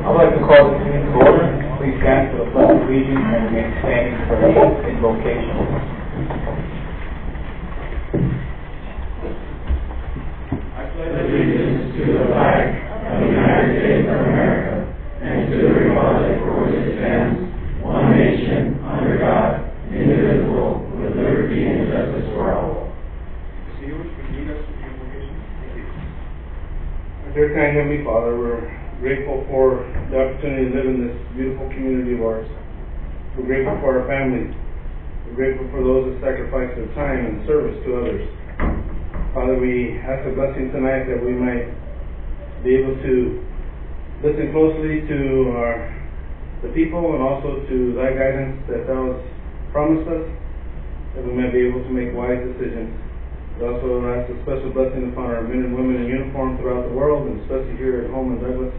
I'd like to call this meeting to order. Please stand for the Pledge of Allegiance and remain standing for the invocation. I pledge allegiance to the flag of the United States of America and to the republic for which it stands, one nation, under God, indivisible, with liberty and justice for all. Dear kind Heavenly Father, we're grateful for the opportunity to live in this beautiful community of ours. We're grateful for our families. We're grateful for those that sacrifice their time and service to others. Father, we ask a blessing tonight that we might be able to listen closely to the people and also to thy guidance that thou hast promised us, that we might be able to make wise decisions. We also ask a special blessing upon our men and women in uniform throughout the world, and especially here at home in Douglas,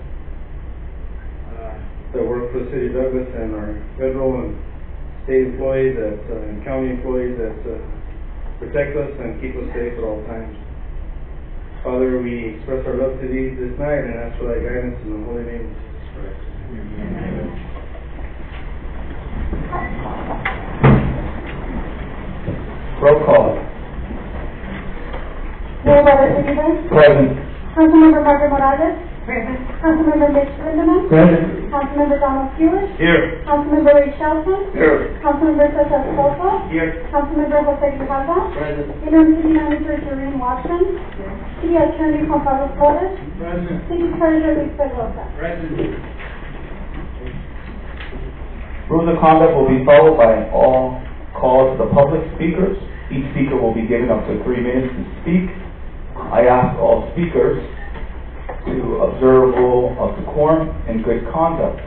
that work for the city of Douglas, and our federal and state employees and county employees that protect us and keep us safe at all times. Father, we express our love to thee this night and ask for thy guidance in the holy name of Jesus Christ. Amen. Roll call. Mayor Robert Rivas. Present. Councilmember Margaret Morales. Present. Councilmember Mitch Lindemann. Present. Councilmember Donald Hewitt. Here. Councilmember Ray Shelton. Here. Councilmember Cesar Soto. Here. Councilmember Jose Grijalva. Present. Interim City Manager Doreen Watson. City Attorney Juan Pablo Flores. Present. City Treasurer Luis Pedrosa. Present. Rules of conduct will be followed by all calls to the public speakers. Each speaker will be given up to 3 minutes to speak. I ask all speakers to observe rule of decorum and good conduct.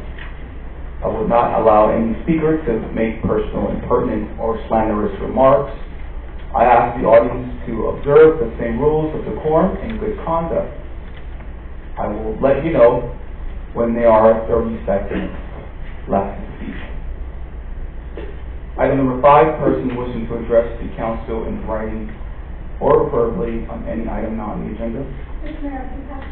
I will not allow any speaker to make personal, impertinent, or slanderous remarks. I ask the audience to observe the same rules of decorum and good conduct. I will let you know when there are 30 seconds left to speak. Item number 5, person wishing to address the council in writing or verbally on any item not on the agenda. Mr. Mayor, please pass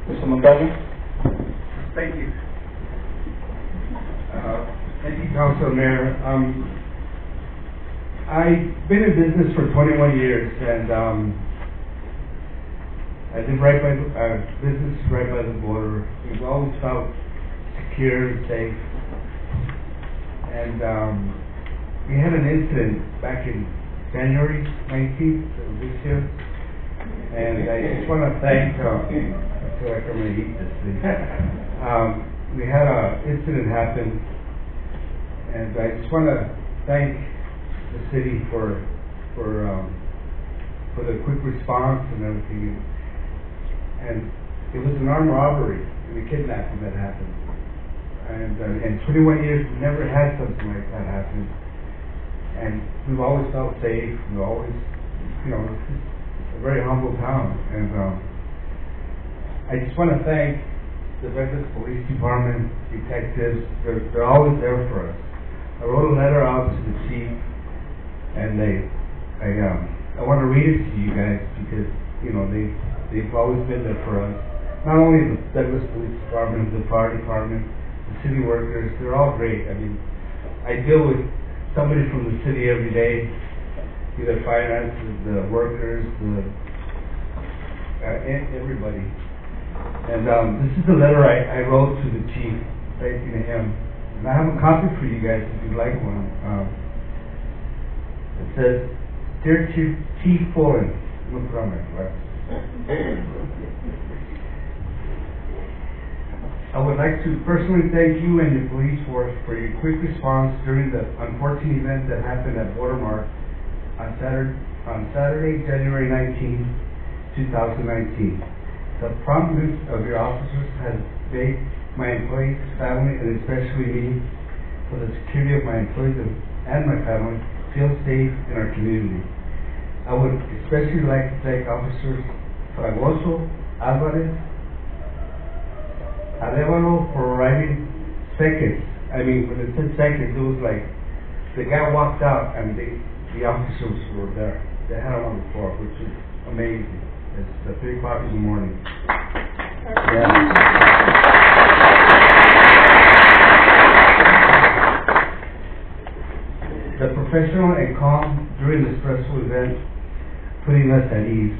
Mr. Montaño? Thank you. Thank you, Council Mayor. I've been in business for 21 years, and I live right by business right by the border. We've always felt secure and safe. And we had an incident back in January 19th of this year, and I just want to thank. I feel like I'm going to eat this thing. We had an incident happen, and I just want to thank the city for for the quick response and everything. And it was an armed robbery and a kidnapping that happened. And in 21 years, we've never had something like that happen. And we've always felt safe. We've always, you know, it's just a very humble town. And I just want to thank the Douglas Police Department, detectives. They're always there for us. I wrote a letter out to the chief, and I want to read it to you guys because, you know, they've always been there for us. Not only the Douglas Police Department, the fire department, the city workers, they're all great. I mean, I deal with somebody from the city every day, either finance, the workers, everybody. And this is the letter I wrote to the chief, thanking him. And I have a copy for you guys if you'd like one. It says, Dear Chief Fullen, look around my glasses. I would like to personally thank you and your police force for your quick response during the unfortunate event that happened at Watermark on Saturday, January 19, 2019. The promptness of your officers has made my employees, family, and especially me, for the security of my employees and my family, feel safe in our community. I would especially like to thank Officers Fragoso, Alvarez, Arevalo for arriving seconds. I mean, when it said seconds, it was like the guy walked out and the officers were there. They had him on the floor, which is amazing. It's 3 o'clock in the morning. Yeah. The professional and calm during the stressful event, putting us at ease.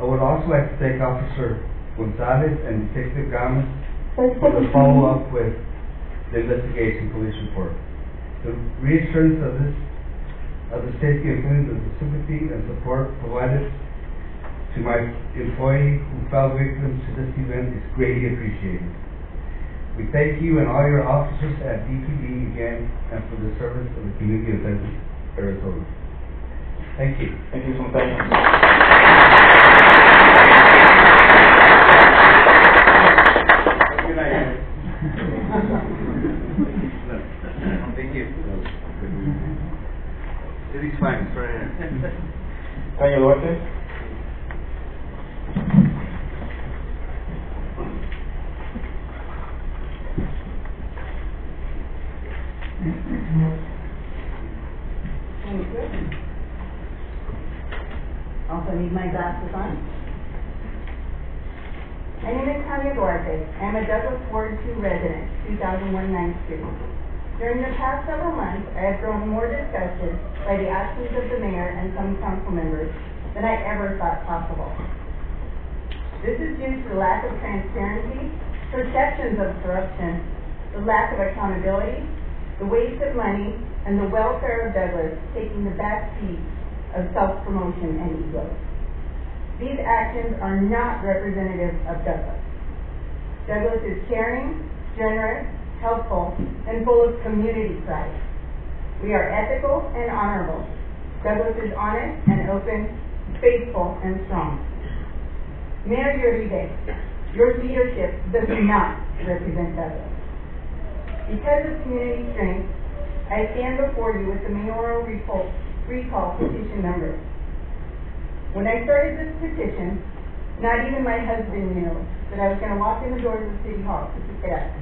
I would also like to thank Officer Gonzalez and Detective Gomez for the follow-up with the investigation police report. The reassurance of the safety and feelings of the sympathy and support provided to my employee who fell victim to this event is greatly appreciated. We thank you and all your officers at DPD again and for the service of the community of Douglas, Arizona. Thank you. Thank you so much. Good night, guys. Thank you. City's fine, it's right here. Señor Duarte. Also need my glasses on. My name is Tanya Duarte. I am a Douglas Ward 2 resident, 2001 9th Street. During the past several months, I have grown more disgusted by the actions of the mayor and some council members than I ever thought possible. This is due to the lack of transparency, perceptions of corruption, the lack of accountability, the waste of money, and the welfare of Douglas taking the back seat of self-promotion and ego. These actions are not representative of Douglas. Douglas is caring, generous, helpful, and full of community pride. We are ethical and honorable. Douglas is honest and open, faithful and strong. Mayor Uribe, your leadership does not represent Douglas. Because of community strength, I stand before you with the mayoral recall petition number. When I started this petition, not even my husband knew that I was going to walk in the doors of City Hall to pick it up.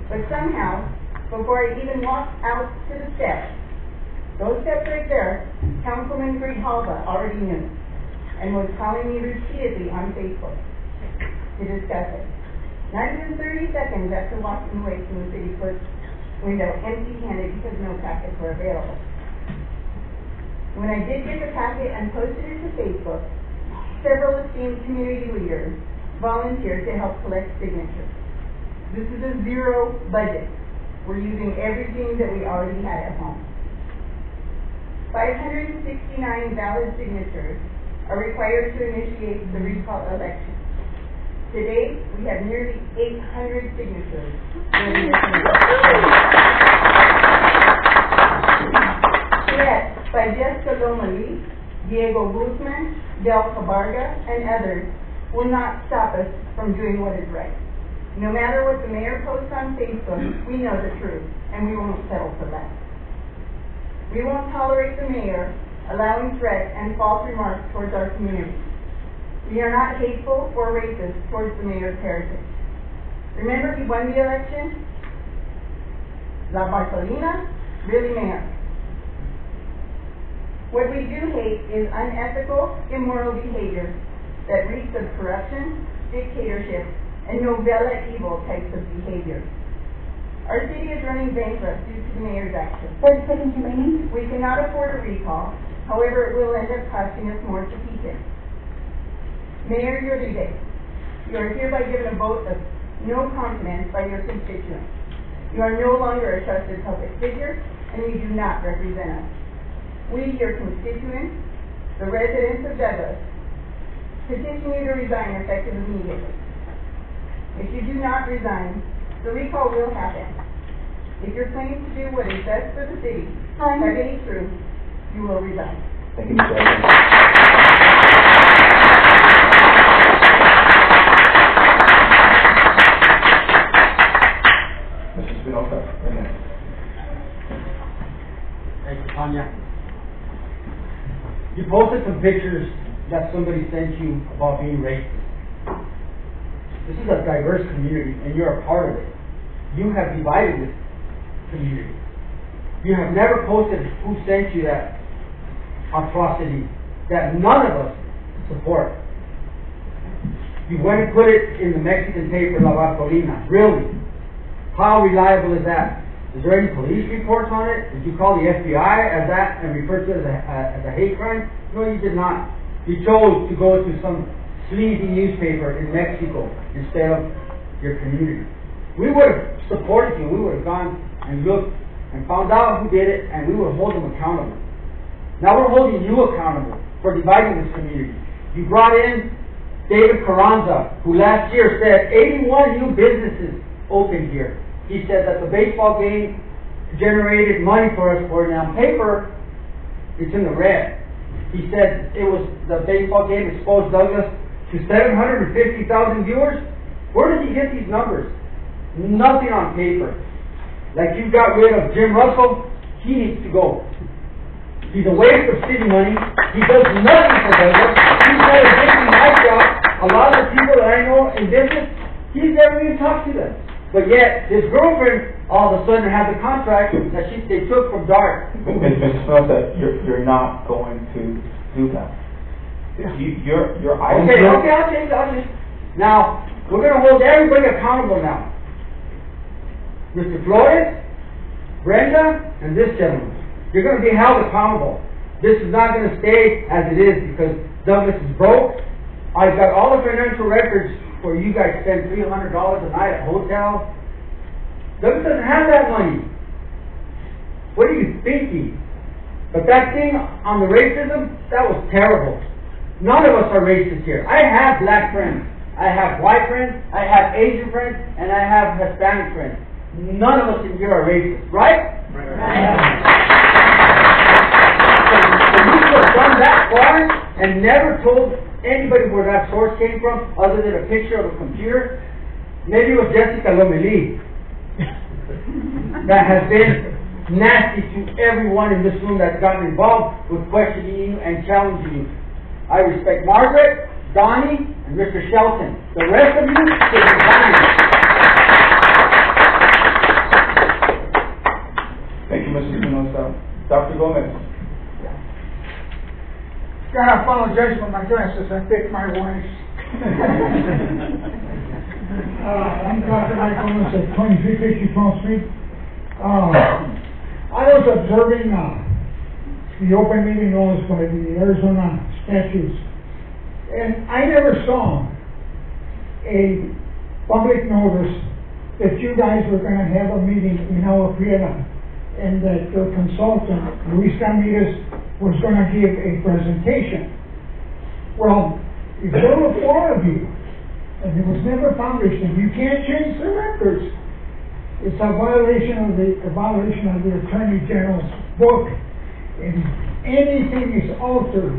But somehow, before I even walked out to the steps, those steps right there, Councilman Grijalva already knew and was calling me repeatedly on Facebook to discuss it. Not even 30 seconds after walking away from the city clerk's window empty-handed because no packets were available. When I did get the packet and posted it to Facebook, several esteemed community leaders volunteered to help collect signatures. This is a zero budget. We're using everything that we already had at home. 569 valid signatures are required to initiate the recall election. To date, we have nearly 800 signatures. Yet, by just alone, Diego Guzman, Del Cabarga, and others will not stop us from doing what is right. No matter what the mayor posts on Facebook, we know the truth, and we won't settle for that. We won't tolerate the mayor allowing threats and false remarks towards our community. We are not hateful or racist towards the mayor's heritage. Remember, he won the election? La Bartolina, really mayor. What we do hate is unethical, immoral behavior that reeks of corruption, dictatorship, and novella evil types of behavior. Our city is running bankrupt due to the mayor's actions. 30 seconds remaining. We cannot afford a recall. However, it will end up costing us more to keep it. Mayor Uribe, you are hereby given a vote of no confidence by your constituents. You are no longer a trusted public figure, and you do not represent us. We, your constituents, the residents of Douglas, petition you to resign effective immediately. If you do not resign, the recall will happen. If you're planning to do what is best for the city, have any truth, you will resign. Thank you, Mr. Evans. Mr. Espinosa, Thank you, Tanya. You posted some pictures that somebody sent you about being racist. This is a diverse community, and you're a part of it. You have divided this community. You have never posted who sent you that atrocity that none of us support. You went and put it in the Mexican paper, La Bartolina. Really? How reliable is that? Is there any police reports on it? Did you call the FBI as that and refer to it as a hate crime? No, you did not. You chose to go to some sleazy newspaper in Mexico instead of your community. We would have supported you. We would have gone and looked and found out who did it, and we would hold them accountable. Now we're holding you accountable for dividing this community. You brought in David Carranza, who last year said 81 new businesses opened here. He said that the baseball game generated money for us, for now paper, it's in the red. He said it was the baseball game exposed Douglas to 750,000 viewers. Where did he get these numbers? Nothing on paper. Like you got rid of Jim Russell, he needs to go. He's a waste of city money. He does nothing for Douglas. He's never taking my job. A lot of the people that I know in business, he's never even talked to them. But yet, his girlfriend all of a sudden has a contract that they took from Dart. Mr. Espinosa, you're not going to do that. Your items. Okay, I'll change. Now, we're going to hold everybody accountable now. Mr. Flores, Brenda, and this gentleman. You're going to be held accountable. This is not going to stay as it is because Douglas is broke. I've got all the financial records where you guys spend $300 a night at hotels. Douglas doesn't have that money. What are you thinking? But that thing on the racism, that was terrible. None of us are racist here. I have black friends. I have white friends. I have Asian friends. And I have Hispanic friends. None of us in here are racist, right? So you could have gone that far and never told anybody where that source came from other than a picture of a computer. Maybe it was Jessica Lomelí that has been nasty to everyone in this room that's gotten involved with questioning you and challenging you. I respect Margaret, Donnie, and Mr. Shelton. The rest of you should resign. Thank you, Mr. Espinosa. Dr. Gomez. I apologize for my glasses. I picked my wife. I'm Dr. Mike Gomez at 2350 12th Street. I was observing the open meeting laws by the Arizona statutes, and I never saw a public notice that you guys were going to have a meeting in Agua Prieta and that your consultant, Luis Ramirez, was going to give a presentation. Well, if there were 4 of you, and it was never published, and you can't change the records, it's a violation of the Attorney General's book, and anything is altered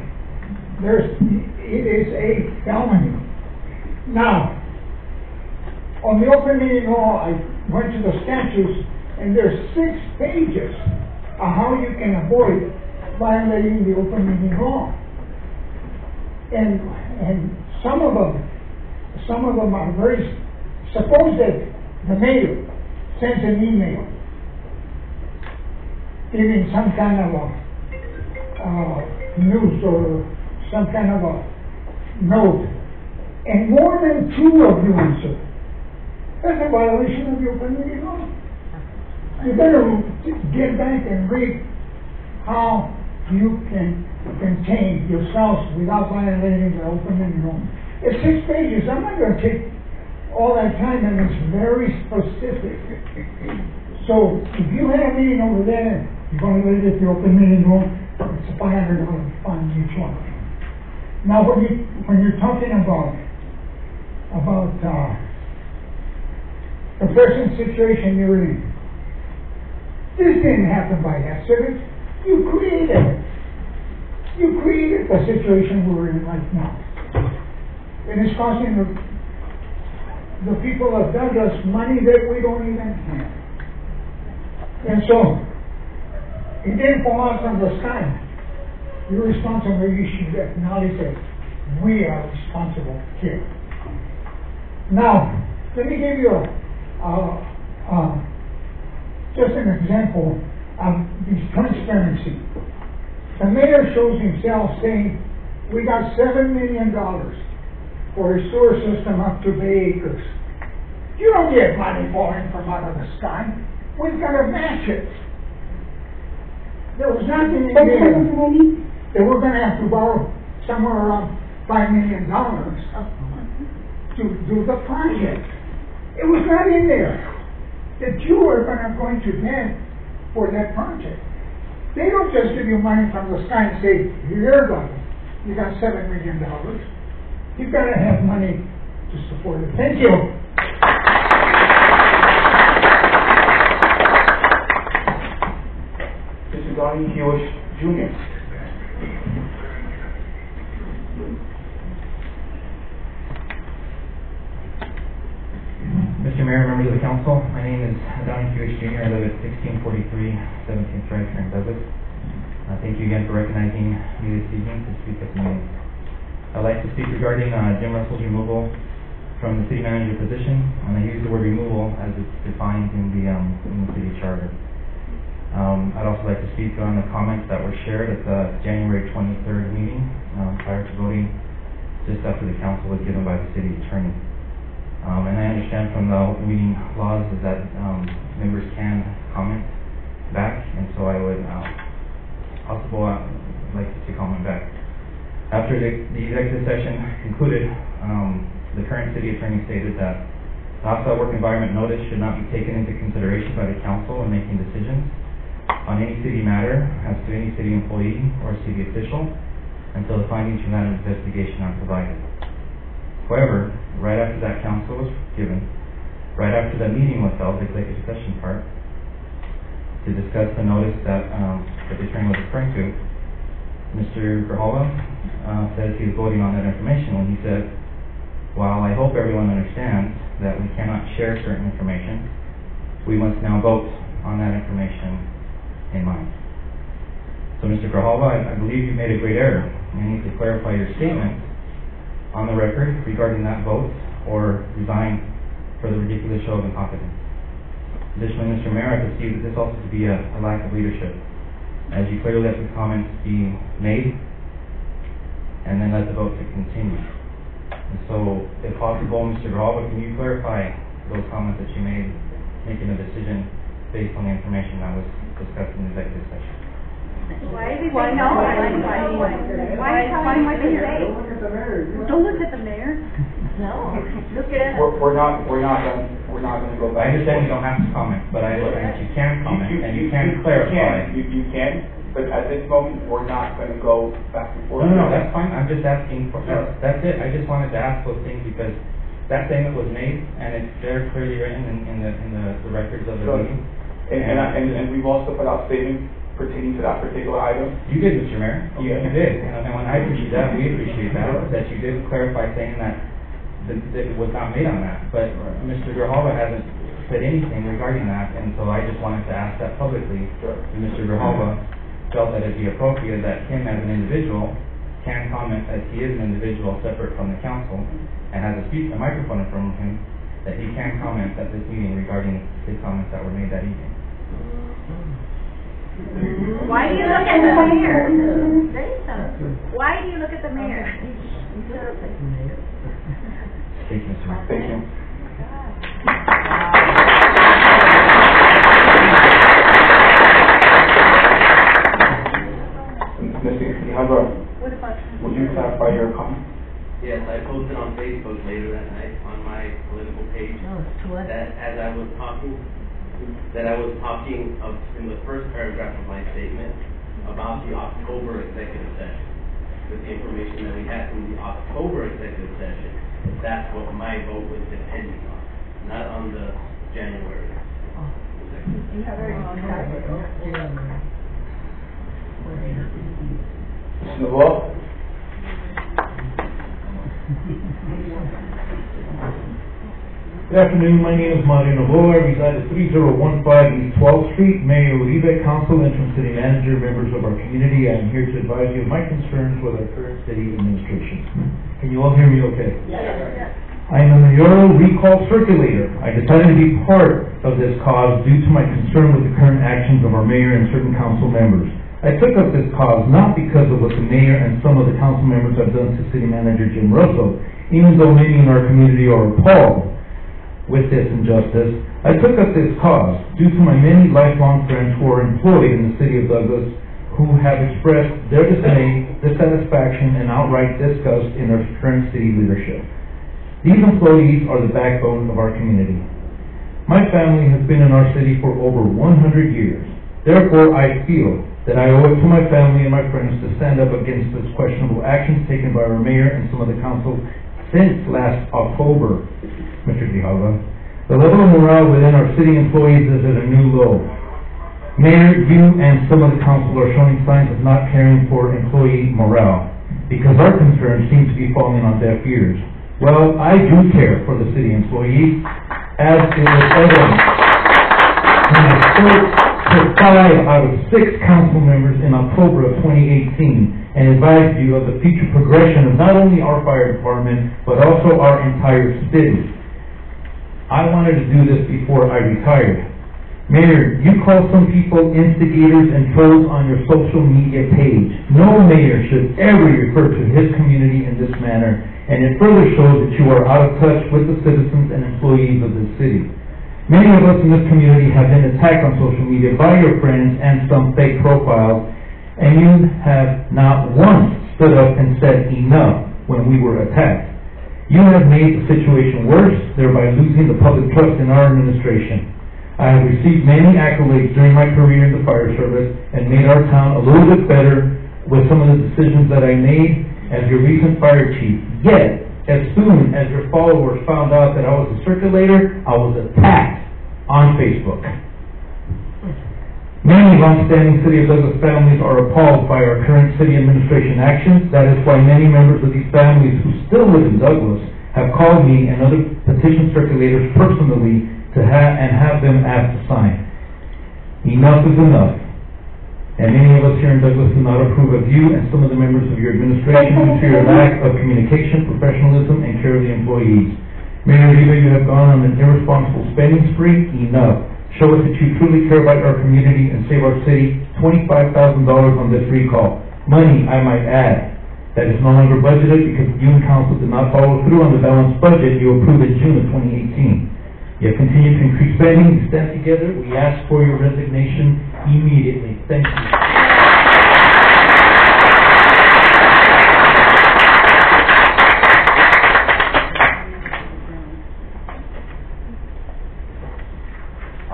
it is a felony. Now, on the open meeting law, I went to the statutes, and there's 6 pages of how you can avoid violating the open meeting law. And some of them are very, suppose that the mayor sends an email giving some kind of a news or some kind of a note, and more than 2 of you answer. That's a violation of the open meeting law. You better get back and read how you can contain yourselves without violating the open meeting law. It's 6 pages. I'm not going to take all that time, and it's very specific. So if you have a meeting over there, you're going to violate the open meeting law, it's a $500 fine each one. Now, when you're talking about the present situation you're in, this didn't happen by accident. You created it. You created the situation we're in right now. And it's costing the people of Douglas money that we don't even have. And so, it didn't fall out from the sky. You're responsible. You should acknowledge that we are responsible here. Now, let me give you just an example of this transparency. The mayor shows himself saying, we got $7 million for a sewer system up to Bay Acres. You don't get money falling from out of the sky. We've got to match it. There was nothing in there that we're going to have to borrow somewhere around $5 million to do the project. It was not in there that you were going to get for that project. They don't just give you money from the sky and say, here, you got $7 million. You've got to have money to support it. Thank you. Mr. Donnie Hewish Jr. Mr. Mayor, members of the council, my name is Donnie Hewish Jr. I live at 1643 17th Drive here in Douglas. Thank you again for recognizing me this evening to speak at the meeting. I'd like to speak regarding Jim Russell's removal from the city manager position, and I use the word removal as it's defined in the city charter. I'd also like to speak on the comments that were shared at the January 23rd meeting prior to voting, just after the council was given by the city attorney. And I understand from the open meeting laws is that members can comment back, and so I would also like to comment back. After the executive session concluded, the current city attorney stated that the hostile work environment notice should not be taken into consideration by the council in making decisions on any city matter as to any city employee or city official until the findings from that investigation are provided. However, right after that counsel was given, right after the meeting was held, the executive session part, to discuss the notice that the attorney was referring to, Mr. Grijalva says he was voting on that information when he said, while I hope everyone understands that we cannot share certain information, we must now vote on that information in mind. So Mr. Grijalva, I believe you made a great error. You need to clarify your statement on the record regarding that vote, or resign for the ridiculous show of incompetence. Additionally, Mr. Mayor, I perceive that this also to be a lack of leadership, as you clearly let the comments be made, and then let the vote to continue. And so, if possible, Mr. Grijalva, can you clarify those comments that you made, making a decision based on the information that was discussed in the executive session? Why no? Why telling what they say? Don't look at the mayor. No. Look at us. We're not going to go back. I understand you don't have to comment, but I understand that you can comment and you can clarify. You can, but at this moment, we're not going to go back and forth. No, that's fine. I'm just asking for, that's it. I just wanted to ask those things because that statement was made and it's very clearly written in the records of the meeting. And we've also put out statements pertaining to that particular item. You did, Mr. Mayor. You did. And when I appreciate that, we appreciate that you did clarify saying that it was not made on that. But Mr. Grijalva hasn't said anything regarding that, and so I just wanted to ask that publicly. Sure. And Mr. Grijalva felt that it'd be appropriate that him as an individual can comment, as he is an individual separate from the council and has a microphone from him, that he can comment at this meeting regarding his comments that were made that evening. Why do you look at the mayor? Why do you look at the mayor? Thank you, Mr. Mayor. Thank you. Mr. Grijalva, would you clarify your comment? Yes, I posted on Facebook later that night on my political page that as I was talking, in the first paragraph of my statement about the October executive session, with the information that we had from the October executive session. That's what my vote was depending on, not on the January executive session. Mr. Navarro? Good afternoon, my name is Mario Novoa. I reside at 3015 East 12th Street, Mayor Uribe, Council, Interim City Manager, members of our community. I am here to advise you of my concerns with our current city administration. Can you all hear me okay? Yes. I am a mayoral recall circulator. I decided to be part of this cause due to my concern with the current actions of our mayor and certain council members. I took up this cause not because of what the mayor and some of the council members have done to City Manager Jim Russell, even though many in our community are appalled with this injustice. I took up this cause due to my many lifelong friends who are employed in the city of Douglas who have expressed their dismay, dissatisfaction, and outright disgust in our current city leadership. These employees are the backbone of our community. My family has been in our city for over 100 years. Therefore, I feel that I owe it to my family and my friends to stand up against this questionable actions taken by our mayor and some of the council since last October. Mr. Grijalva, the level of morale within our city employees is at a new low. Mayor, you and some of the council are showing signs of not caring for employee morale because our concerns seem to be falling on deaf ears. Well, I do care for the city employees, as it was evident when I spoke to 5 out of 6 council members in October of 2018 and advised you of the future progression of not only our fire department, but also our entire city. I wanted to do this before I retired. Mayor, you call some people instigators and trolls on your social media page. No mayor should ever refer to his community in this manner, and it further shows that you are out of touch with the citizens and employees of this city. Many of us in this community have been attacked on social media by your friends and some fake profiles, and you have not once stood up and said enough when we were attacked. You have made the situation worse, thereby losing the public trust in our administration. I have received many accolades during my career in the fire service and made our town a little bit better with some of the decisions that I made as your recent fire chief. Yet, as soon as your followers found out that I was a circulator, I was attacked on Facebook. Many long-standing City of Douglas families are appalled by our current city administration actions. That is why many members of these families who still live in Douglas have called me and other petition circulators personally to have them asked to sign. Enough is enough. And many of us here in Douglas do not approve of you and some of the members of your administration due to your lack of communication, professionalism, and care of the employees. Mayor Uribe, you have gone on an irresponsible spending spree. Enough. Show us that you truly care about our community and save our city $25,000 on this recall. Money, I might add, that is no longer budgeted because you and council did not follow through on the balanced budget you approved in June of 2018. You have continued to increase spending. We stand together. We ask for your resignation immediately. Thank you.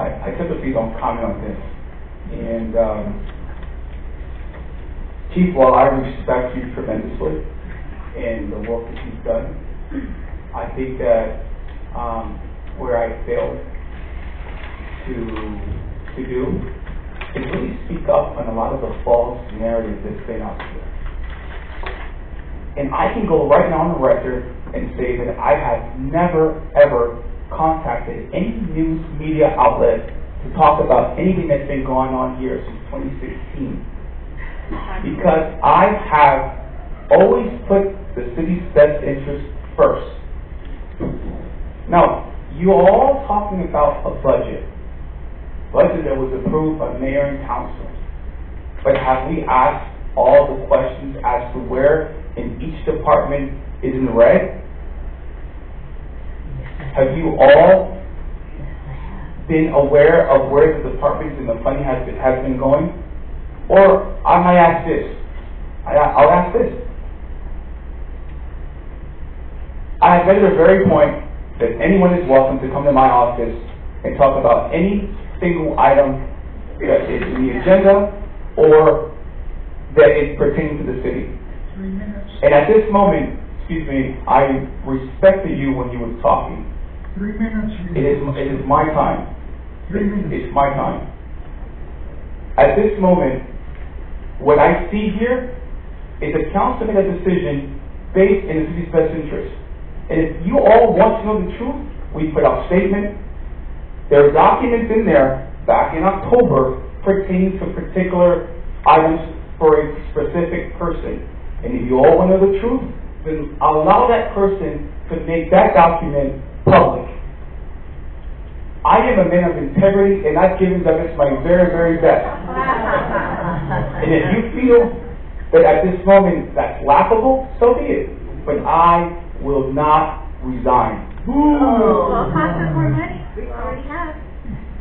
I typically don't comment on this. And Chief, while I respect you tremendously in the work that you've done, I think that where I failed to do is really speak up on a lot of the false narrative that's been out there. And I can go right now on the record and say that I have never, ever contacted any news media outlet to talk about anything that's been going on here since 2016. Because I have always put the city's best interest first. Now, you're all talking about a budget that was approved by mayor and council. But have we asked all the questions as to where in each department is in the red? Have you all been aware of where the departments and the funding has been going? Or I might ask this. I'll ask this. I have made it a very point that anyone is welcome to come to my office and talk about any single item that is in the agenda or that is pertaining to the city. 3 minutes. And at this moment, excuse me, I respected you when you were talking. 3 minutes. It is my time. 3 minutes. It's my time. At this moment, what I see here is a council made a decision based in the city's best interest. And if you all want to know the truth, we put out statement. There are documents in there back in October pertaining to particular items for a specific person. And if you all want to know the truth, then allow that person to make that document public. I am a man of integrity, and I've given them my very, very best. And if you feel that at this moment that's laughable, so be it. But I will not resign. Well, cost us more money. We already have.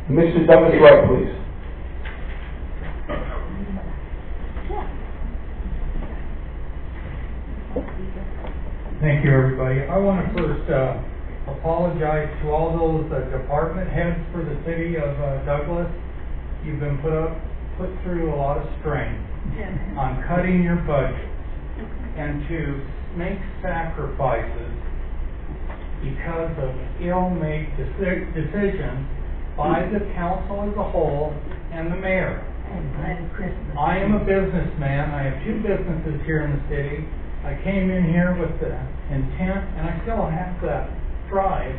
Mr. Douglas Wright, please. Thank you, everybody. I want to first apologize to all those department heads for the city of Douglas. You've been put through a lot of strain on cutting your budget and to make sacrifices because of ill-made decisions by the council as a whole and the mayor. I am a businessman. I have 2 businesses here in the city. I came in here with the intent, and I still have that drive,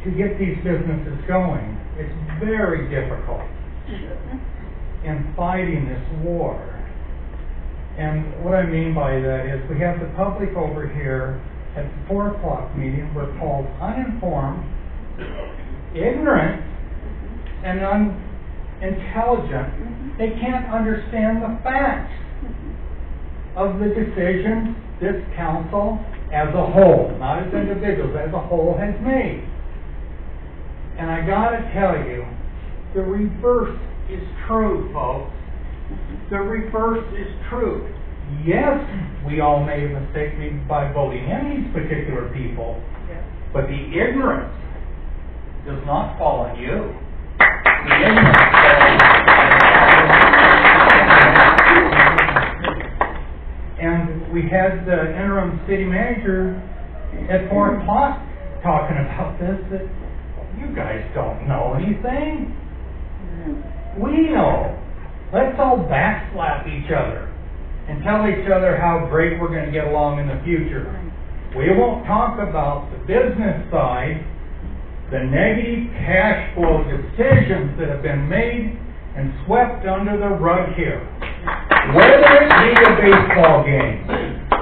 to get these businesses going. It's very difficult in fighting this war. And what I mean by that is we have the public over here at the 4 o'clock meeting. We're called uninformed, ignorant, and unintelligent. They can't understand the facts of the decisions this council as a whole, not as individuals, as a whole has made. And I gotta tell you, the reverse is true, folks. The reverse is true. Yes, we all made a mistake by voting in these particular people, but the ignorance does not fall on you. The ignorance falls And we had the interim city manager at 4 o'clock talking about this, that you guys don't know anything. We know. Let's all backslap each other and tell each other how great we're going to get along in the future. We won't talk about the business side, the negative cash flow decisions that have been made and swept under the rug here. Whether it be a baseball game,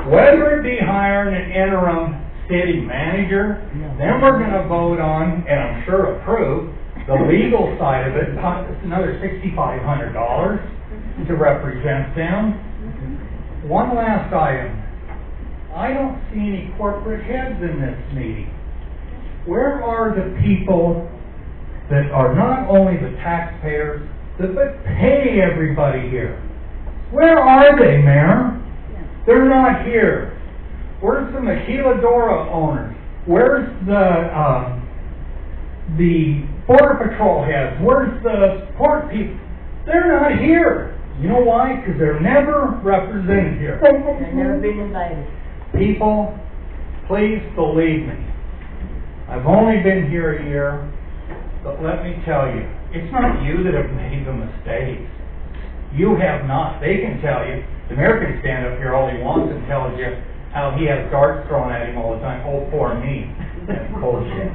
whether it be hiring an interim city manager, then we're going to vote on, and I'm sure approve, the legal side of it. It's another $6,500 to represent them. One last item. I don't see any corporate heads in this meeting. Where are the people that are not only the taxpayers, but pay everybody here? Where are they, Mayor? They're not here. Where's the Maquiladora owners? Where's the Border Patrol heads? Where's the port people? They're not here. You know why? Because they're never represented here. They've never been invited. People, please believe me. I've only been here a year, but let me tell you, it's not you that have made the mistakes. You have not. They can tell you. The mayor can stand up here all he wants and tells you how he has darts thrown at him all the time. Oh, poor me. That's bullshit.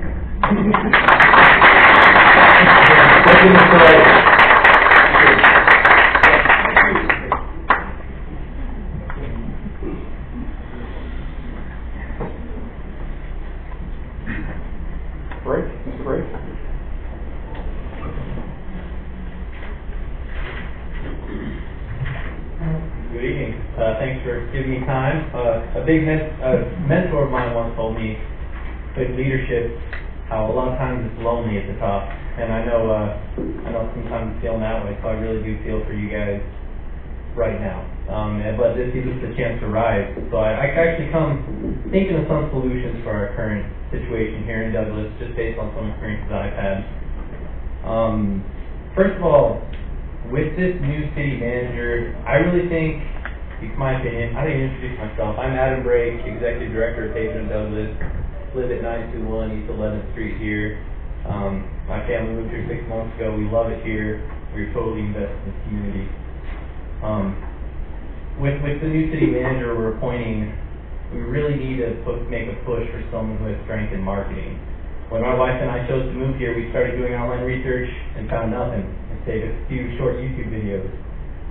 Break, Mr. Break. Good evening. Thanks for giving me time. A big mentor of mine once told me with leadership how a lot of times it's lonely at the top, and I know sometimes it's feeling that way. So I really do feel for you guys right now. But this gives us a chance to rise. So I actually come thinking of some solutions for our current situation here in Douglas, just based on some experiences I've had. First of all, with this new city manager, I really think, it's my opinion, I didn't introduce myself. I'm Adam Brake, Executive Director of Pavement Douglas, live at 921 East 11th Street here. My family moved here 6 months ago. We love it here. We're totally invested in this community. With the new city manager we're appointing, we really need to make a push for someone who has strength in marketing. When my wife and I chose to move here, we started doing online research and found nothing, and saved a few short YouTube videos.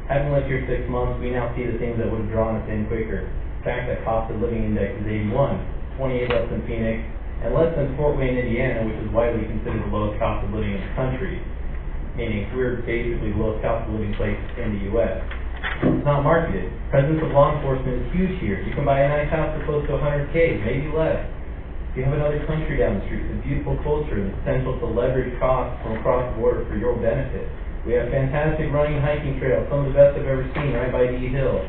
Having lived here 6 months, we now see the things that would have drawn us in quicker. The fact that cost of living index is 81, 28 less than Phoenix, and less than Fort Wayne, Indiana, which is widely considered the lowest cost of living in the country, meaning we're basically the lowest cost of living place in the U.S. It's not marketed. Presence of law enforcement is huge here. You can buy a nice house for close to $100K, maybe less. You have another country down the street with a beautiful culture and the potential to leverage costs from across the border for your benefit. We have fantastic running and hiking trails, some of the best I've ever seen, right by D Hill.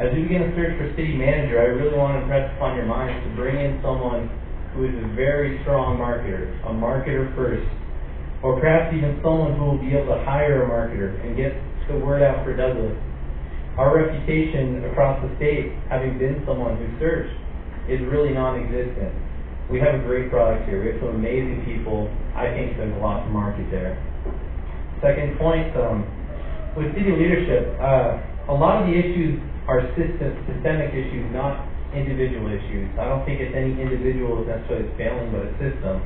As we begin a search for city manager, I really want to impress upon your minds to bring in someone who is a very strong marketer, a marketer first, or perhaps even someone who will be able to hire a marketer and get the word out for Douglas. Our reputation across the state, having been someone who searched, is really non-existent. We have a great product here. We have some amazing people. I think there's a lot to market there. Second point, with city leadership, a lot of the issues are systemic issues, not individual issues. I don't think it's any individual that's necessarily failing, but a system.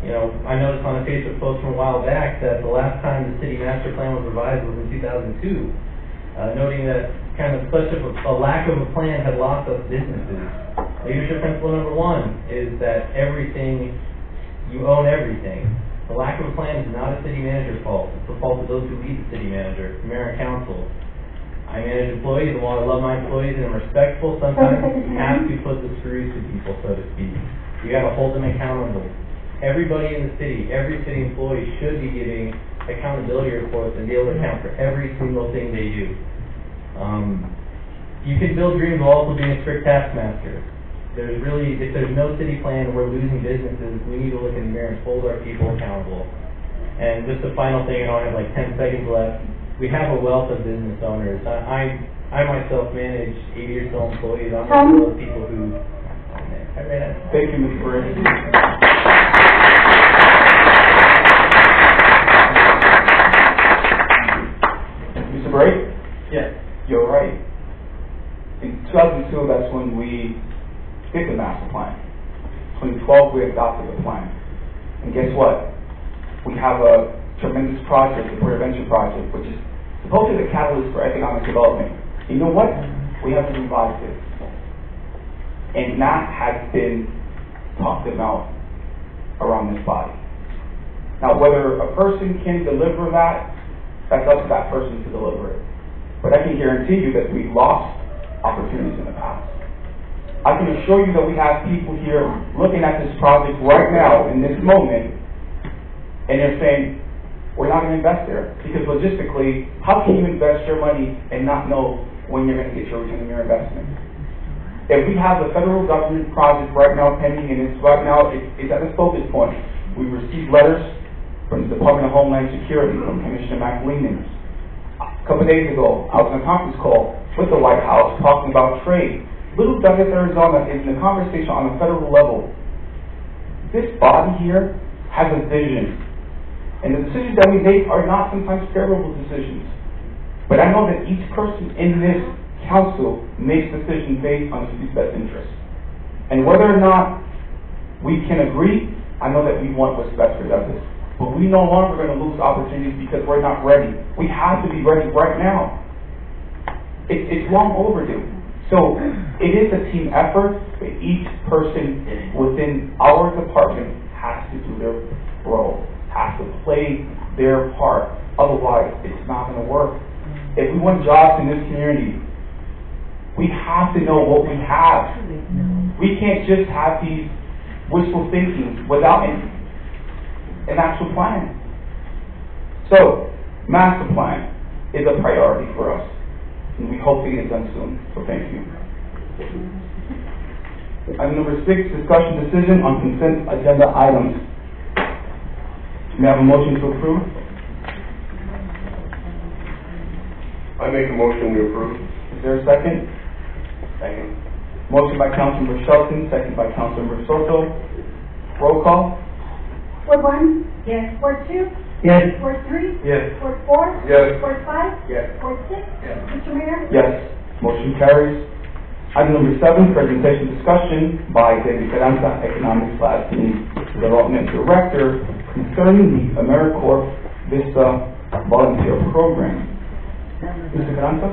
You know, I noticed on a Facebook post from a while back that the last time the city master plan was revised was in 2002, noting that kind of such a lack of a plan had lost us businesses. Leadership principle number 1 is that you own everything. The lack of a plan is not a city manager's fault. It's the fault of those who lead the city manager, the mayor and council. I manage employees, and while I love my employees and I'm respectful, sometimes you have to put the screws to people, so to speak. You got to hold them accountable. Everybody in the city, every city employee should be giving accountability reports and be able to account for every single thing they do. You can build dreams while also being a strict taskmaster. If there's no city plan and we're losing businesses, we need to look in the mirror and hold our people accountable. And just the final thing, I only have like 10 seconds left. We have a wealth of business owners. I myself manage 80 or so employees. I'm one of those people who... Thank you, Mr. Brady. Mr. Brady? Yes. You're right. In 2002, that's when we did the master plan. 2012, we adopted the plan. And guess what? We have a tremendous project, the prevention project, which is supposed to be the catalyst for economic development. You know what? We have to revise this. And that has been talked about around this body. Now, whether a person can deliver that, that's up to that person to deliver it. But I can guarantee you that we've lost opportunities in the past. I can assure you that we have people here looking at this project right now, in this moment, and they're saying, we're not going to invest there. Because logistically, how can you invest your money and not know when you're going to get your return on your investment? If we have the federal government project right now pending, and it's right now, it's at its focus point. We received letters from the Department of Homeland Security, from Commissioner McLean. A couple of days ago, I was on a conference call with the White House talking about trade. Little Douglas, Arizona is in a conversation on a federal level. This body here has a vision. And the decisions that we make are not sometimes favorable decisions. But I know that each person in this council makes decisions based on the city's best interest. And whether or not we can agree, I know that we want what's best for Douglas. But we no longer going to lose opportunities because we're not ready. We have to be ready right now. It's long overdue. So it is a team effort, but each person within our department has to do their role, has to play their part. Otherwise, it's not going to work. If we want jobs in this community, we have to know what we have. We can't just have these wishful thinking without an actual plan. So, master plan is a priority for us, and we hope to get it done soon. So thank you. Item number 6, discussion decision on consent agenda items. May I have a motion to approve? I make a motion we approve. Is there a second? Second. Motion by Councilmember Shelton, second by Councilmember Soto. Roll call. Ward 1? Yes. Ward 2? Yes. Ward 3? Yes. Ward 4? Yes. Ward 5? Yes. Ward 6? Yes. Mr. Mayor? Yes. Motion carries. Item number 7, presentation discussion by David Carranza, Economics/Development Director, concerning the AmeriCorps VISTA volunteer program. Mr. Carranza?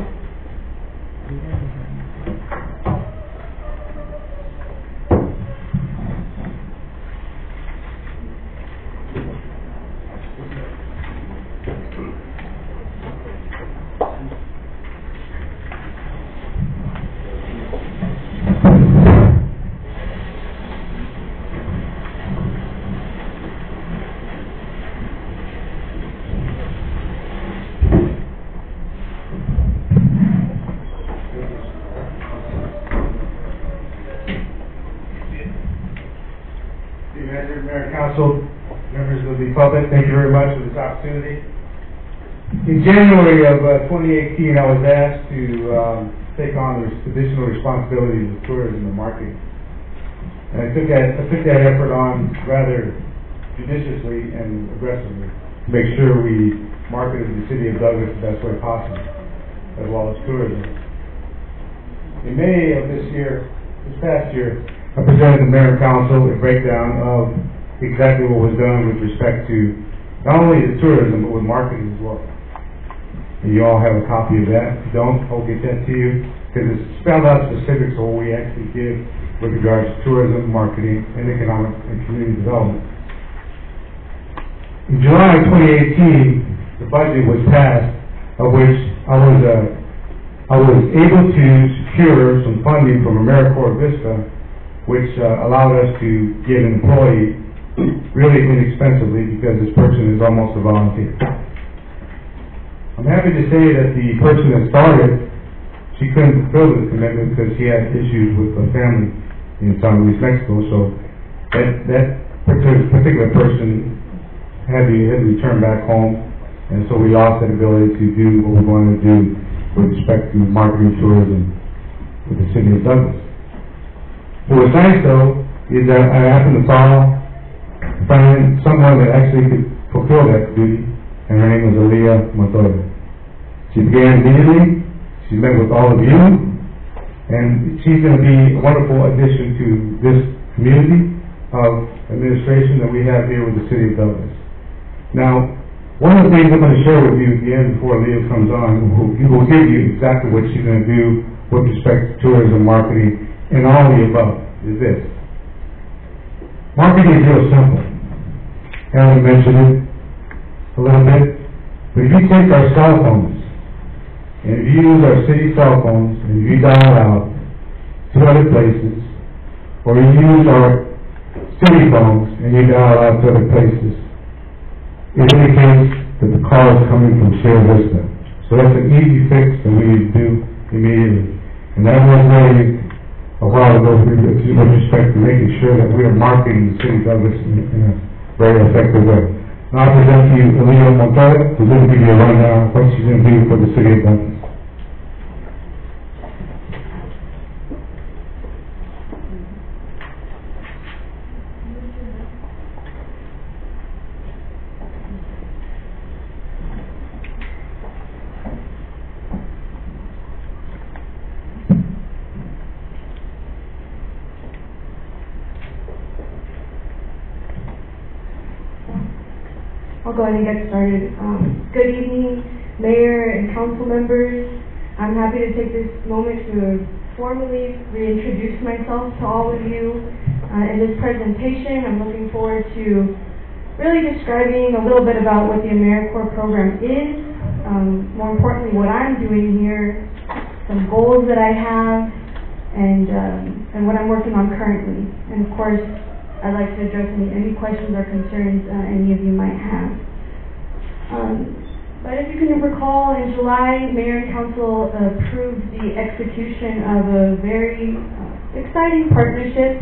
Mayor, Council, members of the public, thank you very much for this opportunity. In January of 2018, I was asked to take on the additional responsibilities of tourism and marketing. And I took that effort on rather judiciously and aggressively to make sure we marketed the city of Douglas the best way possible, as well as tourism. In May of this past year, I presented the Mayor and Council a breakdown of exactly what was done with respect to not only the tourism, but with marketing as well. And you all have a copy of that. If you don't, I'll get that to you, because it's spelled out specifics of what we actually did with regards to tourism, marketing, and economic and community development. In July 2018, the budget was passed, of which I was able to secure some funding from AmeriCorps VISTA, which allowed us to get an employee really inexpensively, because this person is almost a volunteer. I'm happy to say that the person that started, she couldn't fulfill the commitment because she had issues with a family in San Luis, Mexico, so that particular person had to return back home, and so we lost that ability to do what we're going to do with respect to marketing tourism with the city of Douglas. So what's nice though is that I happened to find someone that actually could fulfill that duty, and her name was Aaliyah Montoya. She began immediately. She met with all of you, and she's going to be a wonderful addition to this community of administration that we have here with the city of Douglas. Now, one of the things I'm going to share with you at the end before Aaliyah comes on, who will give you exactly what she's going to do with respect to tourism, marketing, and all the above, is this. Marketing is real simple. Alan mentioned it a little bit, but if you take our cell phones, and if you use our city cell phones, and if you dial out to other places, or you use our city phones, and you dial out to other places, it indicates that the call is coming from Share Vista. So that's an easy fix that we need to do immediately. And that was raised a while ago with respect to making sure that we are marketing the city of Douglas in a very effective way. Now I present to you Aaliyah Montoya, who's going to give you a rundown of what she's going to do for the city of Douglas. I'll go ahead and get started. Good evening, Mayor and council members. I'm happy to take this moment to formally reintroduce myself to all of you in this presentation. I'm looking forward to really describing a little bit about what the AmeriCorps program is, more importantly what I'm doing here, some goals that I have, and what I'm working on currently. And of course, I'd like to address any questions or concerns any of you might have. But if you can recall, in July, Mayor and Council approved the execution of a very exciting partnership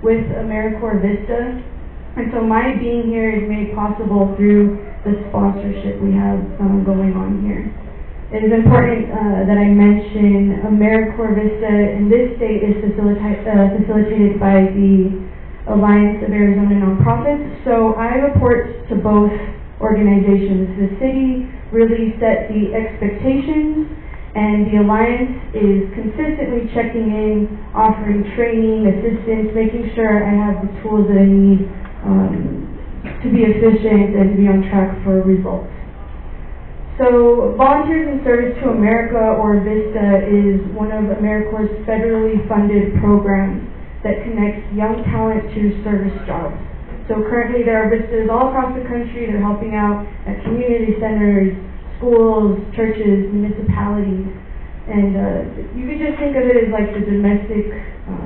with AmeriCorps VISTA. And so my being here is made possible through the sponsorship we have going on here. It is important that I mention AmeriCorps VISTA in this state is facilitated by the Alliance of Arizona Nonprofits. So I report to both organizations. The city really set the expectations, and the Alliance is consistently checking in, offering training, assistance, making sure I have the tools that I need to be efficient and to be on track for results. So Volunteers in Service to America, or VISTA, is one of AmeriCorps' federally funded programs that connects young talent to service jobs. So currently there are VISTAs all across the country. They're helping out at community centers, schools, churches, municipalities, and you could just think of it as like the domestic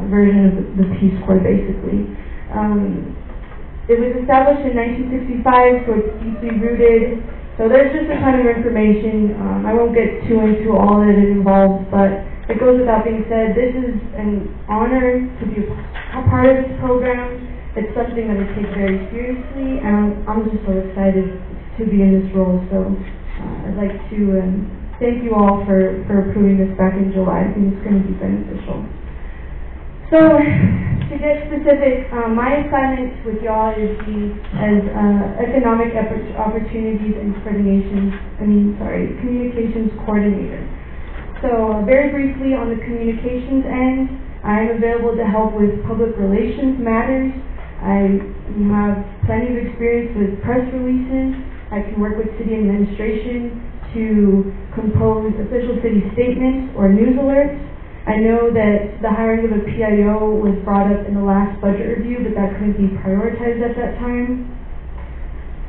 version of the Peace Corps, basically. It was established in 1965, so it's deeply rooted. So there's just a ton of information. I won't get too into all that it involves, but it goes without being said, this is an honor to be a part of this program. It's something that I take very seriously, and I'm just so excited to be in this role. So I'd like to thank you all for approving this back in July. I think it's going to be beneficial. So to get specific, my assignment with y'all is as Economic Opportunities and Communications Coordinator. So very briefly on the communications end, I am available to help with public relations matters. I have plenty of experience with press releases. I can work with city administration to compose official city statements or news alerts. I know that the hiring of a PIO was brought up in the last budget review, but that couldn't be prioritized at that time.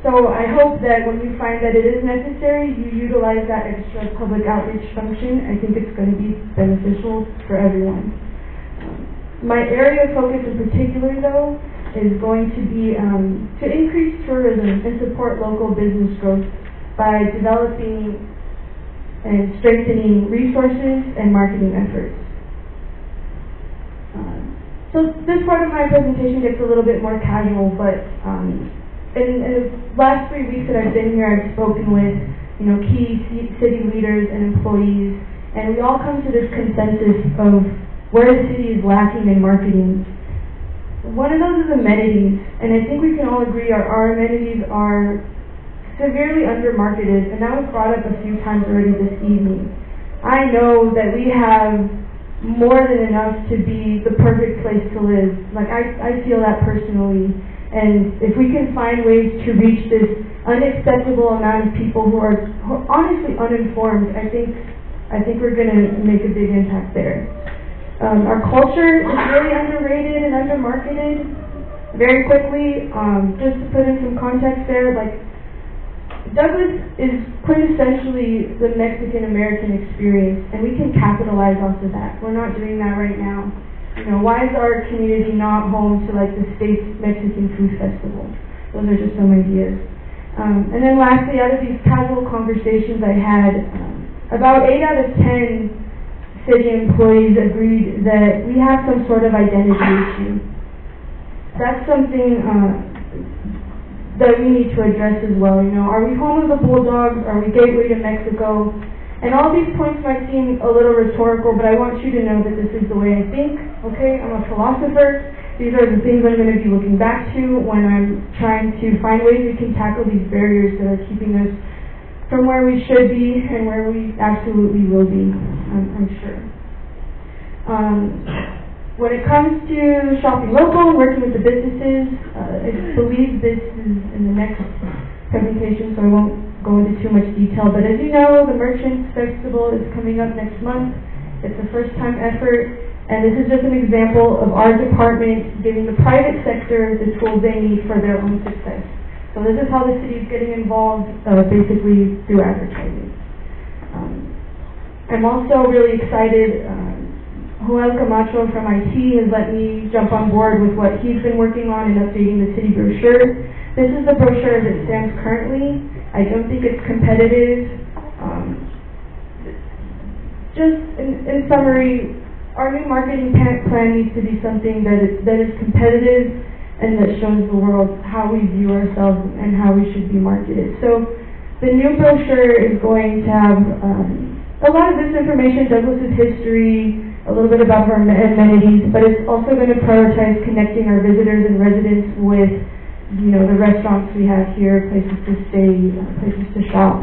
So I hope that when you find that it is necessary, you utilize that extra public outreach function. I think it's going to be beneficial for everyone. My area of focus in particular, though, is going to be to increase tourism and support local business growth by developing and strengthening resources and marketing efforts. So this part of my presentation gets a little bit more casual, but in the last 3 weeks that I've been here, I've spoken with key city leaders and employees, and we all come to this consensus of where the city is lacking in marketing. One of those is amenities, and I think we can all agree our amenities are severely undermarketed, and that was brought up a few times already this evening. I know that we have more than enough to be the perfect place to live. Like I feel that personally, and if we can find ways to reach this unacceptable amount of people who are honestly uninformed, I think we're going to make a big impact there. Our culture is really underrated and undermarketed. Very quickly, just to put in some context there, like Douglas is quintessentially the Mexican-American experience, and we can capitalize off of that. We're not doing that right now. Why is our community not home to like the state's Mexican food festival? Those are just some ideas. And then lastly, out of these casual conversations I had, about 8 out of 10 city employees agreed that we have some sort of identity issue. That's something that we need to address as well. Are we home of the Bulldogs? Are we gateway to Mexico? And all these points might seem a little rhetorical, but I want you to know that this is the way I think. Okay, I'm a philosopher. These are the things I'm going to be looking back to when I'm trying to find ways we can tackle these barriers that are keeping us from where we should be and where we absolutely will be, I'm sure. When it comes to shopping local and working with the businesses, I believe this is in the next presentation, so I won't go into too much detail. But as you know, the Merchants Festival is coming up next month. It's a first-time effort, and this is just an example of our department giving the private sector the tools they need for their own success. So this is how the city is getting involved, basically through advertising. I'm also really excited. Joel Camacho from IT has let me jump on board with what he's been working on in updating the city brochure. This is the brochure as it stands currently. I don't think it's competitive. Just in summary, our new marketing plan needs to be something that is competitive and that shows the world how we view ourselves and how we should be marketed. So the new brochure is going to have a lot of this information, Douglas's history, a little bit about our amenities, but it's also going to prioritize connecting our visitors and residents with, the restaurants we have here, places to stay, places to shop.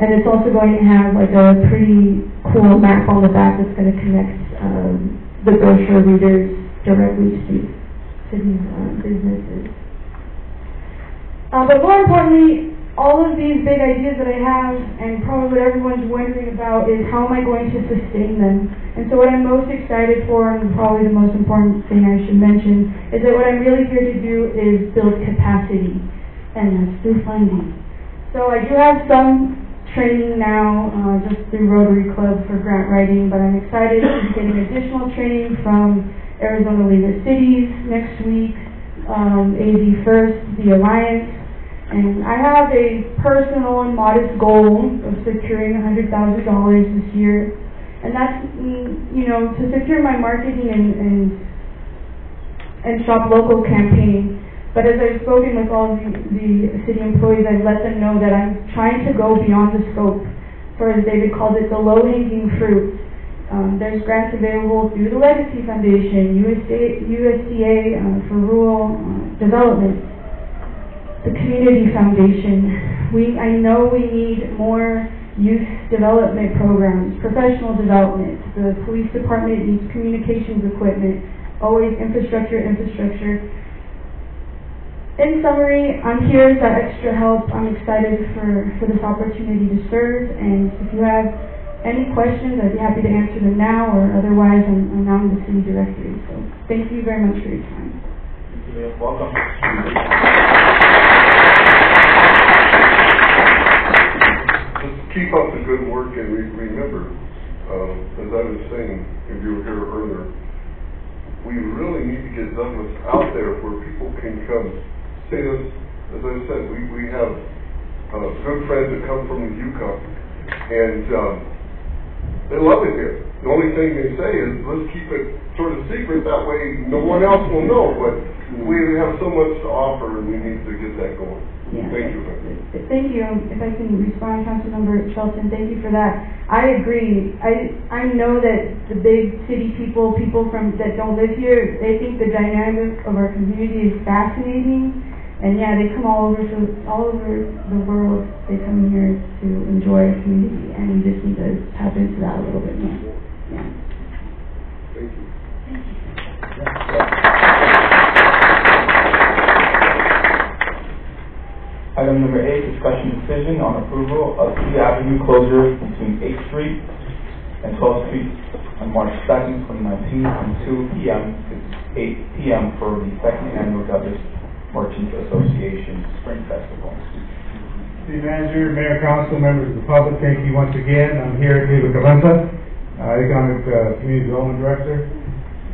And it's also going to have like a pretty cool map on the back that's going to connect the brochure readers directly to these businesses. But more importantly, all of these big ideas that I have, and probably what everyone's wondering about, is how am I going to sustain them? And so what I'm most excited for, and probably the most important thing I should mention, is that what I'm really here to do is build capacity, and that's through funding. So I do have some training now, just through Rotary Club for grant writing, but I'm excited to be getting additional training from Arizona League of Cities next week, AZ First, the Alliance, and I have a personal and modest goal of securing $100,000 this year, and that's, to secure my marketing and shop local campaign. But as I've spoken with all the city employees, I've let them know that I'm trying to go beyond the scope for, as David calls it, the low-hanging fruit. There's grants available through the Legacy Foundation, USDA for rural development, the Community Foundation. I know we need more youth development programs, professional development. The police department needs communications equipment, always infrastructure. In summary, I'm here as that extra help. I'm excited for this opportunity to serve, and if you have any questions, I'd be happy to answer them now, or otherwise, I'm now in the city directory. So thank you very much for your time. Thank you. Welcome. Just keep up the good work, and remember, as I was saying, if you were here earlier, we really need to get Douglas out there where people can come. Say this, as I said, we have good friends that come from the Yukon, and they love it here. The only thing they say is, let's keep it sort of secret, that way no one else will know, but we have so much to offer, and we need to get that going. Yeah. Thank you. Thank you. If I can respond, Councilmember Shelton, thank you for that. I agree. I know that the big city people that don't live here, they think the dynamic of our community is fascinating. And yeah, they come all over the world. They come here to enjoy our community, and we just need to tap into that a little bit more. Yeah. Thank you. Item number 8, discussion decision on approval of 3 Avenue closure between 8th Street and 12th Street on March 2nd, 2019 from 2 p.m. to 8 p.m. for the 2nd annual Douglas Merchants Association Spring Festival. City Manager, Mayor, Council, members of the public, thank you once again. I'm here at David Caventa, Economic Community Development Director.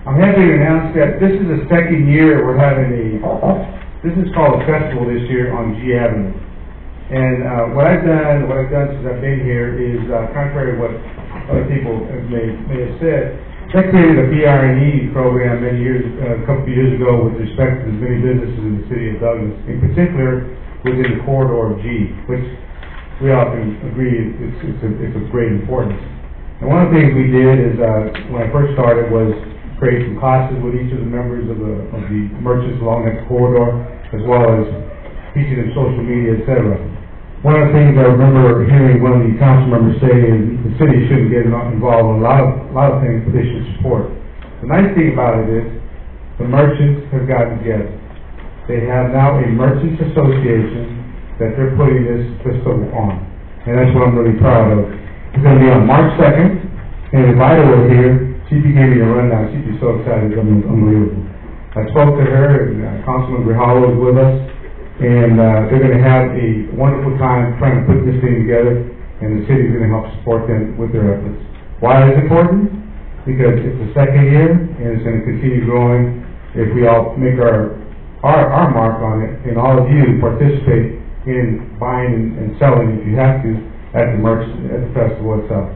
I'm happy to announce that this is the second year we're having this is called a festival this year on G Avenue. And what I've done since I've been here is, contrary to what other people may have said, I created a BR&E program a couple of years ago with respect to the many businesses in the city of Douglas, in particular within the corridor of G, which we often agree it's of great importance. And one of the things we did is, when I first started, was create some classes with each of the members of the merchants along that corridor, as well as teaching them social media, etc. One of the things I remember hearing one of the council members say is the city shouldn't get involved in a lot of things, but they should support. The nice thing about it is the merchants have gotten together. They have now a merchants association that they're putting this system on. And that's what I'm really proud of. It's going to be on March 2nd, and if Ida were here, she'd be giving me a rundown. She'd be so excited. I mean, it's unbelievable. I spoke to her, and Councilman Grijalvo is with us, and they're going to have a wonderful time trying to put this thing together, and the city's going to help support them with their efforts. Why is it important? Because it's the second year, and it's going to continue growing if we all make our mark on it, and all of you participate in buying and selling, if you have to, at the festival itself.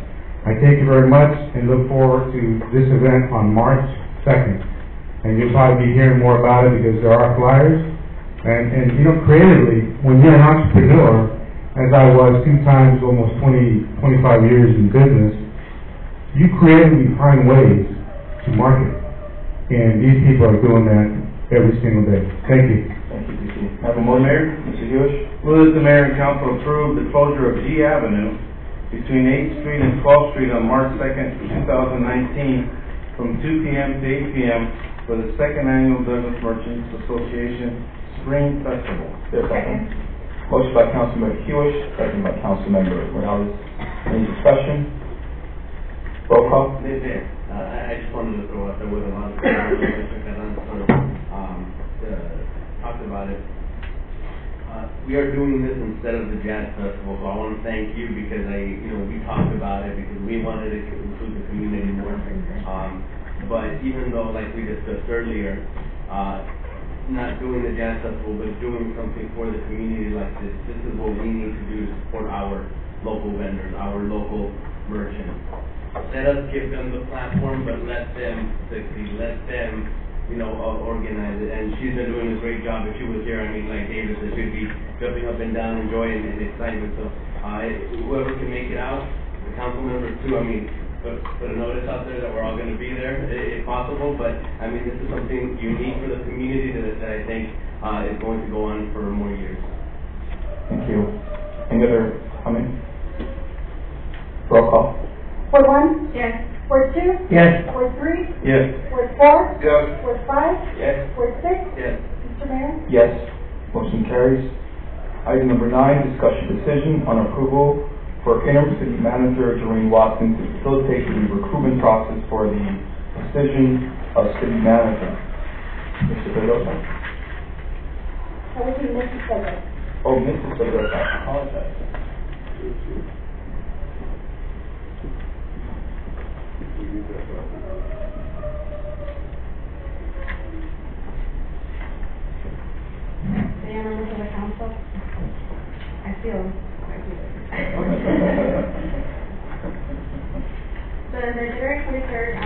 I thank you very much, and look forward to this event on March 2nd. And you'll probably be hearing more about it because there are flyers. And you know, creatively, when you're an entrepreneur, as I was 2 times, almost 25 years in business, you creatively find ways to market. And these people are doing that every single day. Thank you. Thank you, DC. Have a motion, Mayor. Mr. Hewish. Move that the mayor and council approve the closure of G Avenue between 8th Street and 12th Street on March 2nd, 2019, from 2 p.m. to 8 p.m. for the second annual Douglas Merchants Association Spring Festival. Second. Motion by Councilmember Hewish, second by Councilmember Morales. Any discussion? Roll call. I just wanted to throw out there with a lot of talked about it. We are doing this instead of the Jazz Festival, so I want to thank you because we talked about it because we wanted to include the community more. But even though, like we discussed earlier, not doing the Jazz Festival, but doing something for the community like this is what we need to do to support our local vendors, our local merchants. Let us give them the platform, but let them succeed. Let them, organize it. And she's been doing a great job. If she was here, I mean, like David said, she'd be jumping up and down, enjoying and excitement. So whoever can make it out, the council members too, I mean, put a notice out there that we're all going to be there if possible. But I mean, this is something unique for the community that I think is going to go on for more years. Thank you. Any other comments? Roll call. Ward 1? Yes. Ward 2? Yes. Ward 3? Yes. Ward 4? Yes. Ward 5? Yes. Ward 6? Yes. Mr. Mayor? Yes. Motion carries. Item number 9, discussion decision on approval for interim city manager Doreen Watson to facilitate the recruitment process for the position of city manager. Mr. Pedrosa? That would be Mrs. Pedro. Oh, Mrs. Pedrosa, I apologize. Mayor, members of the council, I feel So the January 23rd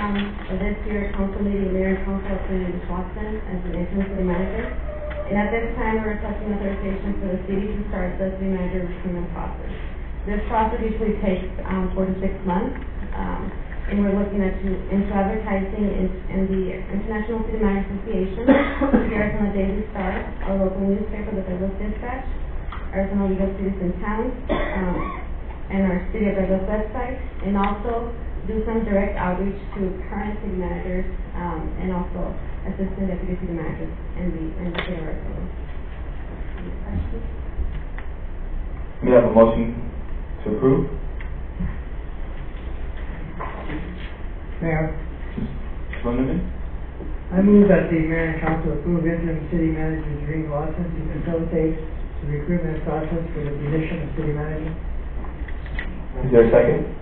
of this year council meeting, Mayor and Council appointed Ms. Watson as the interim city manager. And at this time, we're requesting authorization for the city to start the city manager recruitment process. This process usually takes 4 to 6 months. And we're looking into advertising in the International City Manager Association, the Arizona Daily Star, our local newspaper, the Douglas Dispatch, Arizona Legal Cities and Towns, and our City of Douglas website, and also do some direct outreach to current city managers and also assistant deputy city managers in the city of Arizona. Any questions? May I have a motion to approve? Mayor, I move that the mayor and council approve interim city manager Doreen Watson to facilitate the recruitment process for the position of city manager. Is there a second?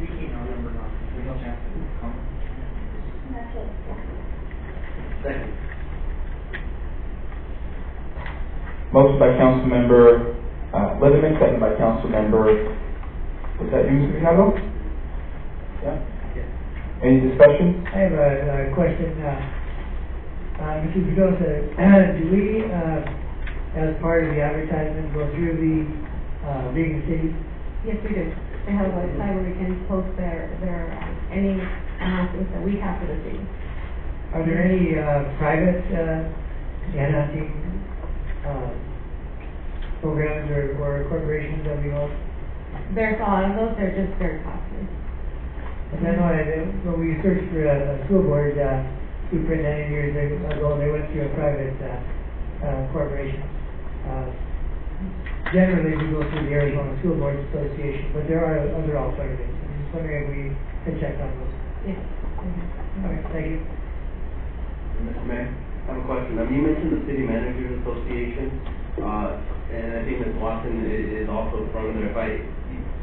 Speaking on number 9, we don't have to comment. Second. Motion by Councilmember Leatherman, second by Councilmember, was that you, Mr. Grijalvo? Yeah. Any discussion? I have a question. Mr. Pedrosa, do we, as part of the advertisement, go through the leading cities? Yes, we do. They have a website where we can post their any announcements that we have for the city. Are there any private announcing programs or corporations that we know? There's a lot of those. They're just very costly. And I know when we searched for a school board superintendent years ago, they went through a private corporation. Generally, we go through the Arizona School Boards Association, but there are other alternatives. I'm just wondering if we can check on those. Yes. All right, thank you. Mr. Mayor, I have a question. You mentioned the City Managers Association, and I think Ms. Watson is also from there.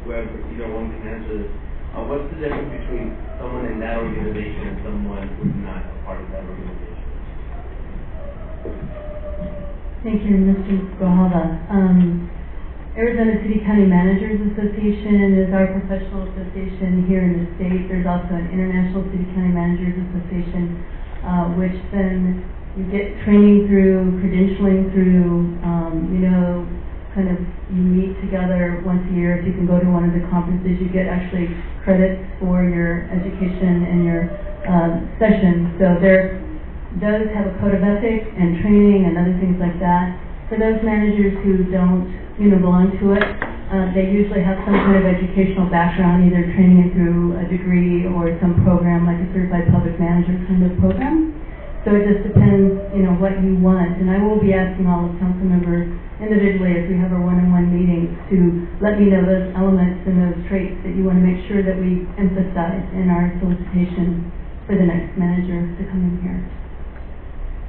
Whoever, either one can answer this. What's the difference between someone in that organization and someone who's not a part of that organization? Thank you, Mr. Grajada. Arizona City County Managers Association is our professional association here in the state. There's also an International City County Managers Association, which then you get training through, credentialing through, kind of you meet together once a year. If you can go to one of the conferences, you get actually credits for your education and your sessions. So there does have a code of ethics and training and other things like that. For those managers who don't, belong to it, they usually have some kind of educational background, either training through a degree or some program like a certified public manager kind of program. So it just depends, what you want. And I will be asking all of council members individually as we have our one-on-one meetings to let me know those elements and those traits that you want to make sure that we emphasize in our solicitation for the next manager to come in here.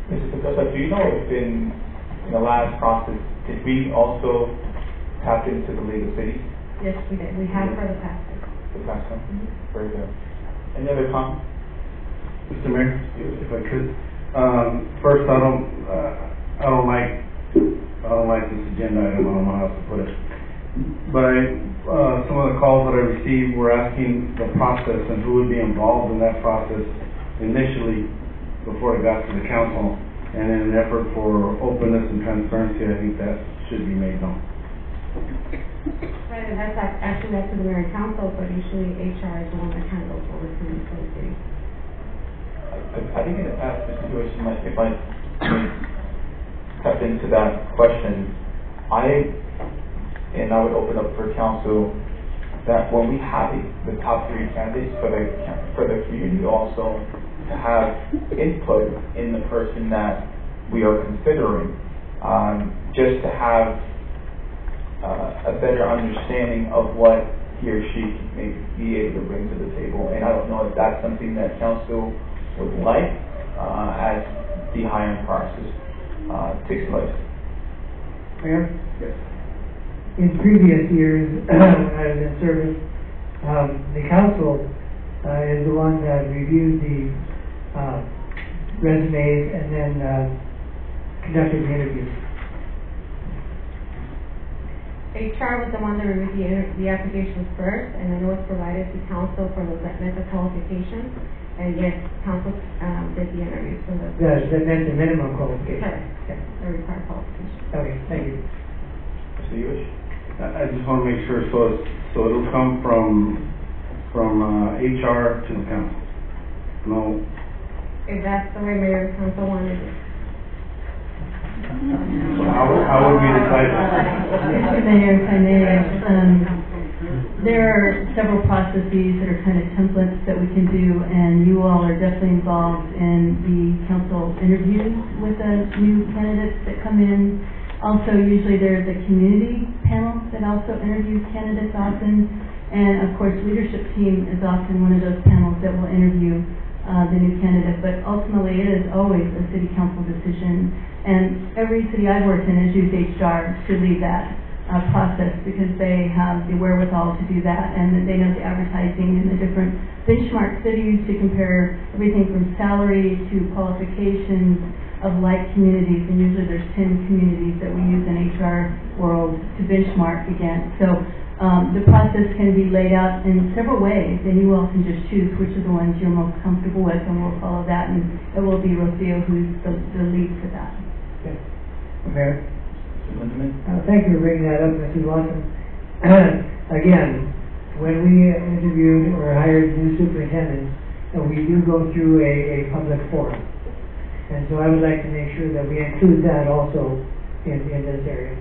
Mr. Mendoza, do you know if in the last process, did we also tap into the League of Cities? Yes, we did. We have for the past year. The past one? Very good. Any other comments? Mr. Mayor, if I could, first, I don't like this agenda item. I don't know how to put it. But some of the calls that I received were asking the process and who would be involved in that process initially before it got to the council, and in an effort for openness and transparency, I think that should be made known. Right, and that's actually up to the mayor and council, but usually HR is the one that handles all the things for the city. I think in the past situation, if I tap into that question, I would open up for council that when we have the top 3 candidates for the community also to have input in the person that we are considering, just to have a better understanding of what he or she may be able to bring to the table. And I don't know if that's something that council would like as the hiring process takes place. Mayor? Yes. In previous years, when I was in service, the council is the one that reviewed the resumes and then conducted the interviews. HR was the one that reviewed the applications first, and then it was provided to council for the met the qualifications. And yes, council did the interviews for the. That meant the minimum qualification. Correct. Yes, the required qualification. Okay, thank you. Mr. Yuish? I just want to make sure, so it'll come from HR to the council. No. If that's the way mayor and council wanted it. So how would we decide? Mr. Mayor, if I may, there are several processes that are kind of templates that we can do, and you all are definitely involved in the council interviews with the new candidates that come in. Also, usually there's a community panel that also interviews candidates often, and of course, leadership team is often one of those panels that will interview the new candidate, but ultimately it is always a city council decision, and every city I've worked in has used HR to lead that process because they have the wherewithal to do that, and they know the advertising and the different benchmark cities to compare everything from salary to qualifications of like communities, and usually there's 10 communities that we use in HR world to benchmark against. So the process can be laid out in several ways, and you all can just choose which of the ones you're most comfortable with, and we'll follow that, and it will be Rocio who's the lead for that. Okay. Mayor? Thank you for bringing that up, Mrs. Watson. Again, when we interviewed or hired new superintendents, we do go through a public forum. And so I would like to make sure that we include that also in this area.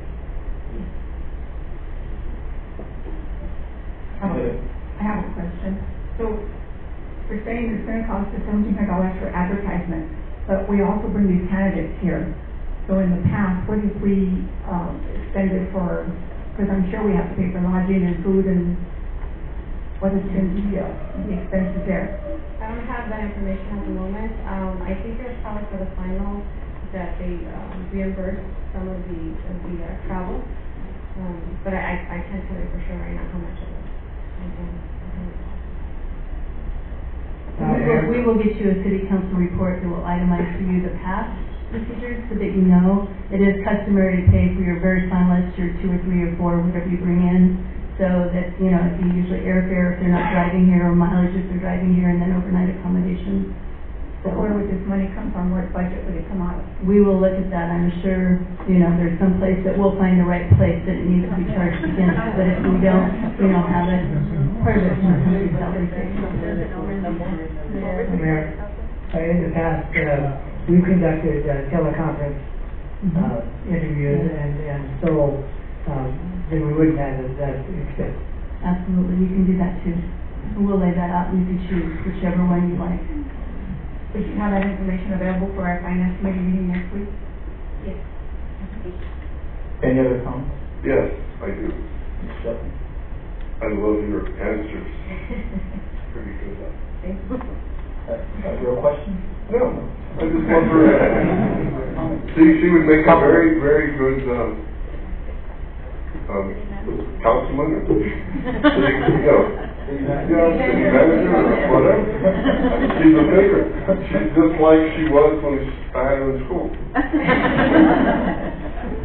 I have a question. So we're saying it's going to cost us $1,700 for advertisement, but we also bring these candidates here. So in the past, what have we expended for, because I'm sure we have to pay for lodging and food, and what has been the expenses there? I don't have that information at the moment. I think it was probably for the final that they reimbursed some of the travel. But I can't tell you for sure right now how much it was. We will get you a city council report that will itemize for you the past procedures so that you know it is customary to pay for your very finalists, your 2 or 3 or 4, whatever you bring in. So that, you know, it'd be usually airfare if they're not driving here, or mileage if they're driving here, and then overnight accommodation. So where would this money come from? What budget would it come out of? We will look at that. I'm sure, you know, there's some place that we'll find the right place that it needs to be charged against. But if we don't have it, part of it's not going to be salary thing. Mayor, in the past, we've conducted teleconference interviews, and so then we wouldn't have that expense. Absolutely, you can do that too. We'll lay that out, and you can choose whichever one you like. Would you have that information available for our finance committee meeting next week? Yes. Any other comments? Yes, I do. Mr. Shepherd? I love your answers. Pretty good. A real question? No, I just wonder. She would make a very, very good councilman, or city manager, or whatever. She's a favorite. She's just like she was when I had her in school.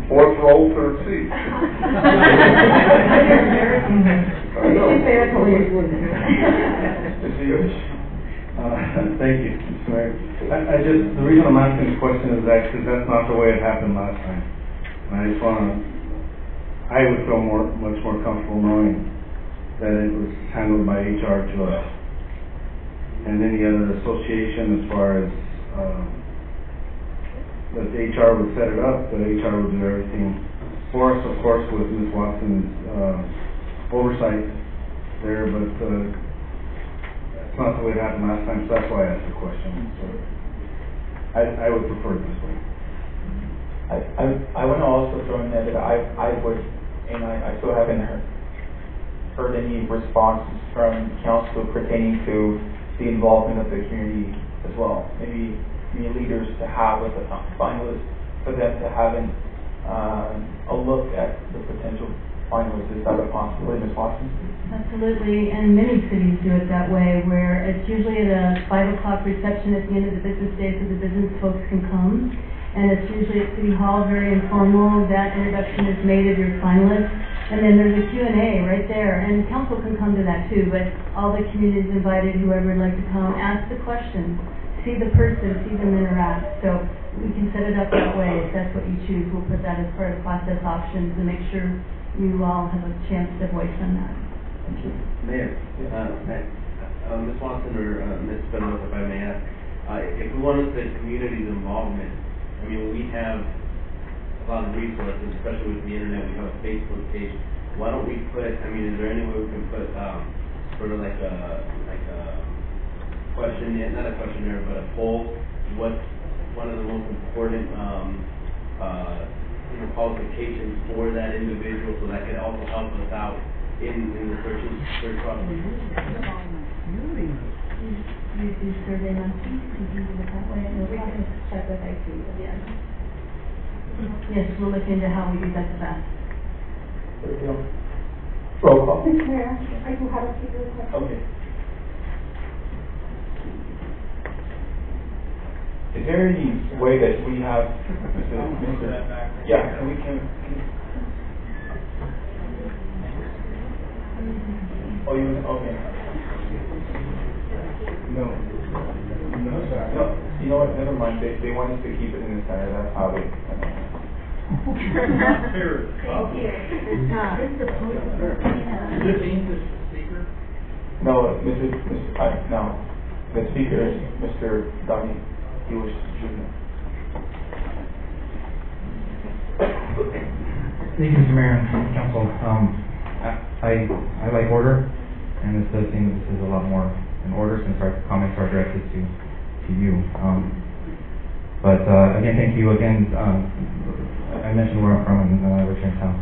4th row, 3rd seat. I know. Thank you, Mr. Mayor. The reason I'm asking this question is that because that's not the way it happened last time. And I would feel much more comfortable knowing that it was handled by HR to us. And any other association, as far as that HR would set it up, that HR would do everything for us, of course, with Ms. Watson's oversight there, but it's not the way it happened last time, so that's why I asked the question. So I would prefer it this way. I want to also throw in there that I would, and I still haven't heard any responses from council pertaining to the involvement of the community as well. Maybe community leaders to have with the finalists, for them to have a look at the potential finalists. Is that a possibility, Ms. Watson? Absolutely, and many cities do it that way, where it's usually at a 5 o'clock reception at the end of the business day so the business folks can come. And it's usually at City Hall, very informal. That introduction is made of your finalists. And then there's a Q&A right there. And council can come to that too, but all the community is invited, whoever would like to come, ask the questions, see the person, see them interact. So we can set it up that way if that's what you choose. We'll put that as part of process options and make sure you all have a chance to voice on that. Thank you. Mayor, Ms. Watson or Ms. Spindler, if I may ask, if we wanted the community's involvement, I mean, we have a lot of resources, especially with the internet. We have a Facebook page. Why don't we put, I mean, is there any way we can put sort of like a questionnaire, not a questionnaire, but a poll? What's one of the most important qualifications for that individual, so that could also help us out in the search process? You do survey monthly, you can do it that way. We can check with IT. Yeah. Yes, we'll look into how we do that the best. There we go. Roll call. Mr. Mayor, I do have a few questions. Okay. Is there any way that we have, Mr. Yeah, and we can. Oh, you okay? No, you know what? Never mind. They want us to keep it in the center. That's how they. No, no. The speaker is Mr. Donnie. He was Jr. Thank you, Mr. Mayor and Council. I like order, and this does seem that this is a lot more in order since our comments are directed to you. But again, thank you again. I mentioned where I'm from in Richmond Town.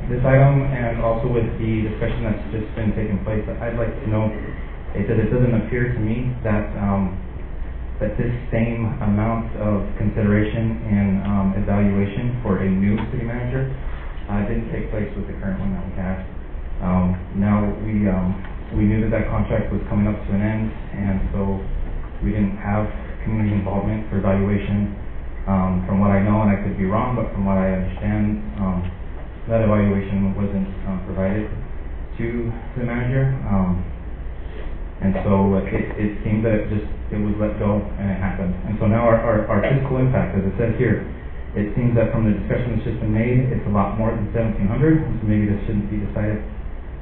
This item, and also with the discussion that's just been taking place, I'd like to know that it doesn't appear to me that that this same amount of consideration and evaluation for a new city manager didn't take place with the current one that we have. Now we knew that contract was coming up to an end, and so we didn't have community involvement for evaluation. From what I know, and I could be wrong, but from what I understand, that evaluation wasn't provided to the manager. And so it seemed that it was let go and it happened. And so now our fiscal impact, as it says here, it seems that from the discussion that's just been made, it's a lot more than 1,700. So maybe this shouldn't be decided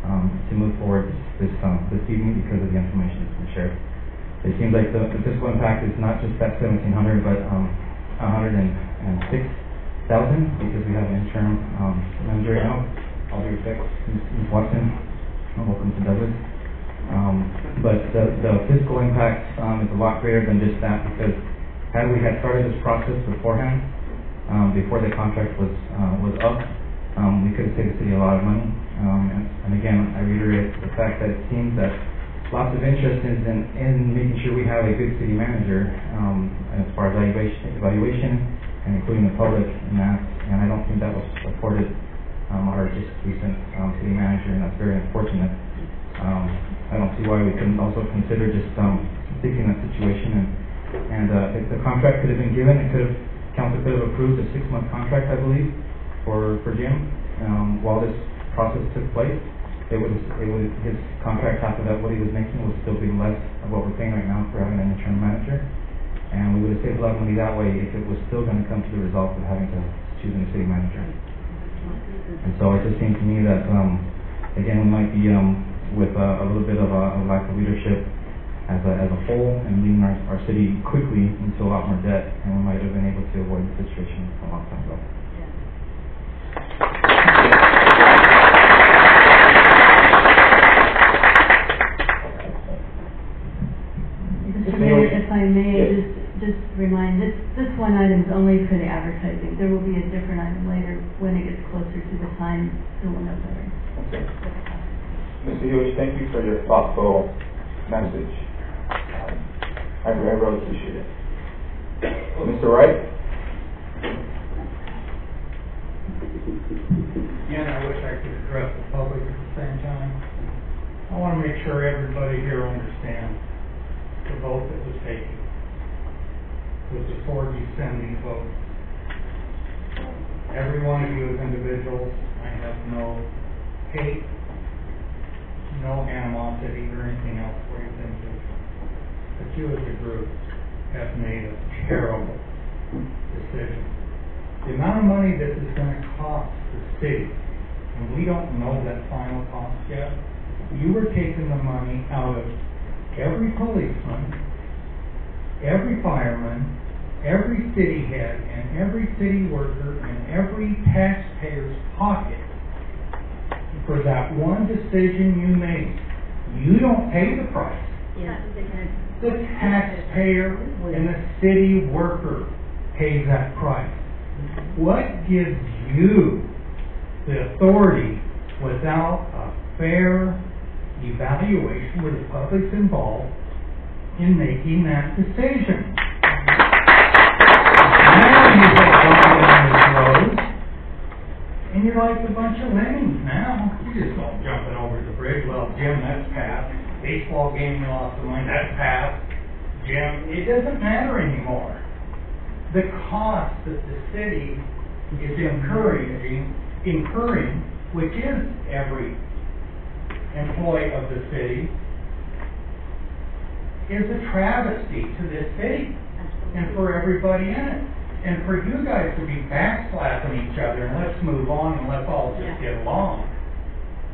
to move forward this evening because of the information that's been shared. It seems like the fiscal impact is not just that 1,700, but 106,000 because we have an interim manager now. All due respect, Ms. Watson, welcome to Douglas. But the fiscal impact is a lot greater than just that, because had we had started this process beforehand, before the contract was up, we could have saved the city a lot of money. And again, I reiterate the fact that it seems that lots of interest is in making sure we have a good city manager, as far as evaluation and including the public in that. And I don't think that was afforded our just recent city manager, and that's very unfortunate. I don't see why we couldn't also consider just fixing that situation. And if the contract could have been given, council could have approved a 6-month contract, I believe, for Jim. While this process took place, his contract after that, what he was making was still being less of what we're paying right now for having an interim manager. And we would have saved a lot of money that way if it was still going to come to the result of having to choose a city manager. And so it just seems to me that again, we might be with a little bit of a lack of leadership as a whole, and leading our city quickly into a lot more debt, and we might have been able to avoid the situation a long time ago. Mr. Mayor, if I may, just remind, this one item is only for the advertising. There will be a different item later when it gets closer to the time, so we'll know better. Okay. Mr. Hewitt, thank you for your thoughtful message. I really appreciate it. Mr. Wright? Again, I wish I could address the public at the same time. I want to make sure everybody here understands the vote that was taken was before you send these votes. Every one of you as individuals, I have no hate, no animosity or anything else for you as individuals. But you as a group have made a terrible decision. The amount of money this is going to cost the city, and we don't know that final cost yet, you were taking the money out of every policeman, every fireman, every city head, and every city worker, and every taxpayer's pocket for that one decision you made. You don't pay the price. Yeah. The taxpayer and the city worker pays that price. What gives you the authority without a fair evaluation where the public's involved in making that decision? Now you have gone down this road, and you're like a bunch of lemmings now. You're just all jumping over the bridge. Well, Jim, that's passed. Baseball game, you lost the money. That's passed. Jim, it doesn't matter anymore. The cost that the city is incurring, which is every employee of the city, is a travesty to this city and for everybody in it. And for you guys to be backslapping each other and let's move on and let's all just get along,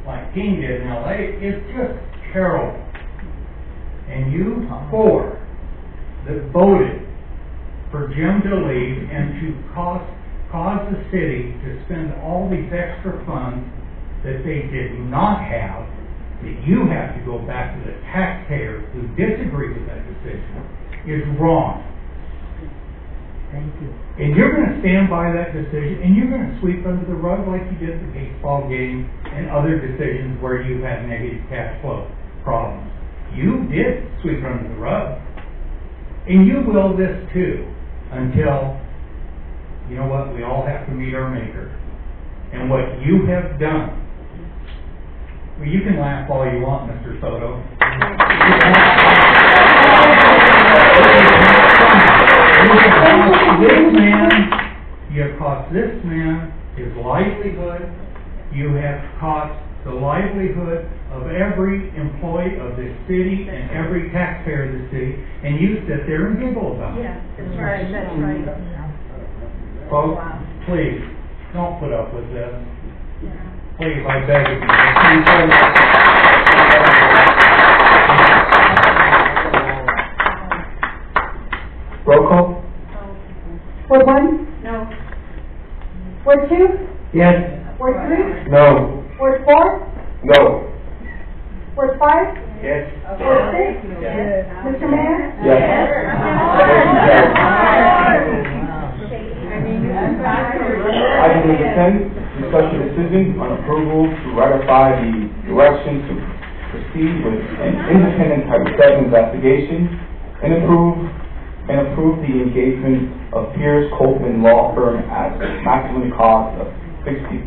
like King did in LA, is just terrible. And you four that voted for Jim to leave and to cause the city to spend all these extra funds that they did not have, that you have to go back to the taxpayers who disagree with that decision, is wrong. Thank you. And you're gonna stand by that decision, and you're gonna sweep under the rug like you did the baseball game and other decisions where you've had negative cash flow problems. You did sweep it under the rug. And you will this too, until, you know what, we all have to meet our maker. And what you have done, well, you can laugh all you want, Mr. Soto. You have cost this man his livelihood. You have cost the livelihood of every employee of this city and every taxpayer of the city, and you sit there and giggle about it. Yeah, that's right, that's right. Folks, please, don't put up with this. Please, I beg of you. Roll call? Ward 1? No. Ward 2? Yes. Ward 3? No. Ward 4? No. Ward 5? Yes. Ward 6? Yes. Mr. Mayor? Yes. Item number 10, discussion decision on approval to ratify the direction to proceed with an independent Type 7 investigation and approve the engagement of Pierce Copeland Law Firm at a maximum cost of $6,500.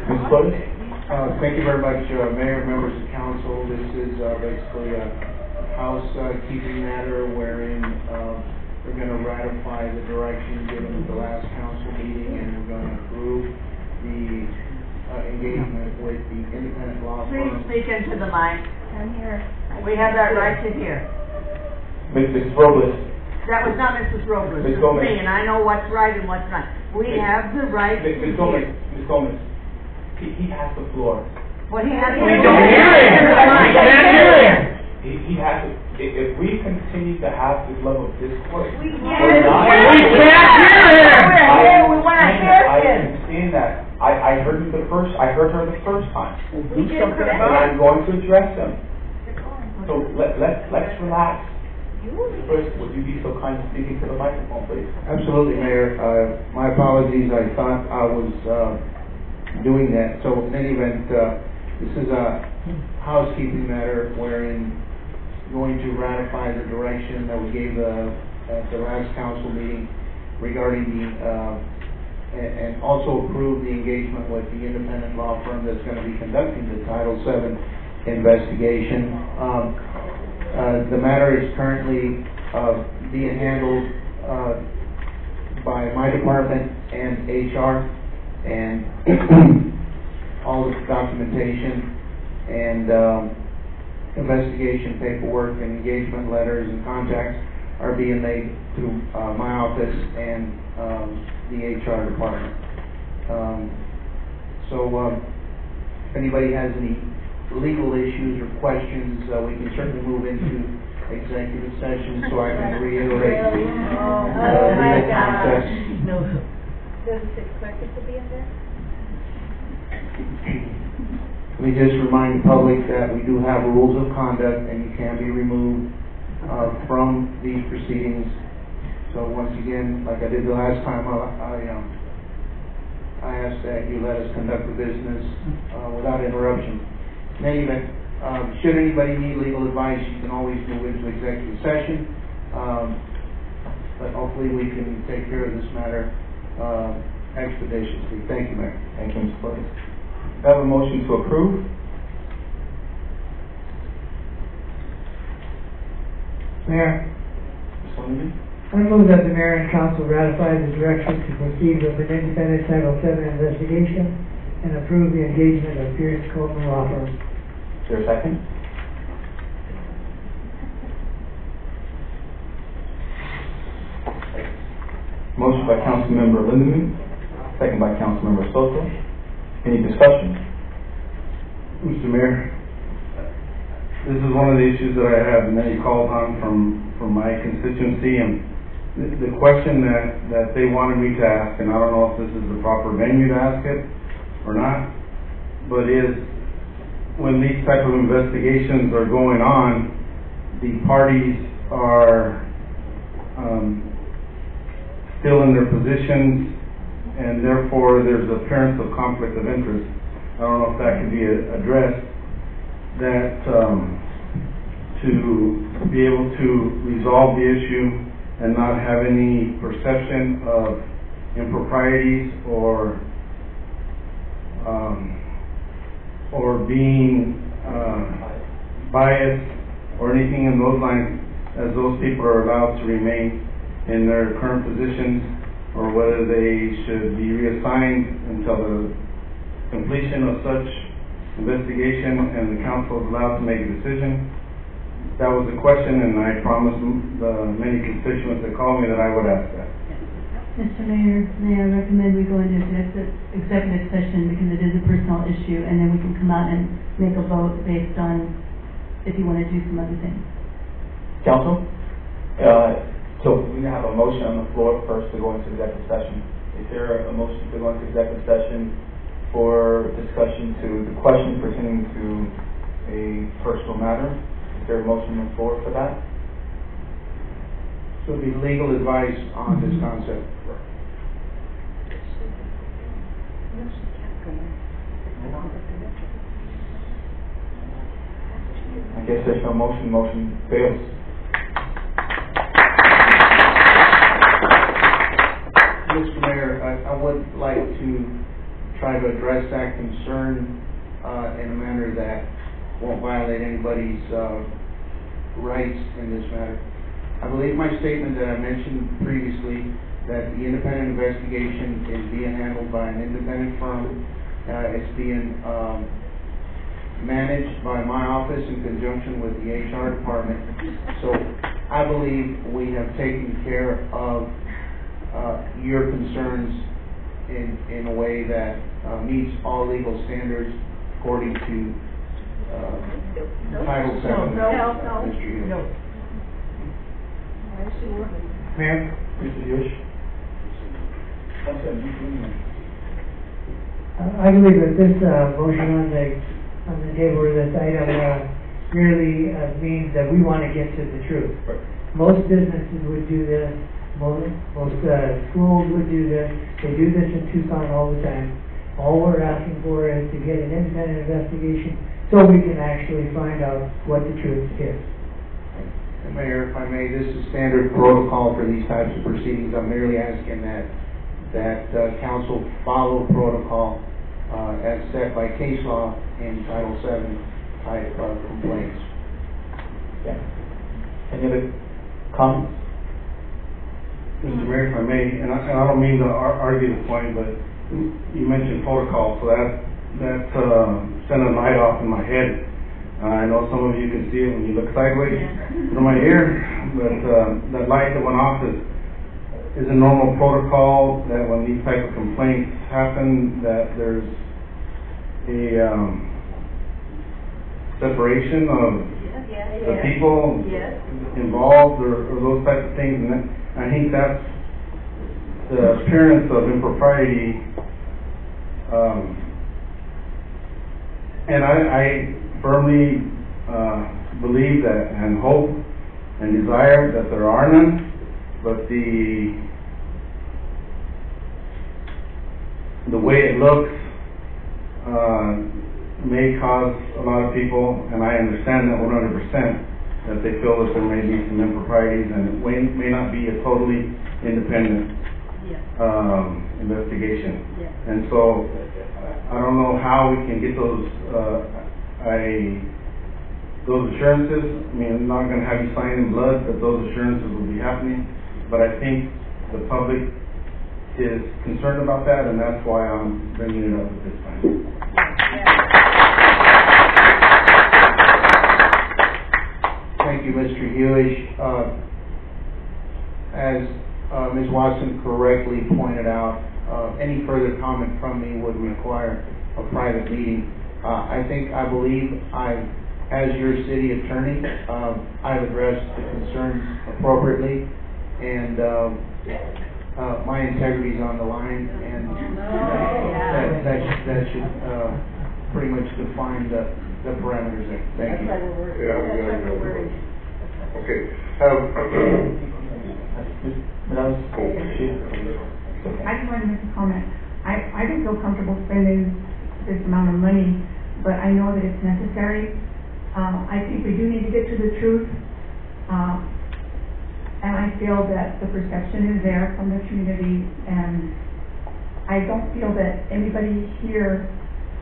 Ms. Clerk? Thank you very much, Mayor, members of council. This is basically a housekeeping matter wherein we're going to ratify the direction given at the last council meeting, and we're going to approve the engagement with the independent law firm. Please speak into the mic. I'm here. We have that right to hear. Mrs. Robles? That was not Mrs. Robles, Ms. it's Gomez. me, and I know what's right and what's not. We have the right to Ms. Gomez, hear. Ms. Gomez, he has the floor. What he has to We do. don't hear him. We can't hear him. He has to, if we continue to have this level of discourse, We we're can't not. hear him. We're here, we want to hear I him. understand that. I heard her the first time. We didn't And I'm going to address them. So let's relax. First, would you be so kind to speak into the microphone, please? Absolutely, Mayor. My apologies. I thought I was doing that. So in any event, this is a housekeeping matter wherein going to ratify the direction that we gave at the last council meeting regarding the and also approve the engagement with the independent law firm that's going to be conducting the Title VII investigation. The matter is currently being handled by my department and HR, and all the documentation and investigation paperwork and engagement letters and contacts are being made through my office and the HR department. If anybody has any legal issues or questions, we can certainly move into executive session so I can reiterate the legal concepts. Does it expect it to be in there? Let me just remind the public that we do have rules of conduct and you can be removed from these proceedings. So once again, like I did the last time, I ask that you let us conduct the business without interruption. In any event, should anybody need legal advice, you can always move into executive session. But hopefully we can take care of this matter expeditiously. Thank you, Mayor. Thank you, Mr. Clerk. I have a motion to approve. Mayor, Ms. Lundey? I move that the mayor and council ratify the direction to proceed with an independent Title VII investigation and approve the engagement of Pierce Copeland Law Firm. Is there a second? Motion by Councilmember Lindeman, second by Councilmember Soto. Any discussion? Mr. Mayor, this is one of the issues that I have many calls on from my constituency, and the question that they wanted me to ask, and I don't know if this is the proper venue to ask it or not, but is when these type of investigations are going on, the parties are still in their positions, and therefore there's appearance of conflict of interest. I don't know if that can be addressed, that to be able to resolve the issue and not have any perception of improprieties or being biased or anything in those lines, as those people are allowed to remain in their current positions, or whether they should be reassigned until the completion of such investigation and the council is allowed to make a decision. That was the question, and I promised the many constituents that called me that I would ask that. Mr. Mayor, may I recommend we go into executive session because it is a personal issue, and then we can come out and make a vote based on if you want to do some other things. Council? So we have a motion on the floor first to go into executive session. Is there a motion to go into executive session for discussion to the question pertaining to a personal matter? Is there a motion on the floor for that? So it would be legal advice on this concept. I guess there's no motion. Motion fails. Mr. Mayor, I would like to try to address that concern in a manner that won't violate anybody's rights in this matter. I believe my statement that I mentioned previously, that the independent investigation is being handled by an independent firm. It's being managed by my office in conjunction with the HR department. So I believe we have taken care of your concerns in a way that meets all legal standards according to Title VII. Mr. Hughes. Ma'am? Mr. Hughes? I believe that this motion on the table, or this item, merely means that we want to get to the truth. Most businesses would do this. Most schools would do this. They do this in Tucson all the time. All we're asking for is to get an independent investigation so we can actually find out what the truth is. Mayor, if I may, this is standard protocol for these types of proceedings. I'm merely asking that council follow protocol as set by case law in Title VII type complaints. Yeah. Any other comments? Mr. Mayor, if I may, and I don't mean to argue the point, but you mentioned protocol, so that sent a light off in my head. I know some of you can see it when you look sideways from my ear, but that light that went off is a normal protocol that when these type of complaints happen, that there's a separation of the people involved or those types of things, and I think that's the appearance of impropriety, and I firmly believe that and hope and desire that there are none, but the way it looks may cause a lot of people, and I understand that 100%, that they feel that there may be some improprieties and it may not be a totally independent investigation. And so I don't know how we can get those assurances. I mean, I'm not going to have you sign in blood that those assurances will be happening, but I think the public is concerned about that, and that's why I'm bringing it up at this time. Thank you, Mr. Hewish. As Ms. Watson correctly pointed out, any further comment from me would require a private meeting. I believe as your city attorney, I've addressed the concerns appropriately, and my integrity is on the line, and that should pretty much define the parameters there. Thank you. Yeah, okay. Madam, I just wanted to make a comment. I don't feel comfortable spending this amount of money, but I know that it's necessary. I think we do need to get to the truth. And I feel that the perception is there from the community, and I don't feel that anybody here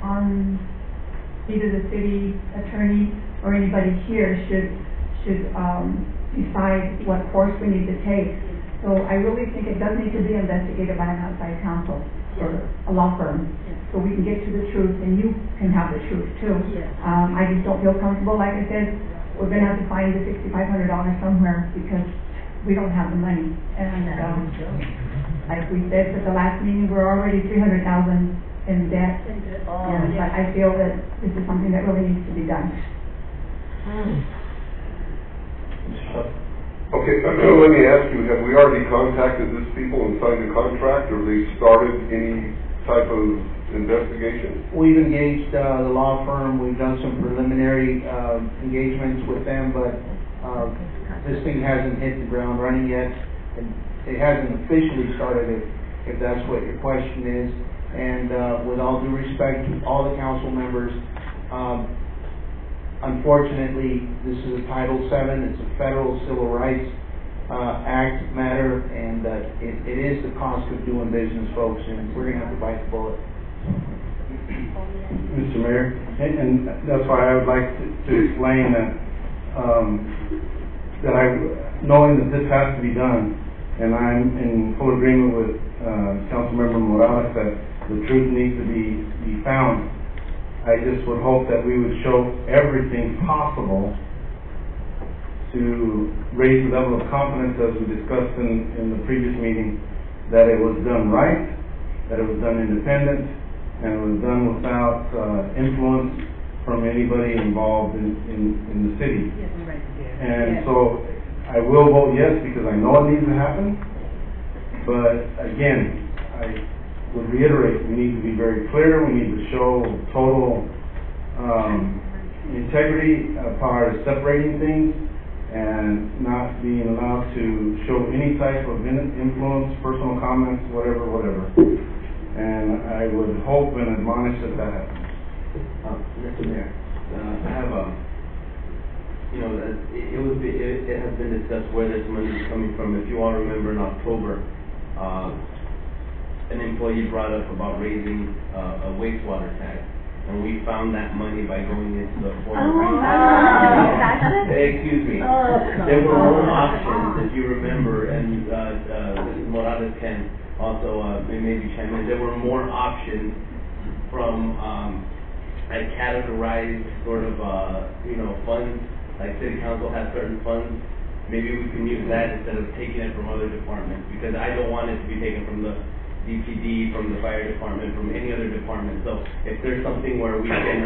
on either the city attorney or anybody here should decide what course we need to take. So I really think it does need to be investigated by an outside counsel or a law firm, so we can get to the truth, and you can have the truth too. I just don't feel comfortable. Like I said, we're going to have to find the $6,500 somewhere because we don't have the money. And like we said at the last meeting, we're already $300,000 in debt. And I feel that this is something that really needs to be done. Okay, let me ask you, have we already contacted these people and signed a contract, or they started any type of investigation? We've engaged the law firm. We've done some preliminary engagements with them, but this thing hasn't hit the ground running yet. And it hasn't officially started, if that's what your question is. And with all due respect to all the council members, unfortunately, this is a Title VII. It's a federal civil rights act matter, and it is the cost of doing business, folks, and we're going to have to bite the bullet. Mr. Mayor, and that's why I would like to explain that knowing that this has to be done, and I'm in full agreement with Councilmember Morales that the truth needs to be found. I just would hope that we would show everything possible to raise the level of confidence, as we discussed in the previous meeting, that it was done right, that it was done independent, and it was done without influence from anybody involved in the city. And so I will vote yes because I know it needs to happen, but again, I would reiterate, we need to be very clear, we need to show total integrity as far as separating things and not being allowed to show any type of influence, personal comments, whatever. And I would hope and admonish that happens. Mr. Mayor, I have it has been discussed where this money is coming from. If you all remember, in October, an employee brought up about raising a wastewater tax, and we found that money by going into the form. Excuse me. There were more options, if you remember, and Mrs. Morales can also maybe chime in. There were more options from a categorized sort of funds, like City Council has certain funds. Maybe we can use that instead of taking it from other departments, because I don't want it to be taken from the DPD, from the fire department, from any other department. So if there's something where we can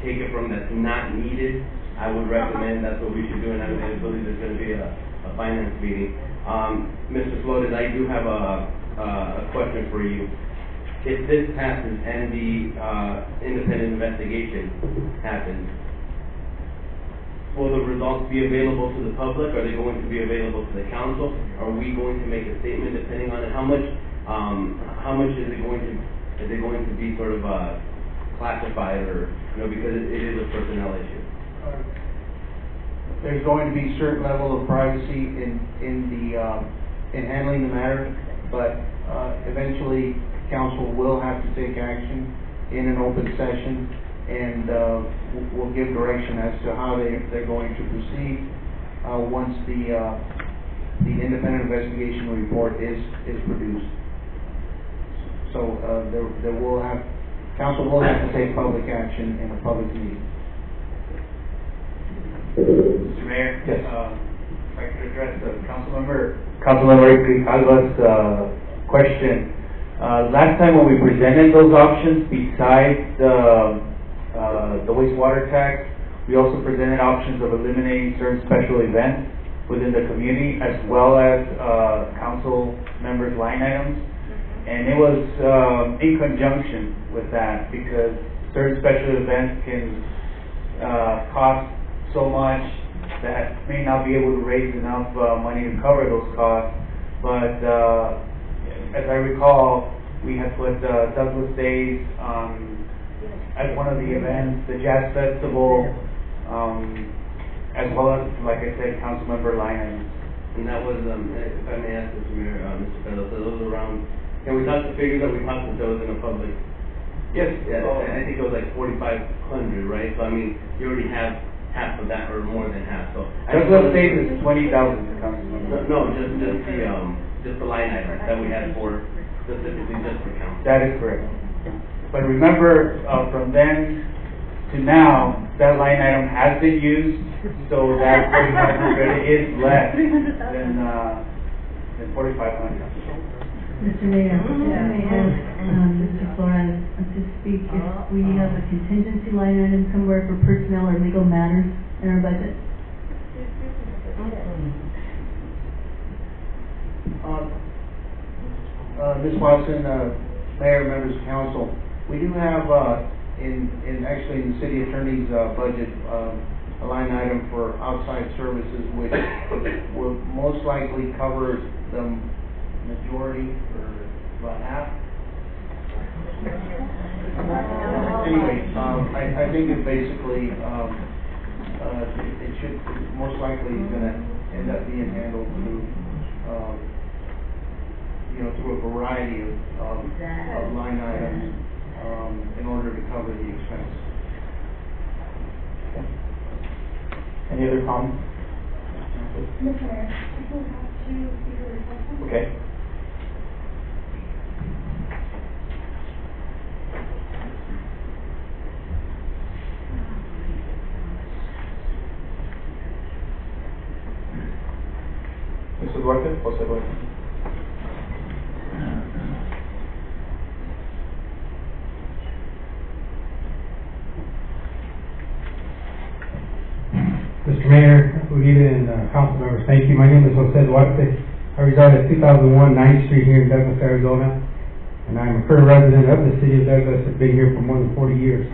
take it from that's not needed, I would recommend that's what we should do, and I believe there's going to be a finance meeting. Mr. Flores, I do have a question for you. If this passes and the independent investigation happens, will the results be available to the public? Are they going to be available to the council? Are we going to make a statement depending on it? How much is it going to be sort of classified, or because it is a personnel issue? There's going to be a certain level of privacy in handling the matter, but eventually council will have to take action in an open session, and we'll give direction as to how they're going to proceed once the independent investigation report is produced. So council will have to take public action in a public meeting. Mr. Mayor? Yes. If I could address Councilmember Alva's question. Last time when we presented those options, besides the wastewater tax, we also presented options of eliminating certain special events within the community, as well as council members' line items. And it was in conjunction with that, because certain special events can cost so much that may not be able to raise enough money to cover those costs. But as I recall, we had put Douglas Days as one of the events, the Jazz Festival, as well as, like I said, council member line items. And that was, if I may ask Mr. Mayor, Mr. Pedro, so those were around, can we talk the figures that we talked since that was in a public? Yes. Yeah, I think it was like 4,500, right? So I mean, you already have half of that or more than half, so. Douglas Days is 20,000, council member. No, just the line item that we had for, specifically just for council. That is correct. But remember, from then to now, that line item has been used, so that 4,500 is less than 4,500. Mr. Mayor, may I ask Mr. Flores to speak if we have a contingency line item somewhere for personnel or legal matters in our budget? Ms. Watson, Mayor, members of council, we do have in the city attorney's budget a line item for outside services, which will most likely cover the majority or about half. Anyway, I think it basically it should most likely is going to end up being handled through through a variety of line items in order to cover the expense. Any other comments? Mr. Mayor, I still have two speaker requests. Okay. Mr. Duarte, Jose Duarte. Mr. Mayor, good evening, council members. Thank you. My name is Jose Duarte. I reside at 2001 9th Street here in Douglas, Arizona, and I'm a current resident of the city of Douglas. I've been here for more than 40 years.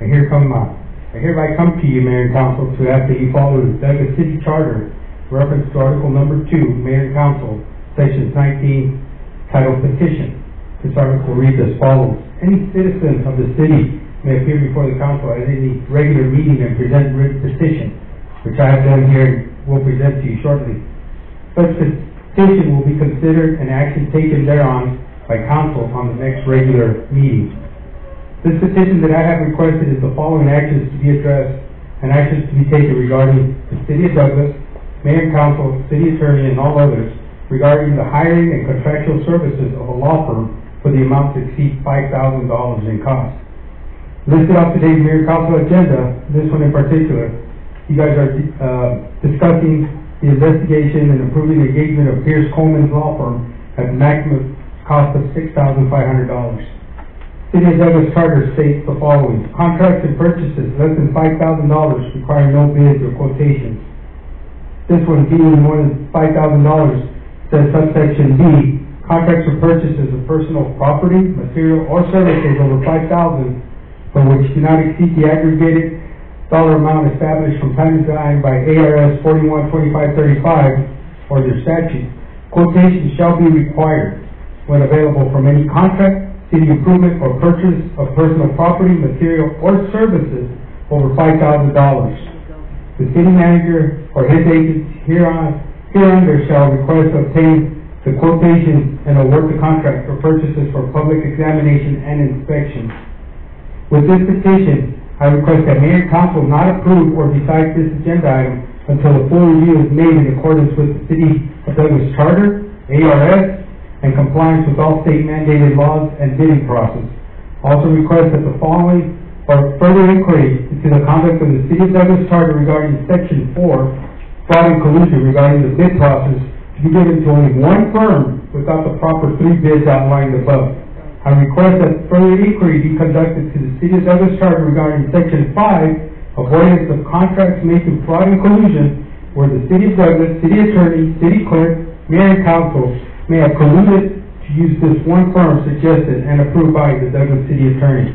I hereby come to you, Mayor and Council, to ask that you follow the Douglas City Charter, reference to Article Number 2, Mayor and Council, Sections 19, titled Petition. This article reads as follows: any citizen of the city may appear before the council at any regular meeting and present written petition, which I have done here and will present to you shortly. Such petition will be considered and action taken thereon by council on the next regular meeting. This petition that I have requested is the following actions to be addressed and actions to be taken regarding the city of Douglas, mayor and council, city attorney, and all others regarding the hiring and contractual services of a law firm for the amount to exceed $5,000 in cost. Listed off today's mayor and council agenda, this one in particular, you guys are discussing the investigation and approving the engagement of Pierce Coleman's law firm at the maximum cost of $6,500. City of Douglas Charter states the following: contracts and purchases less than $5,000 require no bids or quotations. This one, being more than $5,000, says subsection B, contracts or purchases of personal property, material, or services over $5,000, but which do not exceed the aggregated dollar amount established from time to time by ARS 412535 or their statute. Quotations shall be required when available from any contract, city improvement, or purchase of personal property, material, or services over $5,000. The city manager or his agent hereunder shall request to obtain the quotations and award the contract for purchases for public examination and inspection. With this petition, I request that Mayor and Council not approve or decide this agenda item until a full review is made in accordance with the City of Douglas Charter, ARS, and compliance with all state mandated laws and bidding process. Also request that the following or further inquiry into the conduct of the City of Douglas Charter regarding Section 4, fraud and collusion regarding the bid process, to be given to only one firm without the proper 3 bids outlined above. I request that further inquiry be conducted to the City of Douglas Charter regarding Section 5, avoidance of contracts made through fraud and collusion, where the City of Douglas, City Attorney, City Clerk, Mayor and Council may have colluded to use this one firm suggested and approved by the Douglas City Attorney.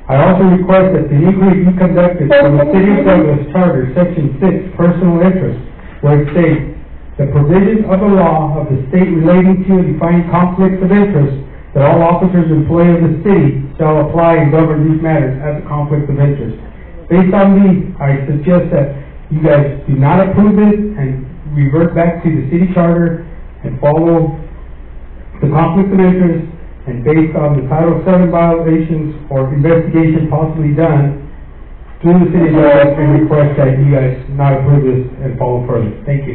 I also request that the inquiry be conducted from the City of Douglas Charter, Section 6, Personal Interest, where it states, the provisions of the law of the state relating to and defining conflicts of interest, that all officers and employees of the city shall apply and govern these matters as a conflict of interest. Based on these, I suggest that you guys do not approve it and revert back to the city charter and follow the conflict of interest, and based on the Title VII violations or investigation possibly done through the city of Douglas, and request that you guys not approve this and follow further. Thank you.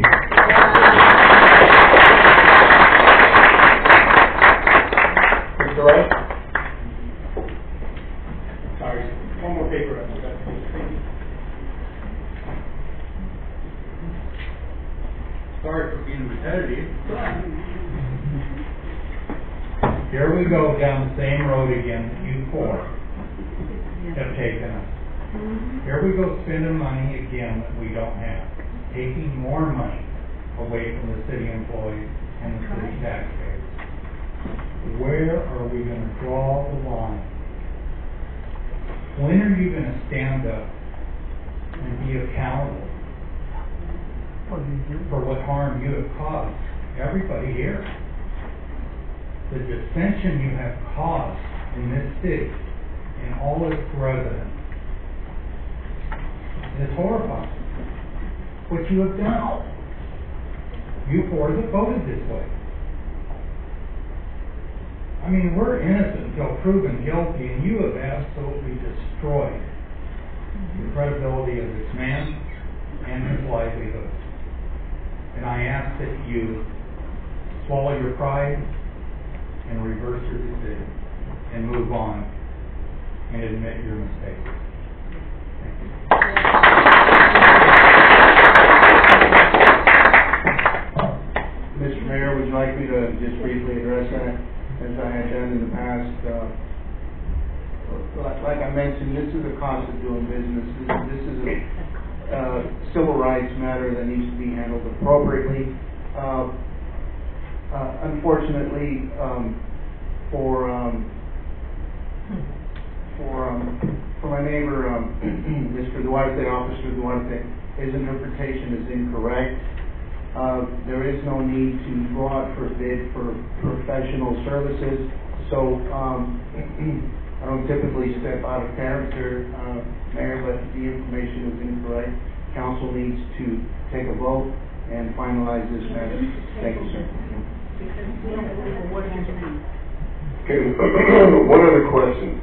Mr. Wright? Sorry, one more paper I forgot to take. Thank you. Sorry for being repetitive. Here we go down the same road again that you four have taken us. Here we go spending money again that we don't have, taking more money away from the city employees and the city taxpayers. Where are we going to draw the line? When are you going to stand up and be accountable for what harm you have caused everybody here? The dissension you have caused in this city and all its residents is horrifying. What you have done. You four that voted this way. I mean, we're innocent until proven guilty, and you have absolutely destroyed the credibility of this man and his livelihood. And I ask that you swallow your pride and reverse your decision and move on and admit your mistakes. Thank you. Mr. Mayor, would you like me to just briefly address that, as I had done in the past? Like I mentioned, this is a cost of doing business. This is a civil rights matter that needs to be handled appropriately. Unfortunately, for my neighbor, Mr. Duarte, Officer Duarte, his interpretation is incorrect. There is no need to go out for bid for professional services. So I don't typically step out of character, Mayor, but the information is incorrect. Council needs to take a vote and finalize this matter. Thank you, sir. Okay, one other question.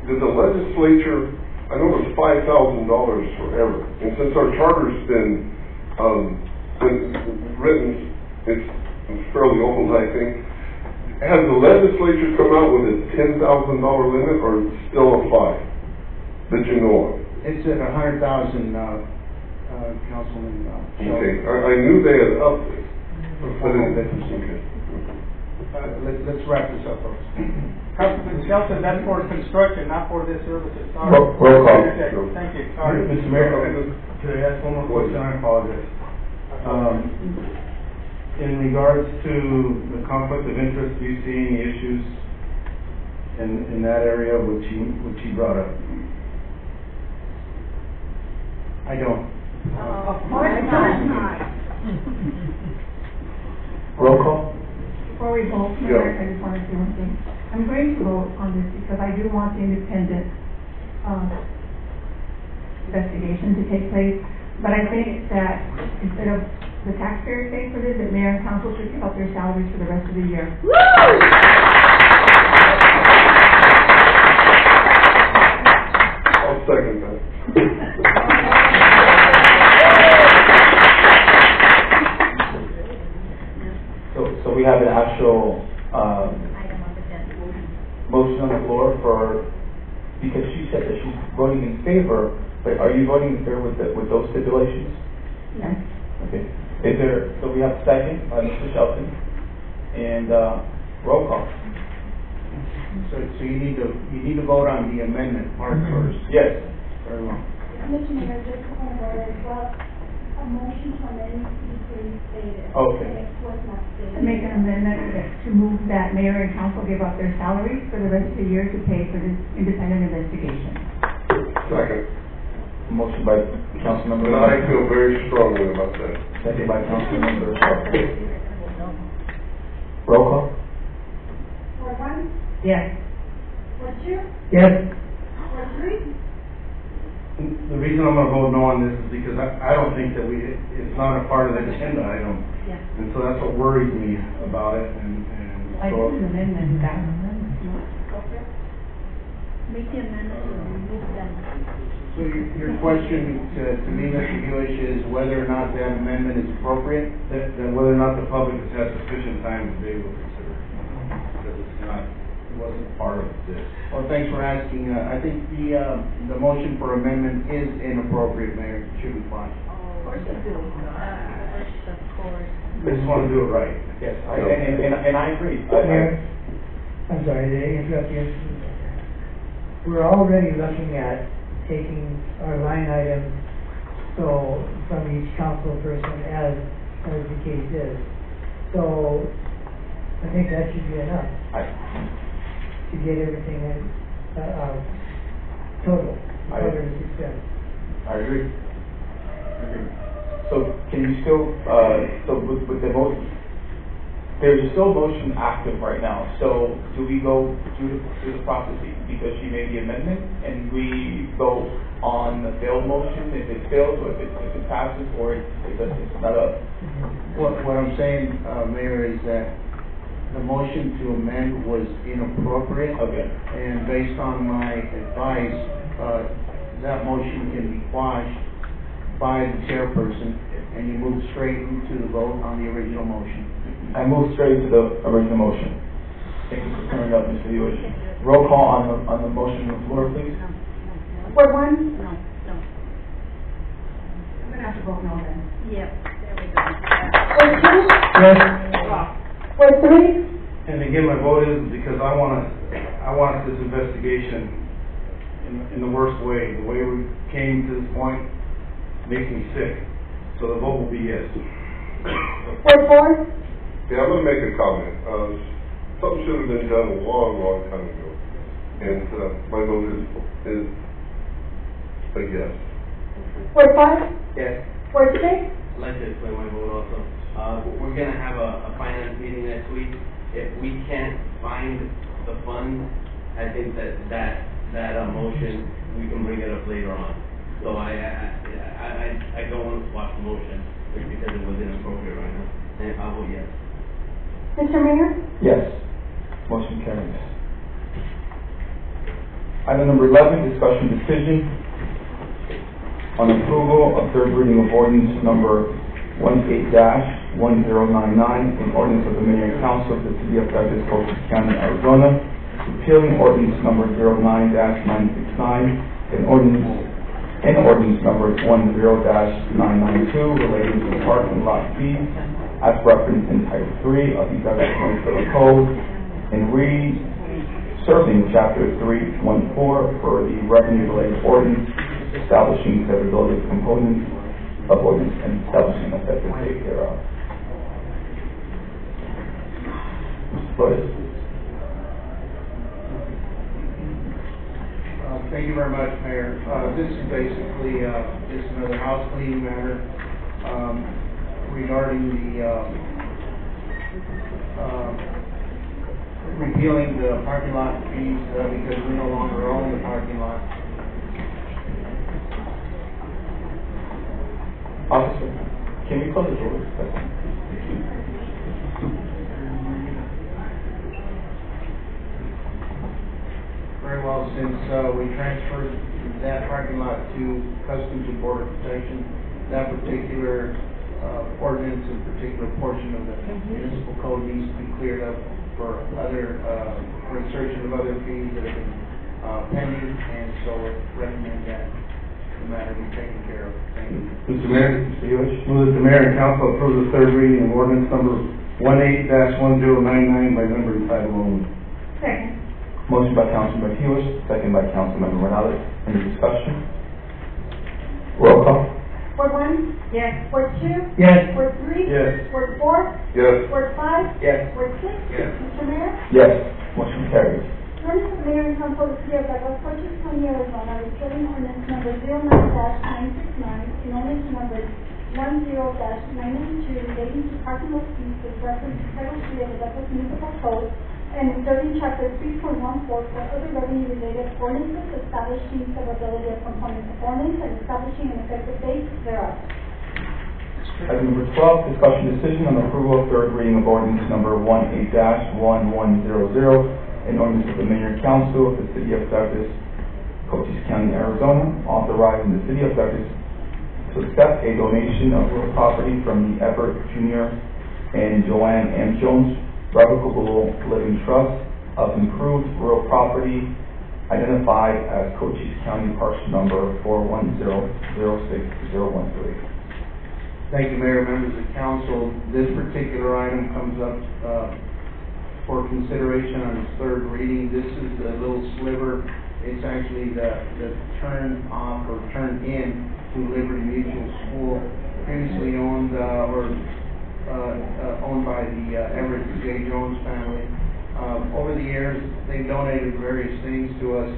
Did the legislature, I know it's $5,000 forever, and since our charter's been written, it's fairly old, I think. Has the legislature come out with a $10,000 limit, or still a $5,000 that you know of? It's at 100,000, Councilman. Okay, I knew they had upped it. Okay. Let's wrap this up, folks. Councilman Shelton, that's for construction, not for this services. Sorry. Roll call. Thank you. Sorry. Mr. Mayor, could I ask one more question? I apologize. In regards to the conflict of interest, do you see any issues in that area which he brought up? I don't. Of course not. Roll call? Before we vote, Mayor, I just want to say one thing. I'm going to vote on this because I do want the independent investigation to take place. But I think that instead of the taxpayers paying for this, that mayor and council should give up their salaries for the rest of the year. I'll second that. So we have an actual motion on the floor for, because she said that she's voting in favor, but are you voting in favor with those stipulations? Yes. Okay. Is there, so we have a second by Mr. Shelton, and roll call. So you need to vote on the amendment part first. Yes. Very well. Mr. Mayor, just a point of order as well. A motion to amend needs to be clearly stated. Okay. And it was not stated. Make an amendment to move that mayor and council give up their salaries for the rest of the year to pay for this independent investigation. Second. Motion by Councilmember. And I feel very strongly about that. Second by Councilmember. Roll call. Ward 1, Yes. Ward 2, Yes. Ward 3, The reason I'm gonna vote no on this is because I don't think that it's not a part of the agenda item. Yeah. And so that's what worries me about it, and I so. think an amendment, that. make the amendment to remove them. So your question to me, Mr. Buish, is whether or not that amendment is appropriate? Then whether or not the public has had sufficient time to be able to consider it. Because it wasn't part of this. Well, thanks for asking. I think the motion for amendment is inappropriate, Mayor. It should be fine. Of course you do. Of course. They just wanna do it right. Yes, and I agree. Mayor, I'm sorry, did I interrupt you? We're already looking at taking our line items, so, from each council person as the case is. So, I think that should be enough to get everything in, total, cover this expense. I agree. So can you still, so with the motion, there's still motion active right now, so do we go through the process because she made the amendment and we go on the failed motion if it fails or if it passes or it's not a... What I'm saying, Mayor, is that the motion to amend was inappropriate. Okay. And based on my advice, that motion can be quashed by the chairperson and you move straight into the vote on the original motion. I move straight to the original motion. Thank you for clearing up, Mr. Buish. Roll call on the motion on the floor, please. Ward 1? No. I'm gonna have to vote no then. Yep, there we go. Yes. Ward 3? And again, my vote is because I want this investigation in the worst way. The way we came to this point makes me sick. So the vote will be yes. Ward 4? Yeah, I'm gonna make a comment. Something should have been done a long time ago. And, my vote is a yes. Ward 5? Yes. Ward 6? I'd like to explain my vote also. We're gonna have a finance meeting next week. If we can't find the funds, I think that motion, we can bring it up later on. So I don't want to swap the motion just because it was inappropriate right now. And I vote yes. Mr. Mayor? Yes. Motion carries. Item number 11, discussion decision on approval of third reading of ordinance number 18-1099, an ordinance of the Mayor and Council of the City of Douglas, Culpeper County, Arizona, repealing ordinance number 09-969, and ordinance number 10-992 relating to parking lot fees as referenced in Title 3 of the Douglas County Code, and resurfacing Chapter 314 for the revenue-related ordinance, establishing severability of components of ordinance and establishing effective date thereof. Mr. Flores. Thank you very much, Mayor. This is basically just another house cleaning matter regarding the repealing the parking lot fees because we no longer own the parking lot. Officer, can we close the door? Very well, since we transferred that parking lot to Customs and Border Protection, that particular ordinance and particular portion of the municipal code needs to be cleared up for insertion of other fees that have been pending, and so recommend that the matter be taken care of. Thank you. Mr. Mayor, move that the Mayor and Council approve the third reading of ordinance number 18-1099 by number and title only. Second. Motion by Councilmember Hewish, second by Councilmember Morales. Any discussion? Roll call. Ward 1? Yes. Ward 2? Yes. Ward 3? Yes. Ward 4? Yes. Ward 5? Yes. Ward 6? Yes. Mr. Mayor? Yes, motion carries. Ordinance of the Mayor and Council of the City of Douglas, Cochise County, Arizona, repealing ordinance number 09-969 and ordinance number 10-992 relating to parking lot fees with reference to Title III of the Douglas Municipal Code and inserting Chapter 3.14 for other revenue-related ordinances, establishing severability of components of ordinance and establishing an effective date thereof. Item number 12, discussion decision on approval of third reading of ordinance number 18-1100, an ordinance of the Mayor and Council of the City of Douglas, Cochise County, Arizona, authorizing the City of Douglas to accept a donation of real property from the Everett Jr. and Joanne M. Jones Revocable Living Trust of improved real property identified as Cochise County Parcel Number 410-06013. Thank you, Mayor, members of council. This particular item comes up for consideration on its third reading. This is the little sliver. It's actually the turn off or turn in to Liberty Mutual School, previously owned owned by the Everett J. Jones family. Over the years, they've donated various things to us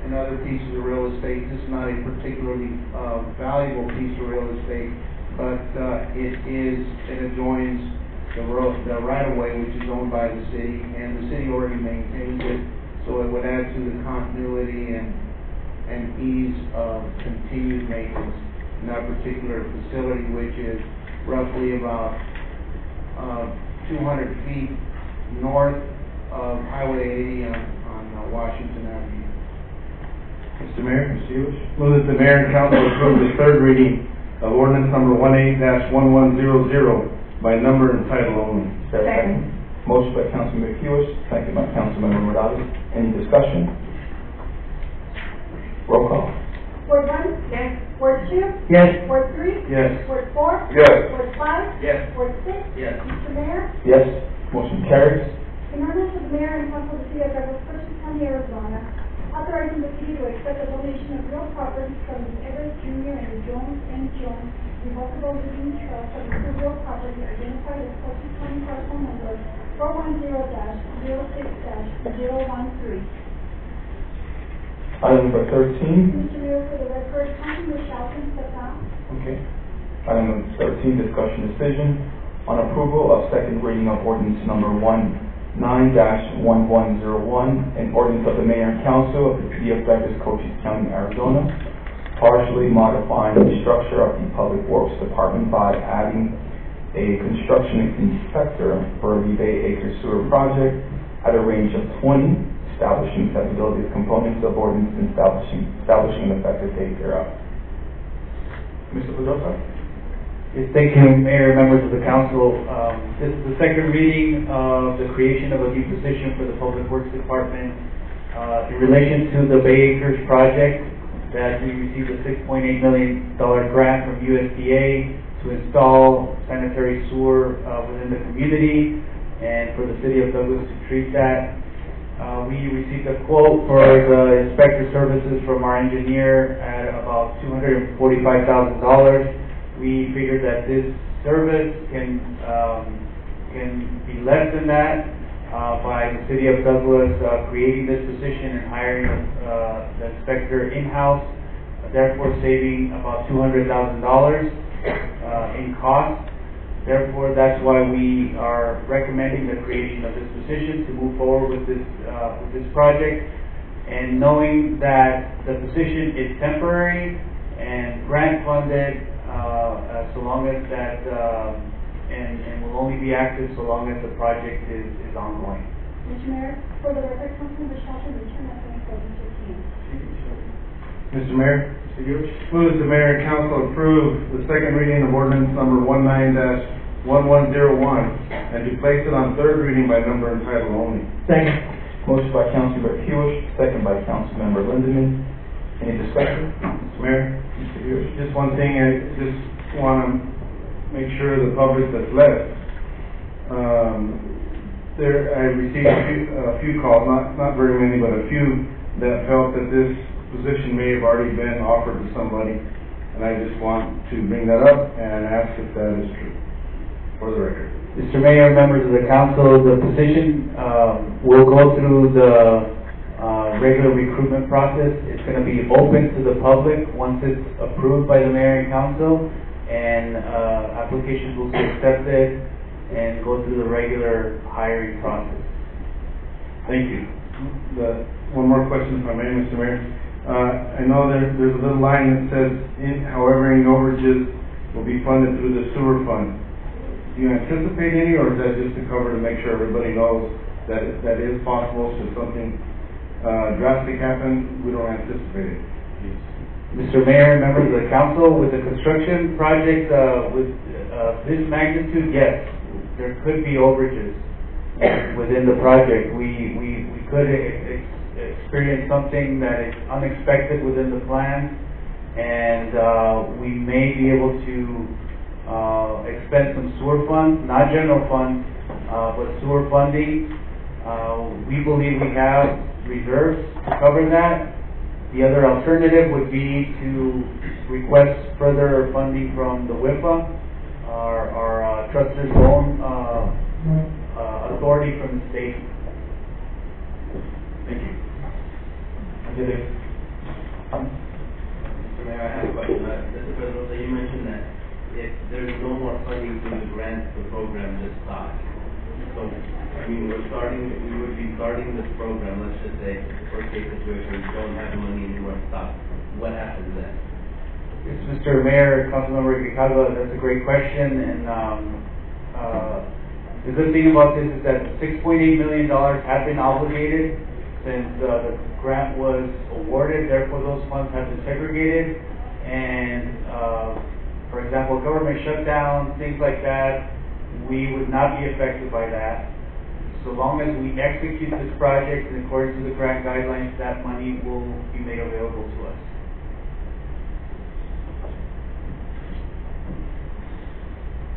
and other pieces of real estate. This is not a particularly valuable piece of real estate, but it adjoins the right-of-way, which is owned by the city, and the city already maintains it, so it would add to the continuity and ease of continued maintenance in that particular facility, which is roughly about 200 feet north of Highway 80 on Washington Avenue. Mr. Mayor, Mr. Lewis. Move that the Mayor and Council approve the third reading of ordinance number 18-1100 by number and title only. Second. Motion by Councilman Hewish, second by Councilmember Morales. Any discussion? Roll call. Ward 1? Yes. Ward 2? Yes. Ward 3? Yes. Ward 4? Yes. Ward 5? Yes. Ward 6? Yes. Mr. Mayor? Yes, motion carries. In ordinance of the Mayor and Council of the City of Douglas, Cochise County, Arizona, authorizing the city to accept a donation of real property from the Everett Jr. and the Jones M. Jones Revocable Living Trust of improved real property identified as Cochise County Parcel Number 410-06-013. Item number 13. Mr. Mayor, for the record, Councilman Shelton stepped down. Okay. Item number 13, discussion decision on approval of second reading of ordinance number 19-1101, an ordinance of the Mayor and Council of the City of Douglas, Cochise County, Arizona, partially modifying the structure of the Public Works Department by adding a construction inspector for the Bay Acres Sewer Project at a range of 20, establishing acceptability of components of ordinance and establishing an effective date thereof. Mr. Pedrosa? Yes, thank you, Mayor, members of the council. This is the second reading of the creation of a new position for the Public Works Department in relation to the Bay Acres project that we received a $6.8 million grant from USDA to install sanitary sewer within the community and for the city of Douglas to treat that. We received a quote for the inspector services from our engineer at about $245,000. We figured that this service can be less than that by the city of Douglas creating this position and hiring the inspector in-house, therefore saving about $200,000 in cost. Therefore, that's why we are recommending the creation of this position to move forward with this project. And knowing that the position is temporary and grant funded, so long as that and will only be active so long as the project is ongoing. Mr. Mayor, for the record, Councilman Shelton returned at 7:15. Mr. Mayor, Mr. Lewis. Move that the Mayor and Council approve the second reading of ordinance number 19-1101 and to place it on third reading by number and title only. Second. Motion by Councilmember Hewish, second by Councilmember Lindemann. Any discussion? Mr. Mayor, Mr. Hewish. just one thing, I just want to make sure the public that's left, I received a few calls, not very many, but a few that felt that this position may have already been offered to somebody. and I just want to bring that up and ask if that is true, for the record. Mr. Mayor, members of the council, the position will go through the regular recruitment process. It's going to be open to the public once it's approved by the mayor and council, and applications will be accepted and go through the regular hiring process. Thank you. One more question if I may, Mr. Mayor. I know there's a little line that says, however, any overages will be funded through the sewer fund. Do you anticipate any, or is that just to cover to make sure everybody knows that that is possible should something drastic happen? We don't anticipate it. Mr. Mayor, members of the council, with the construction project with this magnitude, yes, there could be overages within the project. We could experience something that is unexpected within the plan, and we may be able to expend some sewer funds, not general funds, but sewer funding. We believe we have reserves to cover that. The other alternative would be to request further funding from the WIFA, our trusted loan authority from the state. Thank you. Mr. Mayor, I have a question. Mr. President, you mentioned that if there's no more funding through the grants, the program just stops. So, I mean, we would be starting this program, let's just say, worst case situation, we don't have money anymore to stop. What happens then? Yes, Mr. Mayor, Councilmember Grijalva, that's a great question, and the good thing about this is that $6.8 million have been obligated since the grant was awarded. Therefore, those funds have been segregated, and for example, government shutdown, things like that, we would not be affected by that. So long as we execute this project in accordance with the grant guidelines, that money will be made available to us.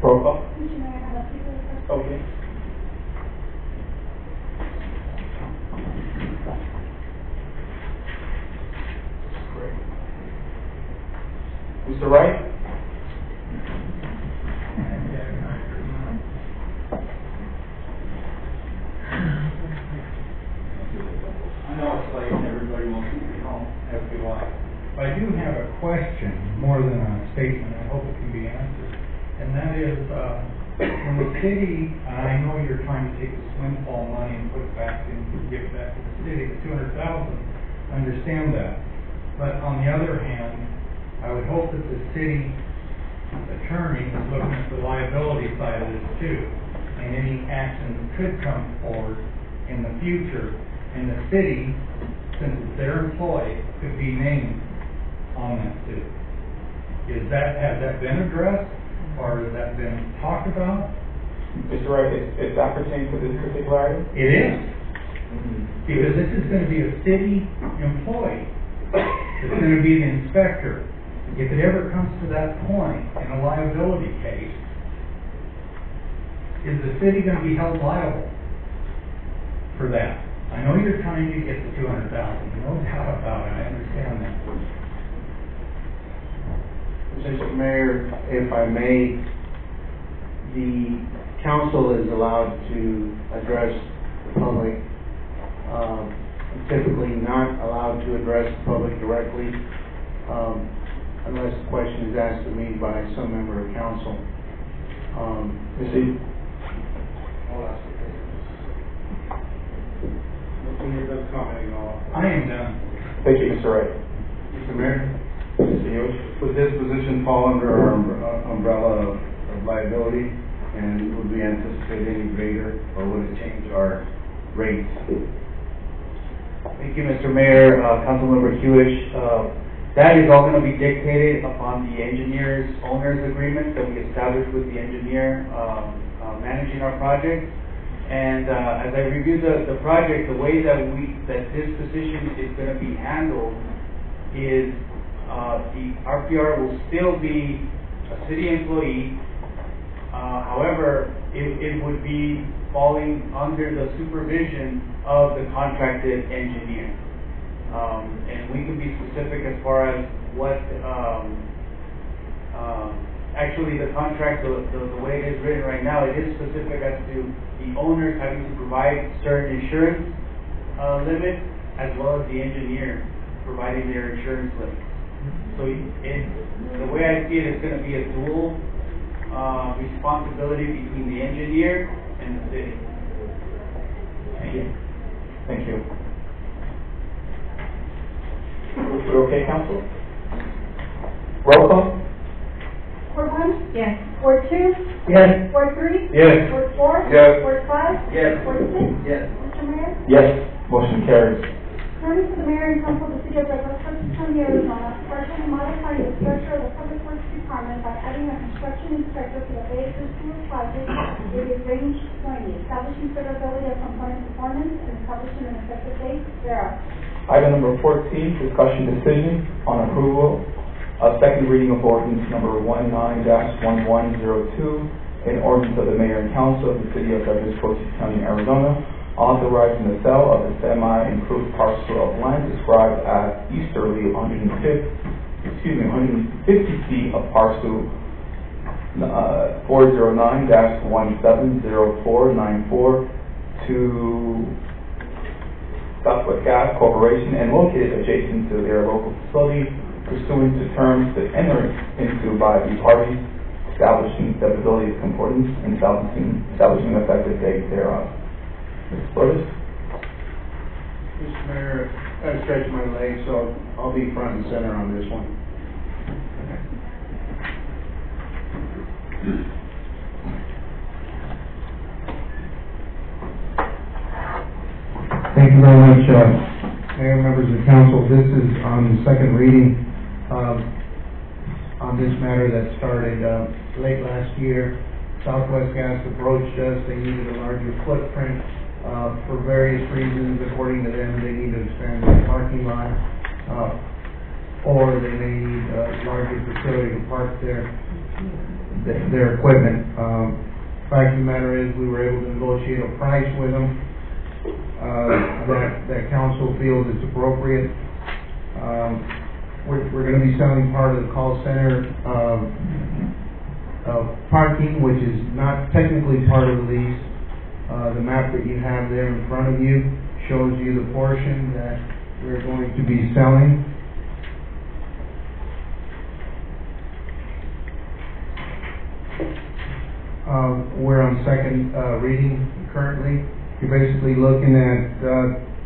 Roll call. Mr. Mayor, I have a few questions. Okay. Great. Mr. Wright? I know it's late and everybody wants to be home after life. But I do have a question more than a statement. I hope it can be answered. And that is, when the city, I know you're trying to take this windfall money and put it back and give it back to the city, the $200,000, I understand that. But on the other hand, I would hope that the city attorney is looking at the liability side of this too, and any action that could come forward in the future. And the city, since it's their employee, could be named on that too. Has that been addressed, or has that been talked about? Mr. Wright, is that pertaining to this particular item? It is. Because this is going to be a city employee. It's going to be the inspector. If it ever comes to that point in a liability case, is the city going to be held liable for that? I know you're trying to get the $200,000, no doubt about it, I understand that. Mr. Mayor, if I may, the council is allowed to address the public, typically not allowed to address the public directly, unless the question is asked of me by some member of council. You see, I am done. Thank you, Mr. Wright. Mr. Mayor, Mr. Yosh? would this position fall under our umbrella of liability, and would we anticipate any greater, or would it change our rates? Thank you, Mr. Mayor, Councilmember Hewish. That is all going to be dictated upon the engineer's owner's agreement that we established with the engineer managing our project. And as I reviewed the project, the way that this position is going to be handled is the RPR will still be a city employee. However, it would be falling under the supervision of the contracted engineer. And we can be specific as far as what Actually, the contract, the way it is written right now, it is specific as to the owners having to provide certain insurance limits, as well as the engineer providing their insurance limits. So the way I see it, it's going to be a dual responsibility between the engineer and the city. Thank you. Thank you. We're okay, council? Roll call? Ward 1? Yes. Ward 2? Yes. Ward 3? Yes. Ward 4? Yes. Ward 5? Yes. Ward 6? Yes. Mr. Mayor? Yes. Motion carries. Turning to the mayor and council of the city of Douglas County, Arizona, partially modifying the structure of the Public Works Department by adding a construction inspector to the basis to a project with a range 20, establishing severability of component performance and establishing an effective date thereof. Item number 14, discussion decision on approval of second reading of ordinance number 19-1102, an ordinance of the mayor and council of the city of Douglas County, Arizona, authorizing the sale of a semi-improved parcel of land described as easterly 150 feet of parcel 409-170494 to Southwest Gas Corporation and located adjacent to their local facility pursuant to terms that entered into by the parties, establishing severability of concordance and establishing an effective date thereof. Mr. Flores? Mr. Mayor, I stretched my legs, so I'll be front and center on this one. Thank you very much, Mayor, members of the council. This is on the second reading on this matter that started late last year. Southwest Gas approached us. They needed a larger footprint for various reasons. According to them, they need to expand their parking lot, or they may need a larger facility to park their equipment. Fact of the matter is, we were able to negotiate a price with them that council feels is appropriate. We're going to be selling part of the call center parking, which is not technically part of the lease. The map that you have there in front of you shows you the portion that we're going to be selling. We're on second reading currently. You're basically looking at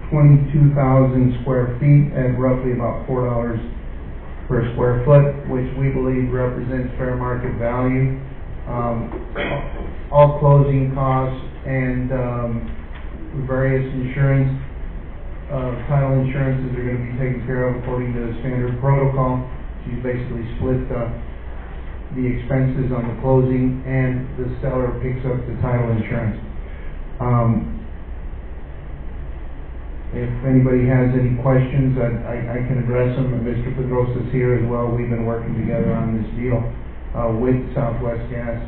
22,000 square feet at roughly about $4 per square foot, which we believe represents fair market value. All closing costs and various insurance, title insurances are going to be taken care of according to the standard protocol. So you basically split the expenses on the closing, and the seller picks up the title insurance. If anybody has any questions, I can address them. Mr. Pedrosa's here as well. We've been working together on this deal with Southwest Gas.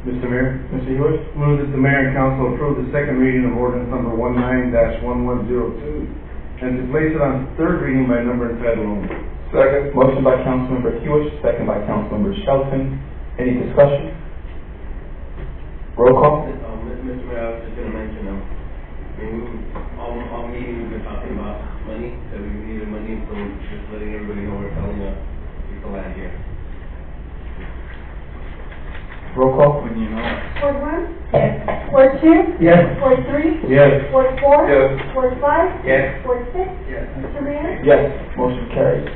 Mr. Mayor, Mr. Hewitt, move that the mayor and council approve the second reading of ordinance number 19-1102 and to place it on third reading by number and title only. Second. Motion by Councilmember Hewitt, second by Councilmember Shelton. Any discussion? Roll call. Mr. Mayor, I was just going to mention, all meetings we've been talking about money, that we needed money, so just letting everybody know we're selling a piece of land here. Roll call. Ward 1? Yes. Ward 2? Yes. Ward 3? Yes. Ward 4? Yes. Ward 5? Yes. Ward 6? Yes. Mr. Mayor? Yes. Motion carries.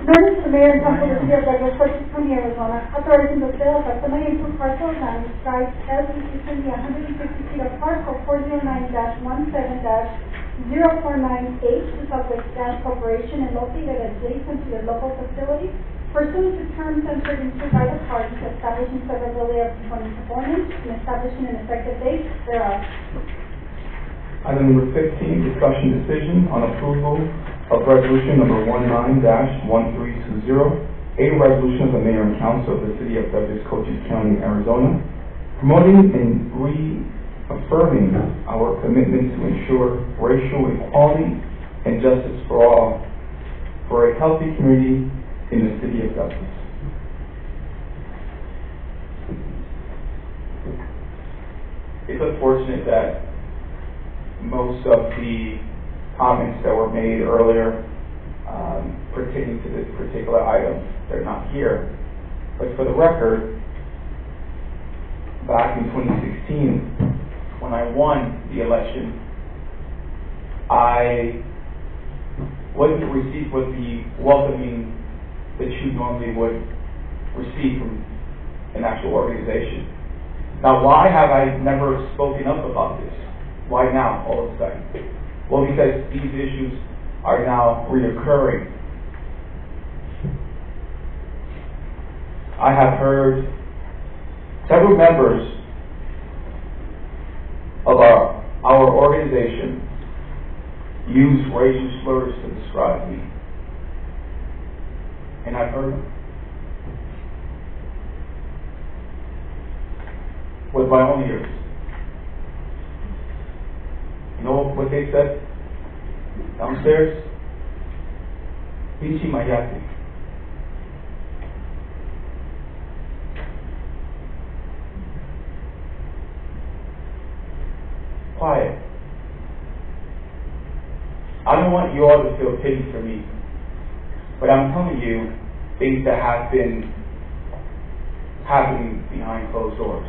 Notice to the mayor and council of the city of Douglas, County, Arizona, authorizing the sale of a semi-improved parcel of land described as easterly 150 feet of parcel 409-17-049H to Southwest Gas Corporation and located adjacent to the local facility, pursuant to terms entered into by the parties, establishing severability of component performance and establishing an effective date thereof. Item number 15, discussion decision on approval of resolution number 19-1320, a resolution of the mayor and council of the city of Douglas County, Arizona, promoting and reaffirming our commitment to ensure racial equality and justice for all, for a healthy community, in the city of Douglas. It's unfortunate that most of the comments that were made earlier pertaining to this particular item, they're not here. But for the record, back in 2016, when I won the election, I wasn't received with the welcoming that you normally would receive from an actual organization. Now, why have I never spoken up about this? Why now, all of a sudden? Well, because these issues are now reoccurring. I have heard several members of our organization use racial slurs to describe me. And I've heard them with my own ears. You know what they said downstairs? Pinche mayate. Quiet. I don't want you all to feel pity for me, but I'm telling you things that have been happening behind closed doors.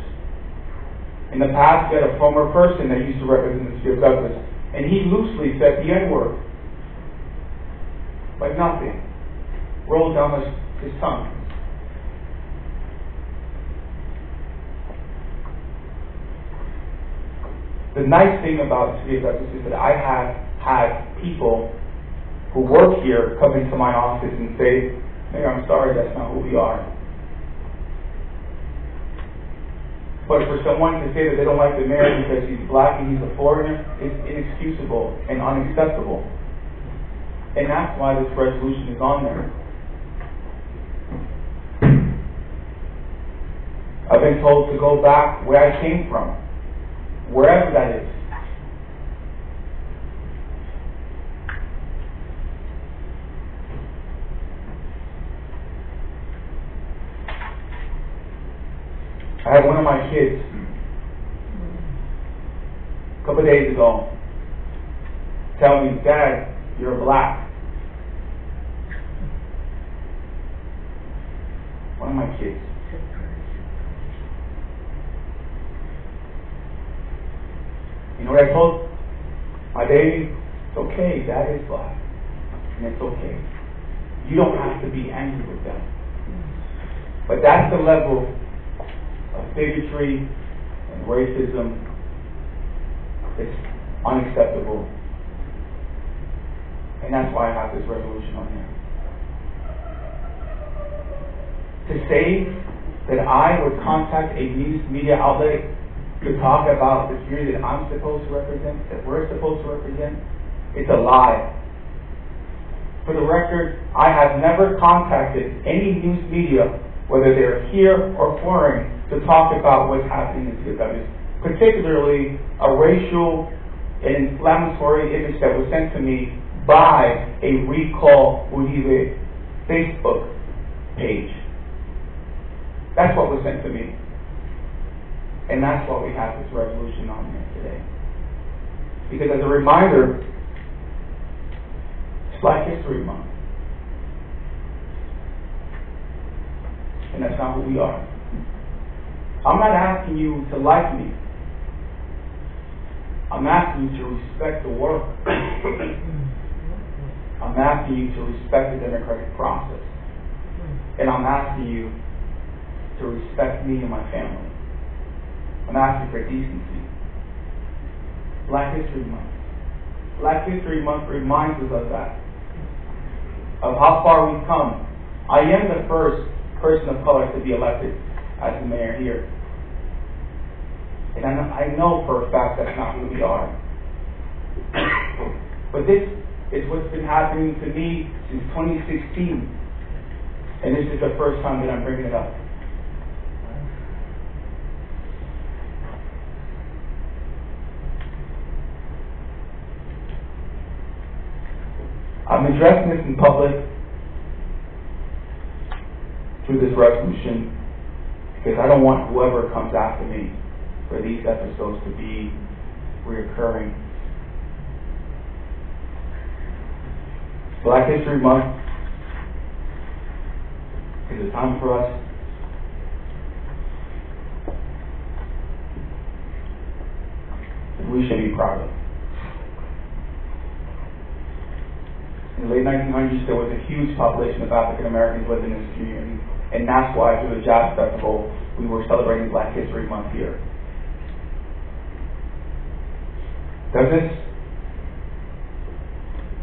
In the past, you had a former person that used to represent the city of Douglas, and he loosely said the N-word. Like nothing. Rolled down his tongue. The nice thing about the city of Douglas is that I have had people who work here come into my office and say, Mayor, I'm sorry, that's not who we are. But for someone to say that they don't like the mayor because he's black and he's a foreigner is inexcusable and unacceptable. And that's why this resolution is on there. I've been told to go back where I came from, wherever that is. I had one of my kids a couple of days ago tell me, Dad, you're black. One of my kids. You know what I told my baby? It's okay, Dad is black. And it's okay. You don't have to be angry with them. But that's the level of bigotry and racism. It's unacceptable. And that's why I have this resolution on here. To say that I would contact a news media outlet to talk about the community that I'm supposed to represent, that we're supposed to represent, it's a lie. For the record, I have never contacted any news media, whether they're here or foreign, to talk about what's happening in Douglas, particularly a racial and inflammatory image that was sent to me by a Recall Uribe Facebook page. That's what was sent to me. And that's why we have this resolution on here today. Because as a reminder, it's Black History Month. And that's not who we are. I'm not asking you to like me. I'm asking you to respect the work. I'm asking you to respect the democratic process. And I'm asking you to respect me and my family. I'm asking for decency. Black History Month. Black History Month reminds us of that. Of how far we've come. I am the first person of color to be elected as the mayor here. And I know for a fact that's not who we are. But this is what's been happening to me since 2016. And this is the first time that I'm bringing it up. I'm addressing this in public through this resolution, because I don't want whoever comes after me for these episodes to be reoccurring. Black History Month is a time for us that we should be proud of. In the late 1900s, there was a huge population of African Americans living in this community, and that's why through the Jazz Festival, we were celebrating Black History Month here.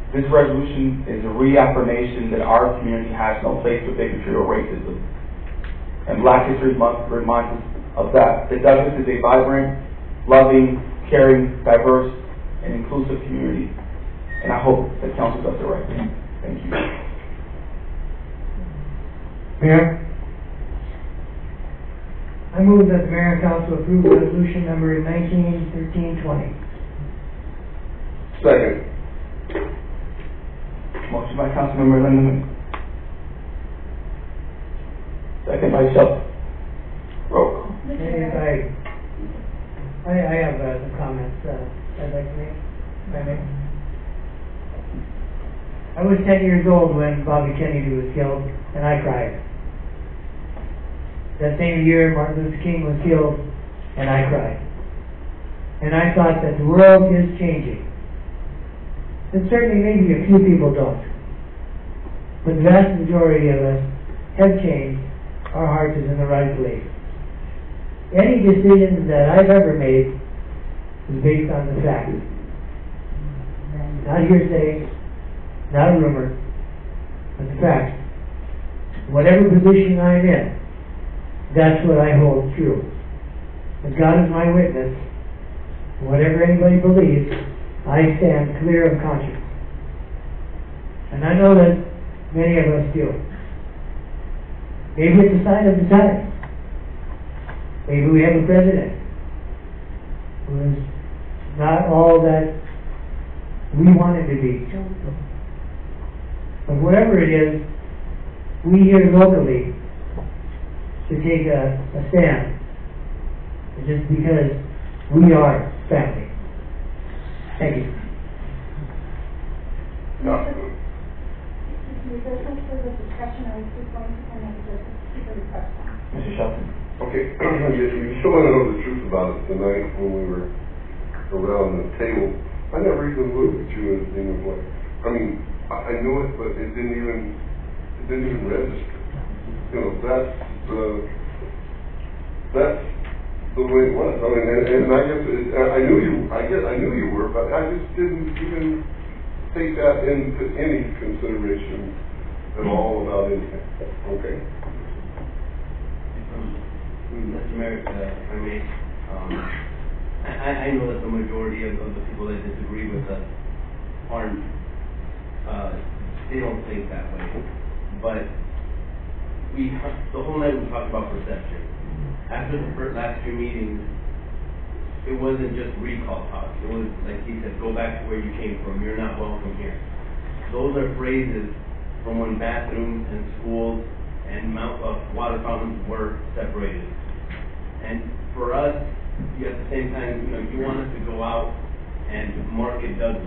This resolution is a reaffirmation that our community has no place for bigotry or racism. And Black History Month reminds us of that. That Douglas is a vibrant, loving, caring, diverse, and inclusive community. And I hope that council does the right thing. Thank you. Mayor, I move that the mayor and council approve resolution number 191320. Second. Motion by Councilmember Lindemann. Second by Shelton. Roll call. If I have some comments I'd like to make, if I may. I was 10 years old when Bobby Kennedy was killed, and I cried. That same year, Martin Luther King was killed, and I cried. And I thought that the world is changing. And certainly maybe a few people don't. But the vast majority of us have changed. Our heart is in the right place. Any decision that I've ever made is based on the facts. Not hearsay, not a rumor, but the facts. Whatever position I'm in, that's what I hold true. And God is my witness. Whatever anybody believes, I stand clear of conscience. And I know that many of us do. Maybe it's a sign of the times. Maybe we have a president who is not all that we want him to be. But whatever it is, we here locally should take a stand. Just because we are family. Thank you. No. Mr. Shelton. Okay, you still want to know the truth about it tonight when we were around the table. I never even looked at you as being black. I mean, I knew it, but it didn't even register. You know, that's the way it was. I mean, and I guess I knew you were, but I just didn't even take that into any consideration at all about anything. Okay. Mr. Mayor, if I may, I know that the majority of the people that disagree with us aren't, they don't think that way. But the whole night we talked about perception. After the last few meetings, it wasn't just recall talk. It was, like he said, go back to where you came from. You're not welcome here. Those are phrases from when bathrooms and schools and water fountains were separated. And for us, at the same time, you want us to go out and market Douglas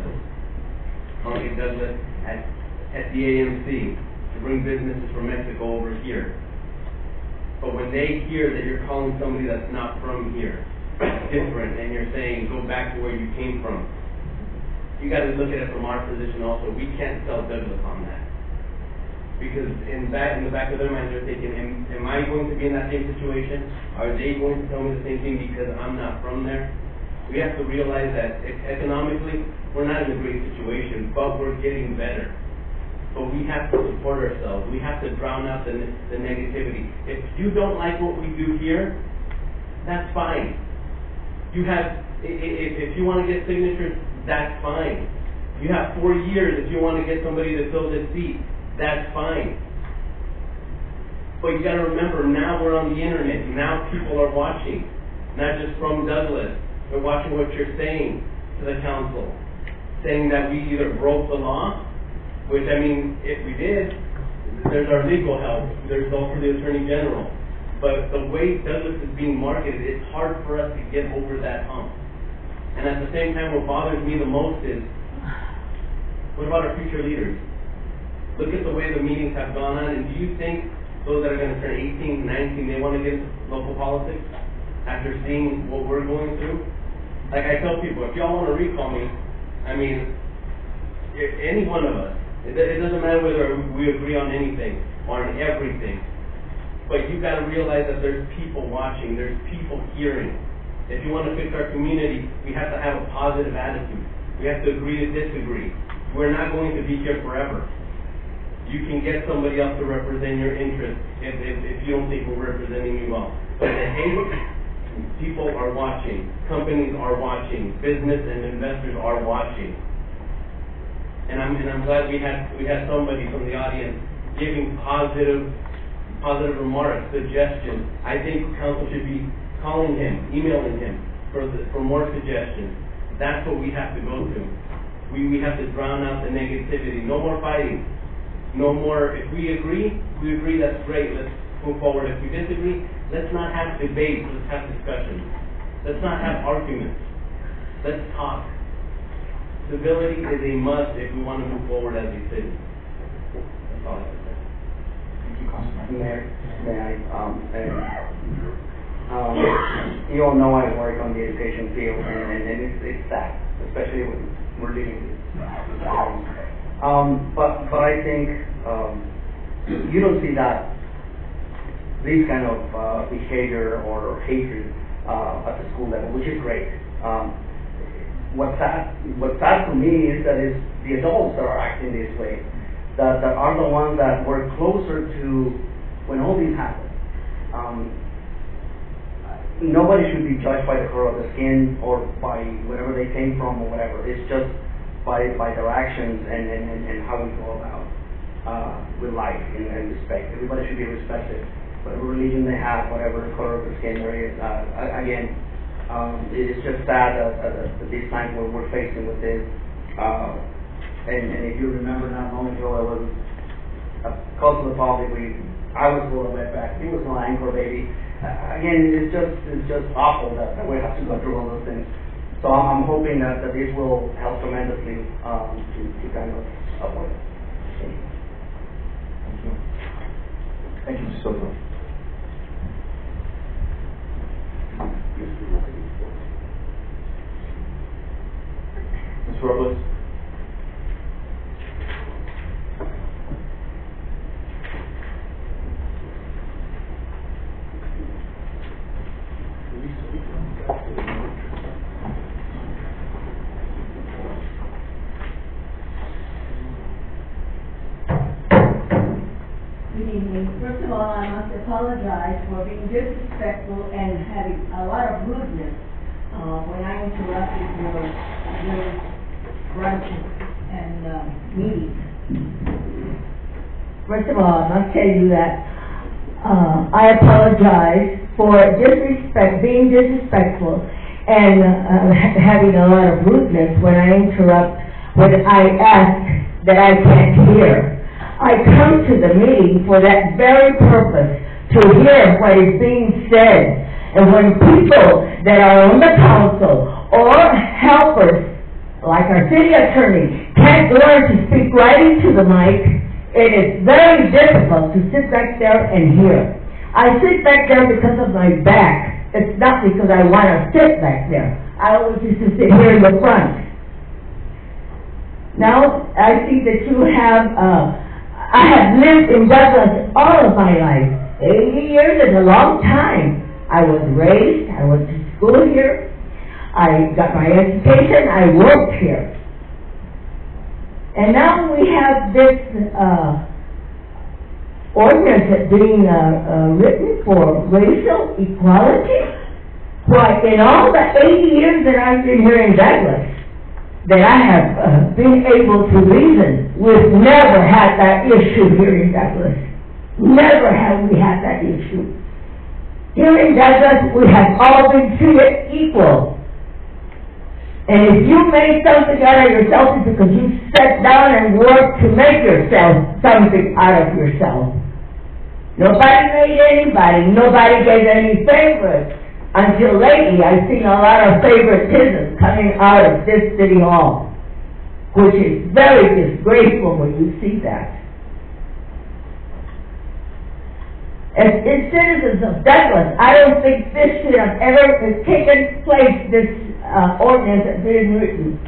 at the AMC to bring businesses from Mexico over here. But when they hear that you're calling somebody that's not from here different, and you're saying go back to where you came from, you got to look at it from our position also. We can't sell Douglas on that. Because in the back of their minds, they're thinking, am I going to be in that same situation? Are they going to tell me the same thing because I'm not from there? We have to realize that economically, we're not in a great situation, but we're getting better. But we have to support ourselves. We have to drown out the negativity. If you don't like what we do here, that's fine. If you want to get signatures, that's fine. You have 4 years if you want to get somebody to fill this seat. That's fine. But you got to remember, now we're on the internet. Now people are watching, not just from Douglas. They're watching what you're saying to the council, saying that we either broke the law, which, I mean, if we did, there's our legal help, there's also the Attorney General. But the way Douglas is being marketed, it's hard for us to get over that hump. And at the same time, what bothers me the most is, what about our future leaders? Look at the way the meetings have gone on, and do you think those that are going to turn 18, 19, they want to get into local politics after seeing what we're going through? Like I tell people, if y'all want to recall me, I mean, any one of us, it doesn't matter whether we agree on anything or on everything, but you got to realize that there's people watching, there's people hearing. If you want to fix our community, we have to have a positive attitude. We have to agree to disagree. We're not going to be here forever. You can get somebody else to represent your interests if you don't think we're representing you well. But the hate, people are watching, companies are watching, business and investors are watching. And I'm glad we had somebody from the audience giving positive remarks, suggestions. I think council should be calling him, emailing him for more suggestions. That's what we have to go to. We have to drown out the negativity. No more fighting. No more. If we agree, that's great. Let's move forward. If we disagree, let's not have debates. Let's have discussions. Let's not have arguments. Let's talk. Civility is a must if we want to move forward as a city. That's all I have to say. Thank you, Councilman. May I? You all know I work on the education field, and it's sad, especially when we're dealing with but I think you don't see that this kind of behavior or hatred at the school level, which is great. What's sad to me is that it's the adults that are acting this way, that are the ones that were closer to when all this happened. Nobody should be judged by the color of the skin or by wherever they came from or whatever. It's just by their actions and how we go about with life and respect. Everybody should be respected, whatever religion they have, whatever color of the skin there is. Again, it's just sad at this time where we're facing with this. And if you remember not long ago, it was a call to the public. I was full of wetback. He was no anchor baby. Again, it's just awful that we have to go through all those things. So I'm hoping that this will help tremendously to kind of avoid it. Thank you. Thank you, Mr. Soto. Ms. Robles. First of all, I must apologize for being disrespectful and having a lot of rudeness when I interrupted your brunches and meetings. First of all, I must tell you that I apologize for being disrespectful and having a lot of rudeness when I interrupt, when I ask that I can't hear. I come to the meeting for that very purpose, to hear what is being said. And when people that are on the council or helpers, like our city attorney, can't learn to speak right into the mic, it is very difficult to sit back there and hear. I sit back there because of my back. It's not because I want to sit back there. I always used to sit here in the front. Now, I see that you have... I have lived in Douglas all of my life. 80 years is a long time. I was raised, I went to school here, I got my education, I worked here. And now we have this ordinance being written for racial equality. Why, in all the 80 years that I've been here in Douglas, that I have been able to reason, we've never had that issue here in Douglas. Never have we had that issue. Here in Douglas, we have all been treated equal. And if you made something out of yourself, it's because you sat down and worked to make yourself something out of yourself. Nobody made anybody. Nobody gave any favors. Until lately, I've seen a lot of favoritism coming out of this city hall, which is very disgraceful when you see that. As citizens of Douglas, I don't think this should have ever taken place, this ordinance that's been written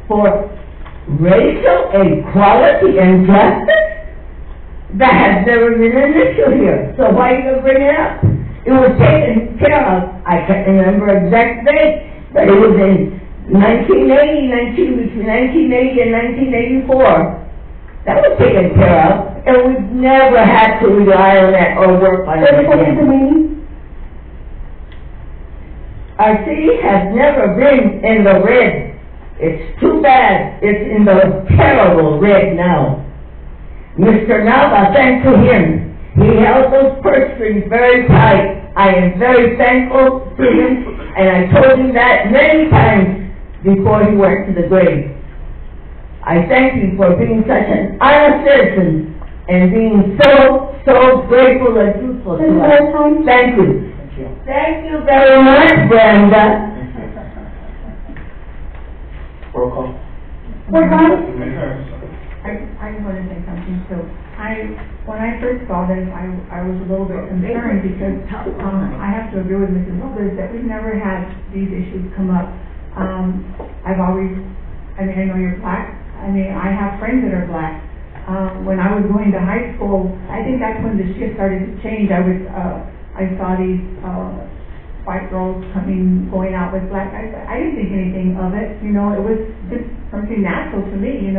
for racial equality and justice. That has never been an issue here, so why are you going to bring it up? It was taken care of, I can't remember exact date, but it was in between 1980 and 1984. That was taken care of, and we've never had to rely on that or work on it again. Our city has never been in the red. It's too bad it's in the terrible red now. Mr. Nava, thanks to him, he held those purse strings very tight. I am very thankful to him, and I told him that many times before he went to the grave. I thank you for being such an honest citizen and being so grateful and truthful to us. Thank you. Thank you very much, Brenda. Roll call. I just want to say something. So when I first saw this, I was a little bit concerned because I have to agree with Mrs. Lopez that we've never had these issues come up. I know you're black. I have friends that are black. When I was going to high school, I think that's when the shift started to change. I saw these white girls going out with black guys. I didn't think anything of it. It was just something natural to me. And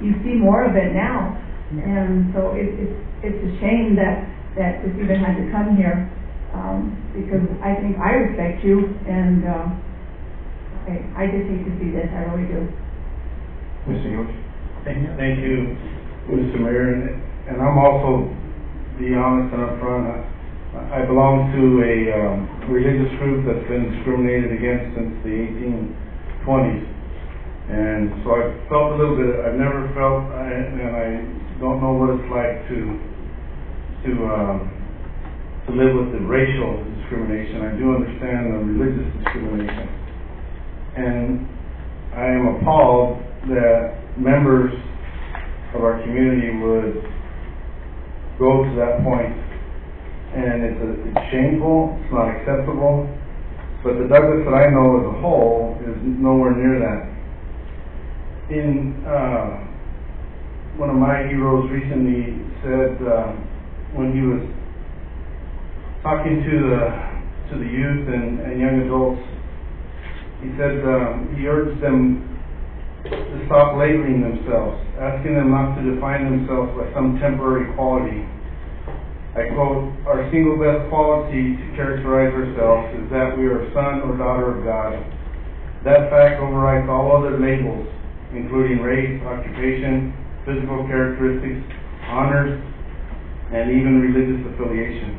you see more of it now. And so it's a shame that this even had to come here, because I think I respect you, and I just hate to see this. I really do. Mr. York. Thank you, Mr. Mayor, and I'm also, be honest and upfront, I belong to a religious group that's been discriminated against since the 1820s, and so I felt a little bit, I've never felt, and I don't know what it's like to live with the racial discrimination. I do understand the religious discrimination, and I am appalled that members of our community would go to that point, and it's shameful, it's not acceptable, but the Douglas that I know as a whole is nowhere near that. One of my heroes recently said, when he was talking to the youth and young adults, he said he urged them to stop labeling themselves, asking them not to define themselves by some temporary quality. I quote, "Our single best quality to characterize ourselves is that we are a son or daughter of God. That fact overrides all other labels, including race, occupation, physical characteristics, honors, and even religious affiliation."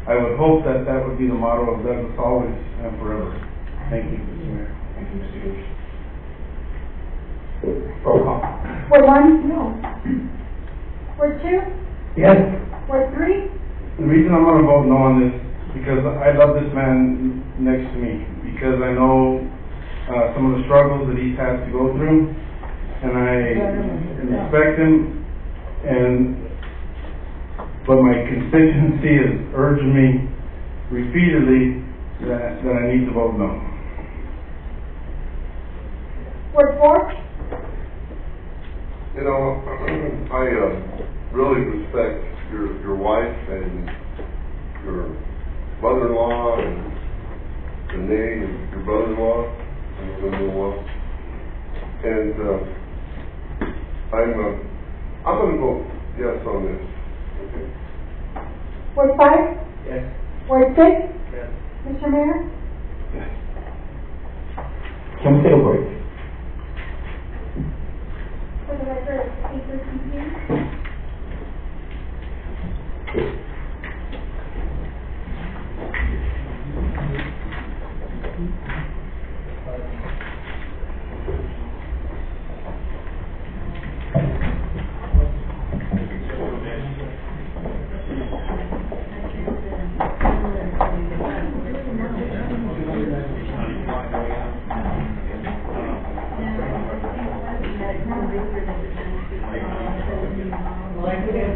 I would hope that would be the motto of Douglas always and forever. Thank you, Mr. Mayor. Thank you, Mr. York. Roll call. Ward 1? No. Ward 2? Yes. Ward 3? The reason I'm going to vote no on this because I love this man next to me, because I know some of the struggles that he's had to go through, and I respect him, but my constituency has urged me repeatedly that I need to vote no. Ward 4? I really respect your wife and your mother-in-law and Renee and your brother-in-law and your mother-in-law, and I'm going to vote yes on this. Okay. Ward 5? Yes. Ward 6? Yes. Mr. Mayor? Yes. Can we take a break? For the record, it's 8:13 p.m. The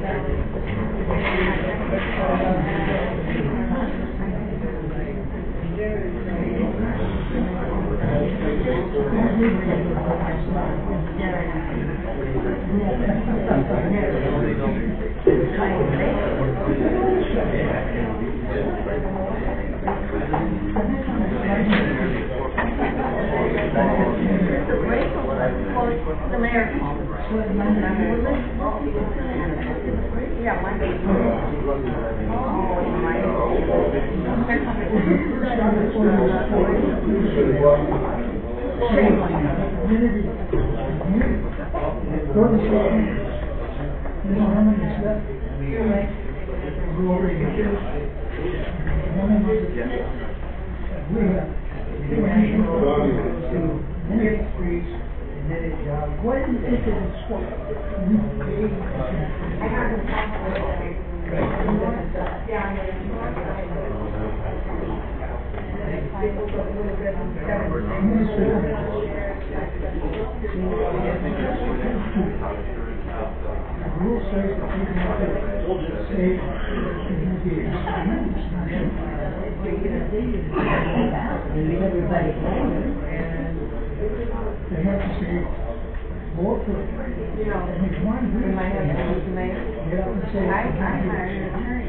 mayor called. Yeah, Monday. What is this in swap? Rule says that you can have it safe they have to say more for it. And if one really My husband was the mayor. get up and say, I hired an attorney.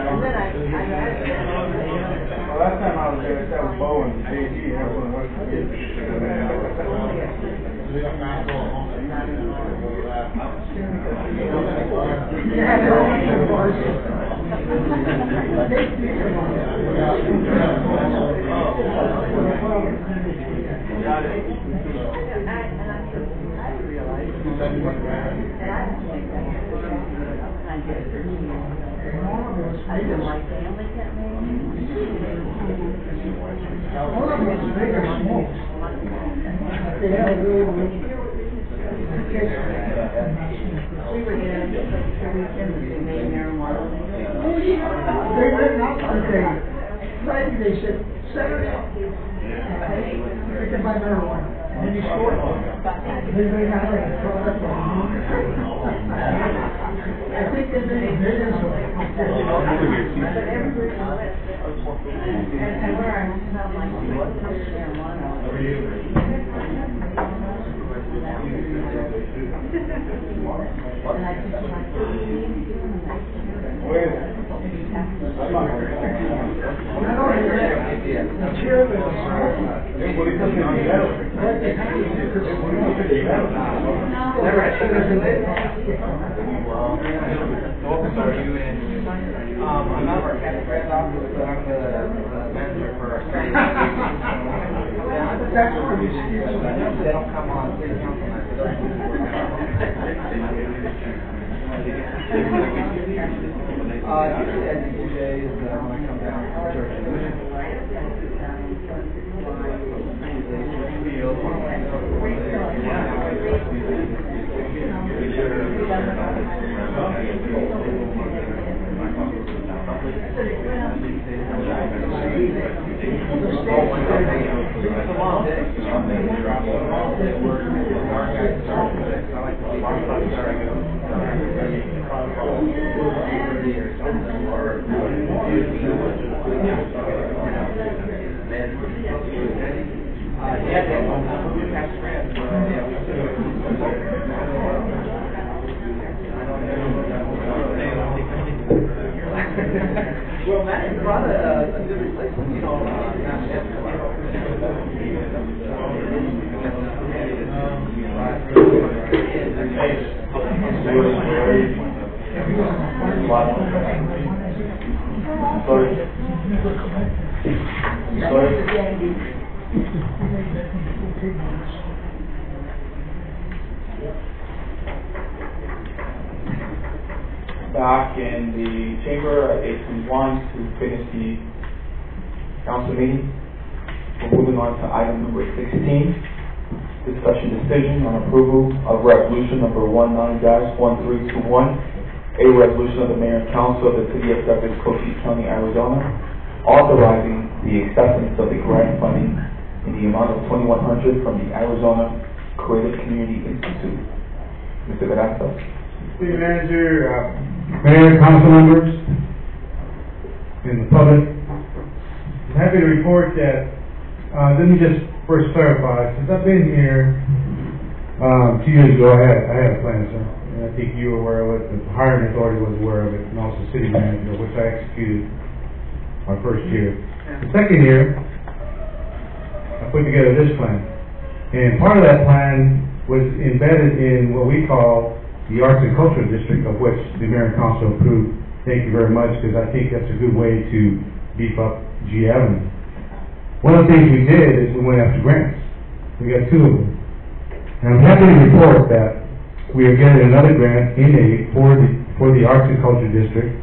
And then I Last time I was there, that was Bo and JG, and everyone was I didn't like family kept making. One of them is bigger smoke. They have a real we were there the weekend that they made marijuana. Oh, yeah. They went out one day. Friday, they said, Saturday. They can buy marijuana. And then he scored. They made out of it. I think that they did this way. But everybody went. And where I smelled like marijuana. And I just like, not only that, the chairman was I'm not our category officer, but I'm the manager for our city. That's where you see it. They don't come on city council night. Usually I do 2 days when I come down to church. Well, Matt, you brought a good replacement, you know, Back in the chamber at 8:21 to finish the council meeting. We're moving on to item number 16, discussion decision on approval of resolution number 19-1321, a resolution of the mayor and council of the city of Douglas, Cochise County, Arizona, authorizing the acceptance of the grant funding in the amount of $2,100 from the Arizona Creative Community Institute. Mr. Garza. City Manager, Mayor, council members, and the public, I'm happy to report that, let me just first clarify, since I've been here 2 years ago, I had a plan, sir, and I think you were aware of it, the hiring authority was aware of it, and also city manager, which I executed my first year. The second year, I put together this plan, and part of that plan was embedded in what we call the Arts and Cultural District, of which the mayor and council approved. Thank you very much, because I think that's a good way to beef up G Avenue. One of the things we did is we went after grants. We got 2 of them. And I'm happy to report that we are getting another grant in aid for the Arts and Culture District.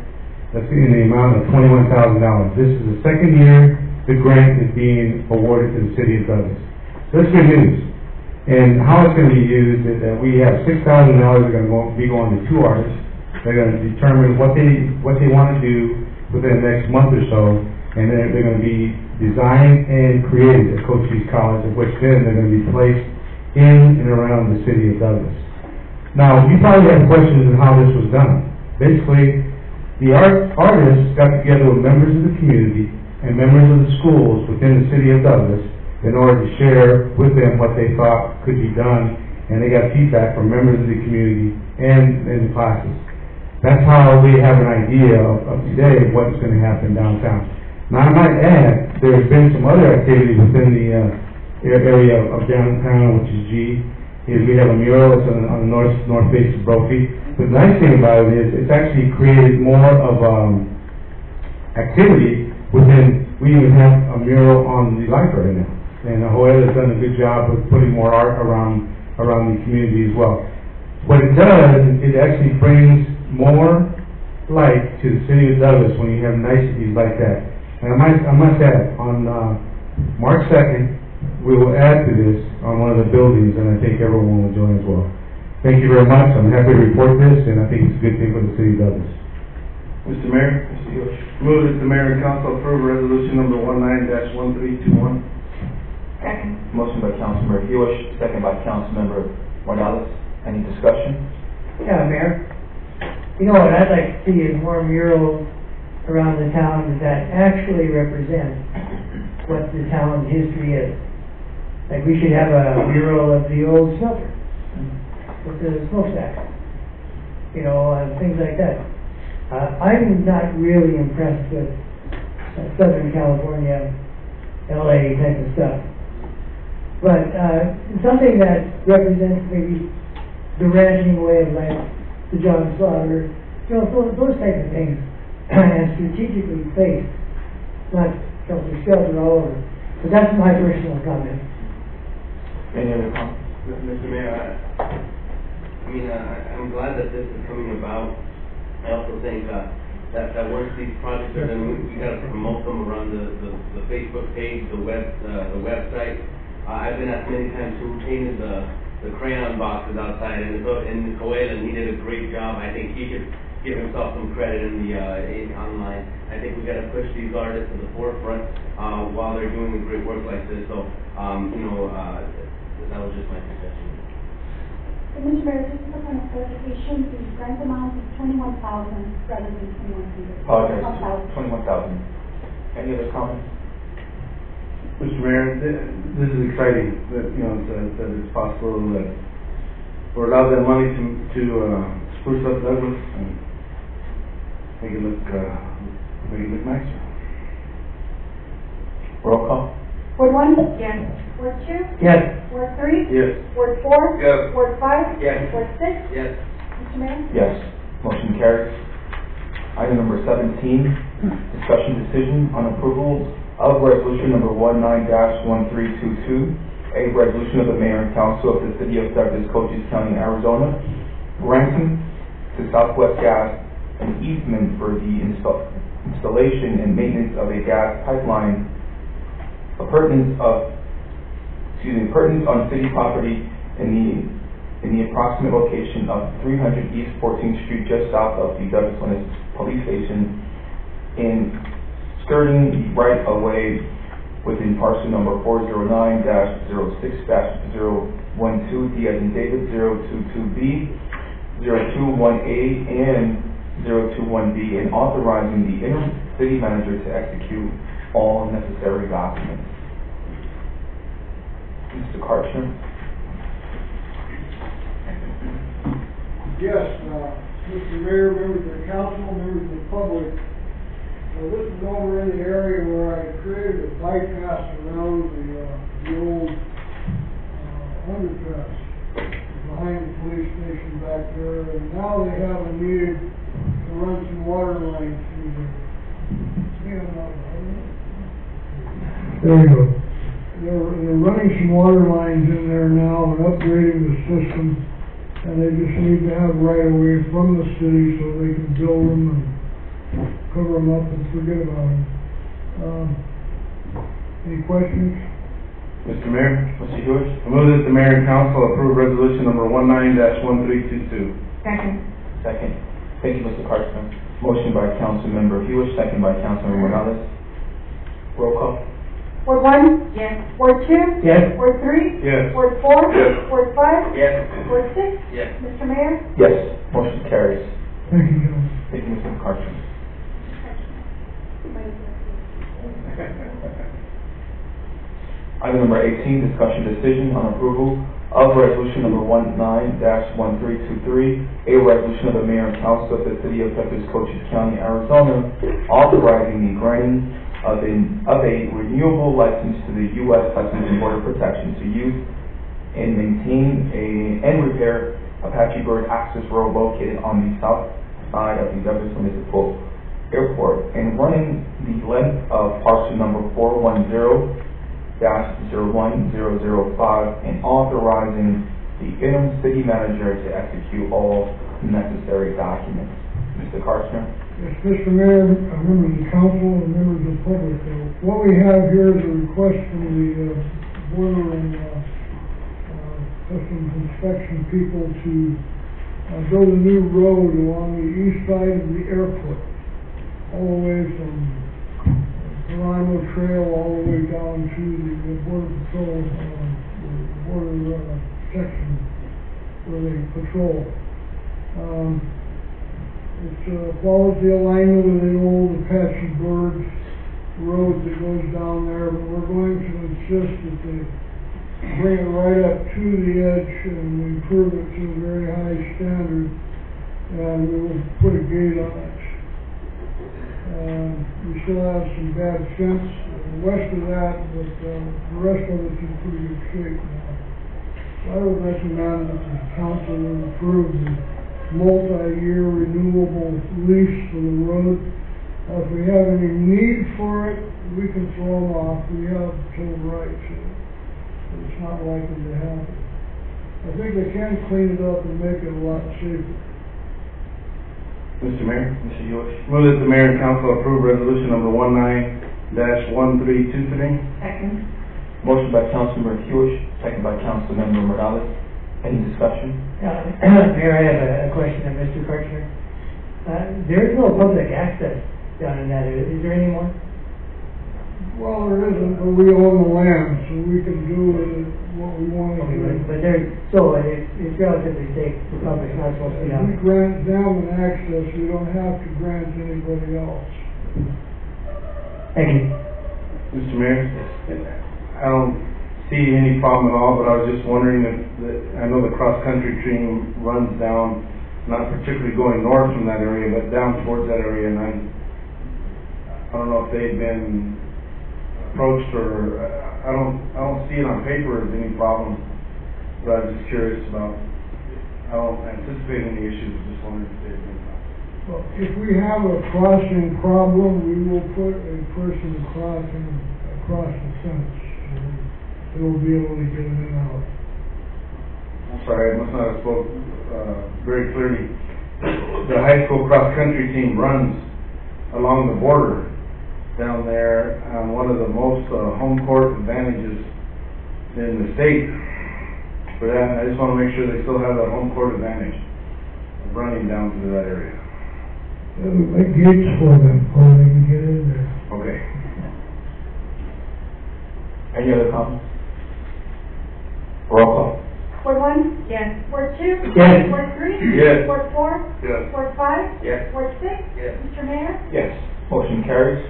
That's in the amount of $21,000. This is the second year the grant is being awarded to the city of Douglas. So that's good news. And how it's going to be used is that we have $6,000 that are going to be going to 2 artists. They're going to determine what they want to do within the next month or so, and then they're going to be designed and created at Cochise College, of which then they're going to be placed in and around the city of Douglas. Now, you probably have questions on how this was done. Basically, the artists got together with members of the community and members of the schools within the city of Douglas in order to share with them what they thought could be done, and they got feedback from members of the community and in the classes. That's how we have an idea of today of what's going to happen downtown. Now, I might add there's been some other activity within the area of downtown, which is G, is we have a mural that's on the north face of Brophy. The nice thing about it is it's actually created more of activity within. We even have a mural on the library now, and Joel has done a good job of putting more art around the community as well. What it does, it actually brings more light to the city of Douglas when you have niceties like that. And I must add, on March 2nd, we will add to this on one of the buildings, and I think everyone will join as well. Thank you very much. I'm happy to report this, and I think it's a good thing for the city of Douglas. Mr. Mayor, move that the mayor and council approve resolution number 19-1321. Second. Motion by Councilmember Hewish, second by Councilmember Morales. Any discussion? Yeah, Mayor. You know what I'd like to see is more murals around the town that actually represent what the town's history is. Like we should have a mural of the old smelter with the smokestack, you know, and things like that. I'm not really impressed with Southern California, LA type of stuff. But something that represents maybe the ranching way of life, the John Slaughter, you know, those type of things, and strategically placed, not shelter all over. But that's my personal comment. Any other comments? Mr. Mayor, I'm glad that this is coming about. I also think that once these projects are done, we got to promote them around the Facebook page, the website. I've been asked many times who painted the crayon boxes outside, and Joel, he did a great job. I think he could give himself some credit in online. I think we got to push these artists to the forefront while they're doing great work like this. So, that was just my suggestion. Mr. Mayor, just for kind of clarification, the grant amount is $21,000 rather than $21,000. Apologize. 21,000. Any other comments? Mr. Mayor, this is exciting that, you know, that it's possible that we're allowed that money to spruce up Douglas and make it look nicer. Roll call. Ward 1? Yes. Ward 2? Yes. Ward 3? Yes. Ward 4? Yes. Ward 5? Yes. Ward 6? Yes. Mr. Mayor? Yes. Motion carries. Item number 17, discussion decision on approval of resolution number 19-1322, a resolution of the mayor and council of the city of Douglas, Cochise County, Arizona, granting to Southwest Gas an easement for the installation and maintenance of a gas pipeline, appurtenance on city property in the approximate location of 300 East 14th Street, just south of the Douglas Police Station, in skirting the right-of-way within parcel number 409-06-012, D as in David, 022B, 021A, and 021B, and authorizing the interim city manager to execute all necessary documents. Mr. Karchner. Yes, Mr. Mayor, members of the council, members of the public. This is over in the area where I created a bypass around the old underpass behind the police station back there, and now they have a need to run some water lines through there. There you go. They're running some water lines in there now and upgrading the system, and they just need to have right of way from the city so they can build them and cover them up and forget about them. Any questions? Mr. Mayor? Mr. Hewish? I move that the mayor and council approve resolution number 19-1322. Second. Second. Thank you, Mr. Karchner. Motion by Councilmember Hewish, second by Councilmember Morales. Roll call. Ward 1? Yes. Ward 2? Yes. Ward 3? Yes. Ward 4? Yes. Ward 5? Yes. Ward 6? Yes. Mr. Mayor? Yes. Motion carries. Thank you, John. Thank you, Mr. Karchner. Item number 18, discussion decision on approval of resolution number 19-1323, a resolution of the mayor and council of the city of Douglas, Cochise County, Arizona, authorizing the granting of a renewable license to the U.S. Customs and Border Protection to use and maintain and repair Apache Bird Access Road located on the south side of the Douglas Municipal Airport and running the length of parcel number 410-01005 and authorizing the interim city manager to execute all necessary documents. Mr. Karchner? Yes, Mr. Mayor, members of the council, and members of the public, what we have here is a request from the border and customs inspection people to build a new road along the east side of the airport, all the way from Toronto Trail all the way down to the border patrol, border section where they patrol. It's follows the alignment of the old Apache Bird road that goes down there, but we're going to insist that they bring it right up to the edge and improve it to a very high standard, and we will put a gate on it. We still have some bad fence west of that, but the rest of it's in pretty good shape now. So I would recommend that the council would approve the multi-year renewable lease for the road. If we have any need for it, we can throw them off. We have total rights. It's not likely to happen. I think they can clean it up and make it a lot safer. Mr. Mayor? Mr. Hewish? Move that the mayor and council approve resolution number 19-1323. Second. Motion by Councilmember Hewish, second by Councilmember Morales. Any discussion? Mayor, I have a question of Mr. Karchner. There is no public access down in that area. Is there any more? Well, there isn't, but we own the land, so we can do with it what we want to do. But there's, so it's relatively safe. The public's not supposed to be If out. we grant them an access, we don't have to grant anybody else. Thank you. Mr. Mayor? I don't see any problem at all, but I was just wondering if, I know the cross-country team runs down, not particularly going north from that area, but down towards that area, and I don't know if they've been approached or, I don't see it on paper as any problem, but I was just curious about, I don't anticipate any issues, just wondering if they've been. Well, if we have a crossing problem, we will put a person crossing across the fence. They will be able to get in and out. I'm sorry, I must not have spoke very clearly. The high school cross-country team runs along the border down there on one of the most home court advantages in the state. For that, I just want to make sure they still have that home court advantage of running down to that area. Yeah, we make gates for them before they can get in there. Okay. Any other comments? Roll call. Ward 1? Yes. Ward 2? Yes. Ward 3? Yes. Ward 4? Yes. Ward 5? Yes. Ward 6? Yes. Mr. Mayor? Yes. Motion carries.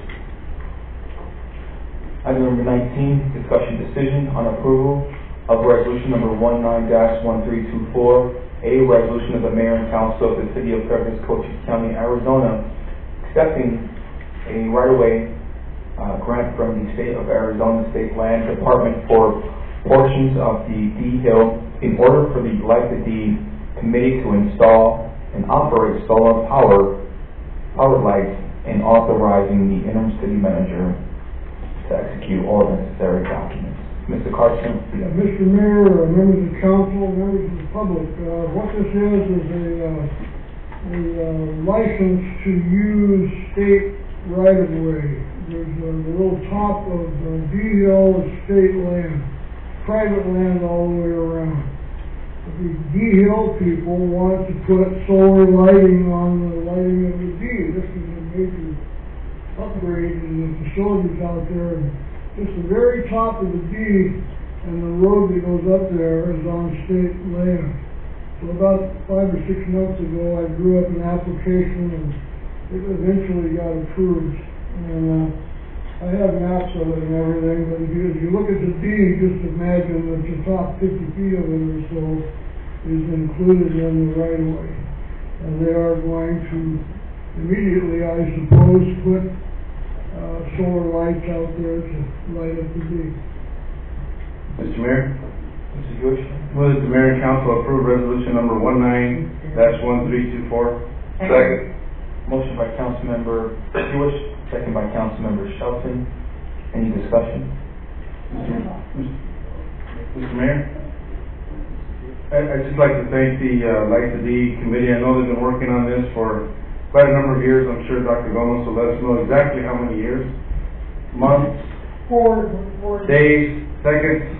Item number 19, discussion decision on approval of resolution number 19-1324, a resolution of the mayor and council of the city of Fairbanks, Cochise County, Arizona, accepting a right-of-way grant from the state of Arizona State Land Department for portions of the D Hill in order for the Like the D committee to install and operate solar power lights and authorizing the interim city manager to execute all necessary documents. Mr. Carson? Yeah, Mr. Mayor, members of the council, members of the public, what this is a license to use state right-of-way. There's the little top of D Hill is state land, private land all the way around. The D Hill people want to put solar lighting on the lighting of the D. This is a major upgrade in the facilities out there. And just the very top of the D and the road that goes up there is on state land. So about 5 or 6 months ago, I drew up an application and it eventually got approved. And I have maps of it and everything, but if you look at the D, just imagine that the top 50 feet of it or so is included in the right-of-way. And they are going to immediately, I suppose, put solar lights out there to light up the day. Mr. Mayor, Mr. Jewish? move that the mayor and council approve resolution number 19-1324. Second. Motion by Councilmember Jewish, second by Councilmember Shelton. Any discussion? Mr. Mayor, I'd just like to thank the Light the D committee. I know they've been working on this for quite a number of years. I'm sure Dr. Gomez will let us know exactly how many years, months, days, seconds,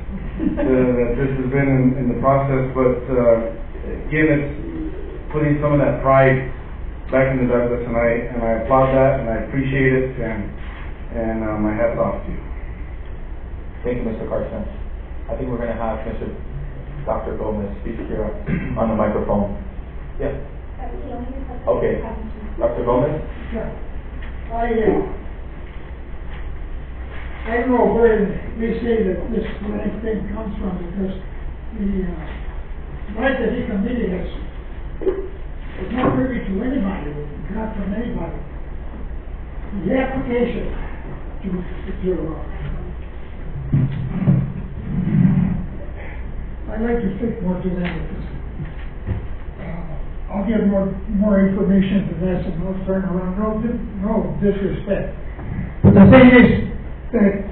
that this has been in the process. But again, it's putting some of that pride back into Douglas, and I applaud that, and I appreciate it, and my hat's off to you. Thank you, Mr. Carson. I think we're going to have Dr. Gomez speak here on the microphone. Yeah. Okay. Dr. Gomez? Sure. I don't know where they say that this grant thing comes from, because the Light the D committee is not privy to anybody, not from anybody. The application I'd like to speak more to that, because I'll give more information to this, and no turn around, no disrespect. But the thing is that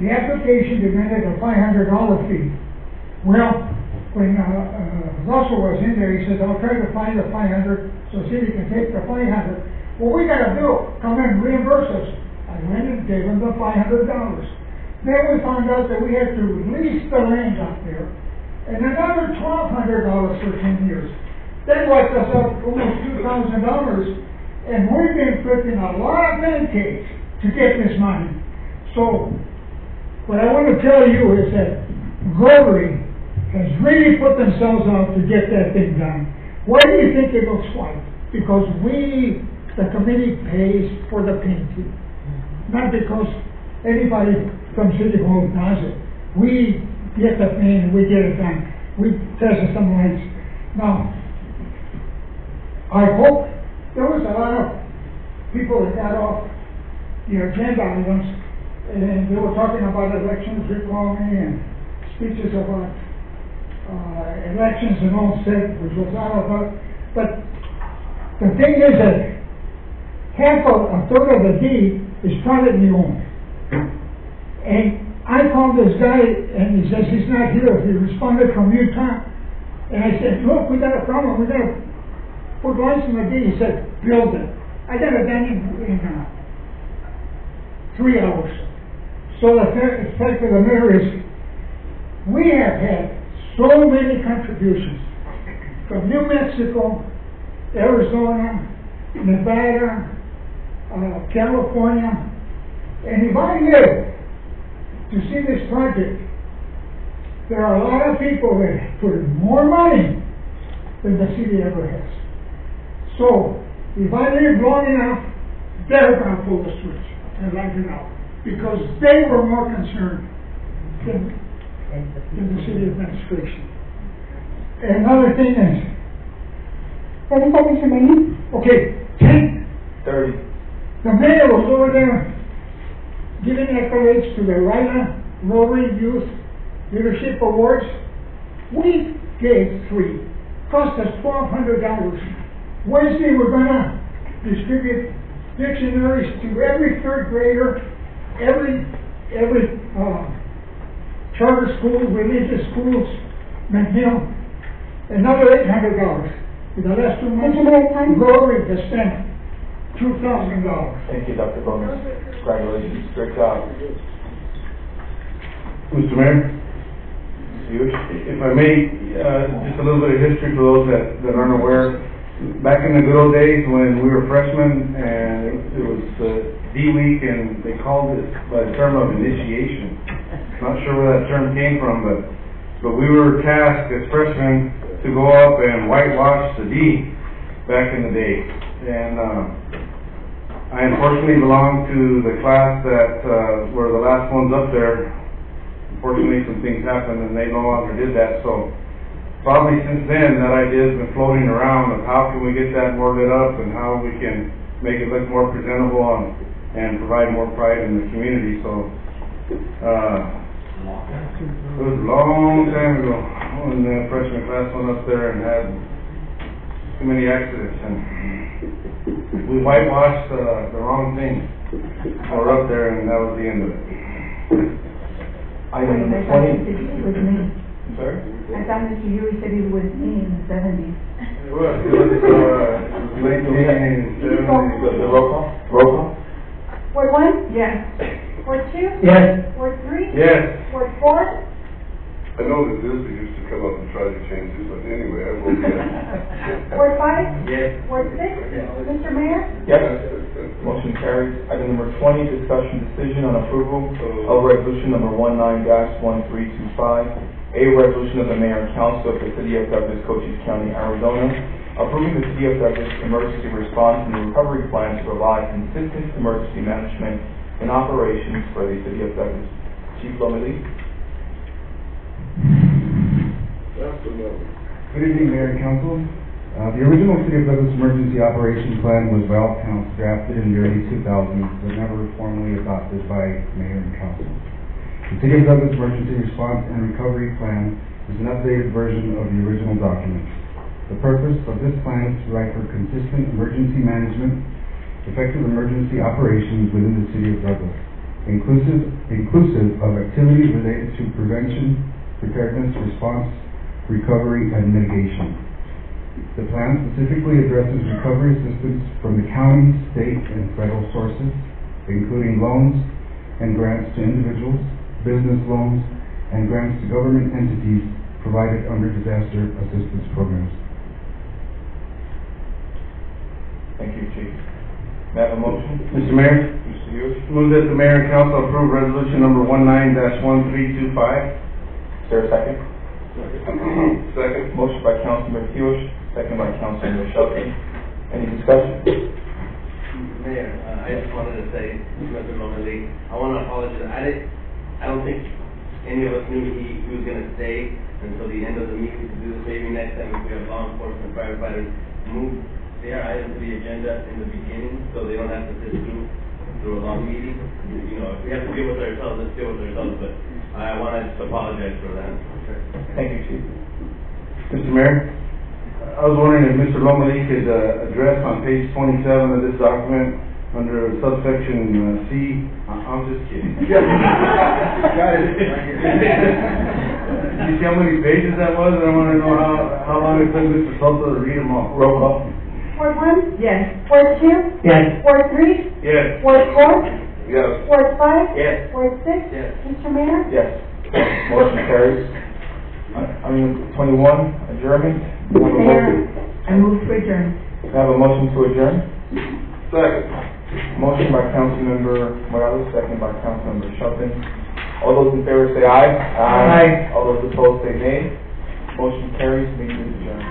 the application demanded a $500 fee. Well, when Russell was in there, he said, I'll try to find the 500, so see if he can take the 500. Well, we got a bill, come in, reimburse us. I went and gave him the $500. Then we found out that we had to lease the land up there, and another $1,200 for 10 years. That wiped us up almost $2,000, and we've been putting a lot of pancakes to get this money. So, what I want to tell you is that Rotary has really put themselves out to get that thing done. Why do you think it looks white? Because we, the committee, pays for the painting. Not because anybody from City Hall does it. We get the paint and we get it done. We tested some lights. Now, I hope there was a lot of people that got off the agenda items, and they were talking about elections, recall me, and speeches about elections and all said, which was all about. But the thing is that a third of the deed is privately owned. And I called this guy, and he says he's not here. He responded from Utah. And I said, look, we got a problem. We got to put lights in the deed. He said, build it. I got it done in 3 hours. So the fact of the matter is, we have had so many contributions from New Mexico, Arizona, Nevada, California, and if I live to see this project, there are a lot of people that put in more money than the city ever has. So, if I live long enough, they're going to pull the switch and light it out, because they were more concerned than the city administration. Another thing is, 30 seconds remaining. Okay, 30. The mayor was over there giving accolades to the RILA Rotary Youth Leadership Awards. We gave 3. Cost us $1,200. Wednesday we're going to distribute dictionaries to every 3rd grader, every charter school, religious schools, McNeil. Another $800. In the last 2 months, Rotary has spent $2,000. Thank you, Dr. Gomez. Congratulations. Great job. Mr. Mayor, if I may, just a little bit of history for those that aren't aware. Back in the good old days when we were freshmen, and it was D week, and they called it by the term of initiation. Not sure where that term came from, but we were tasked as freshmen to go up and whitewash the D back in the day. And I unfortunately belonged to the class that were the last ones up there. Unfortunately, some things happened and they no longer did that. So probably since then that idea has been floating around of how can we get that more lit up and how we can make it look more presentable and provide more pride in the community, so, it was a long time ago when the freshman class went up there and had too many accidents, and we whitewashed the wrong thing. We're up there, and that was the end of it. Item number I thought 20. it was me. I'm sorry? I thought Mr. Yuri said he was me in the 70s. It was late '70s. The roll call? Roll call? Ward one? Yes. Ward two? Yes. Ward three? Yes. Ward four? I know that Disney used to come up and try to change it, but anyway, I will yes. Ward five? Yes. Ward six? Mr. Mayor? Yes. Motion carries. Item number 20, discussion decision on approval of resolution number 19-1325, a resolution of the mayor and council of the city of Douglas, Cochise County, Arizona, approving the city of Douglas emergency response and recovery plan to provide consistent emergency management and operations for the city of Douglas. Chief Lomeli. Good evening, Mayor and Council. The original City of Douglas Emergency Operations Plan was by all counts drafted in the early 2000s, but never formally adopted by Mayor and Council. The City of Douglas Emergency Response and Recovery Plan is an updated version of the original document. The purpose of this plan is to provide for consistent emergency management, effective emergency operations within the City of Douglas, inclusive of activities related to prevention, preparedness, response, recovery, and mitigation. The plan specifically addresses recovery assistance from the county, state, and federal sources, including loans and grants to individuals, business loans, and grants to government entities provided under disaster assistance programs. Thank you, Chief. May I have a motion? Mr. Mayor? Mr. Hughes? Move that the mayor and council approve resolution number 19-1325. Is there a second? Second. Motion by Councilman Hughes, second by Councilman Shelton. Any discussion? Mayor, I just wanted to say, Mr. Lomeli, I want to apologize. I don't think any of us knew he was going to stay until the end of the meeting to do this. Maybe next time if we have law enforcement, firefighters, move their items to the agenda in the beginning so they don't have to sit through a long meeting. You know, if we have to deal with ourselves, let's deal with ourselves, but I want to just apologize for that. Thank you, Chief. Mr. Mayor, I was wondering if Mr. Lomeli could address on page 27 of this document under subsection C. I'm just kidding. Got it. You see how many pages that was? I want to know how long it took Mr. Soto to read them all. Roll call. Ward one? Yes. Ward two? Yes. Ward three? Yes. Ward four? Yes. Ward five? Yes. Ward six? Yes. Mr. Mayor? Yes. Motion carries. Item 21, adjournment. May I have a Mayor, motion? I move to adjourn. May I have a motion to adjourn? Second. Motion by Councilmember Morales, second by Councilmember Shelton. All those in favor say aye. Aye. All those opposed say nay. Motion carries. Meeting is adjourned.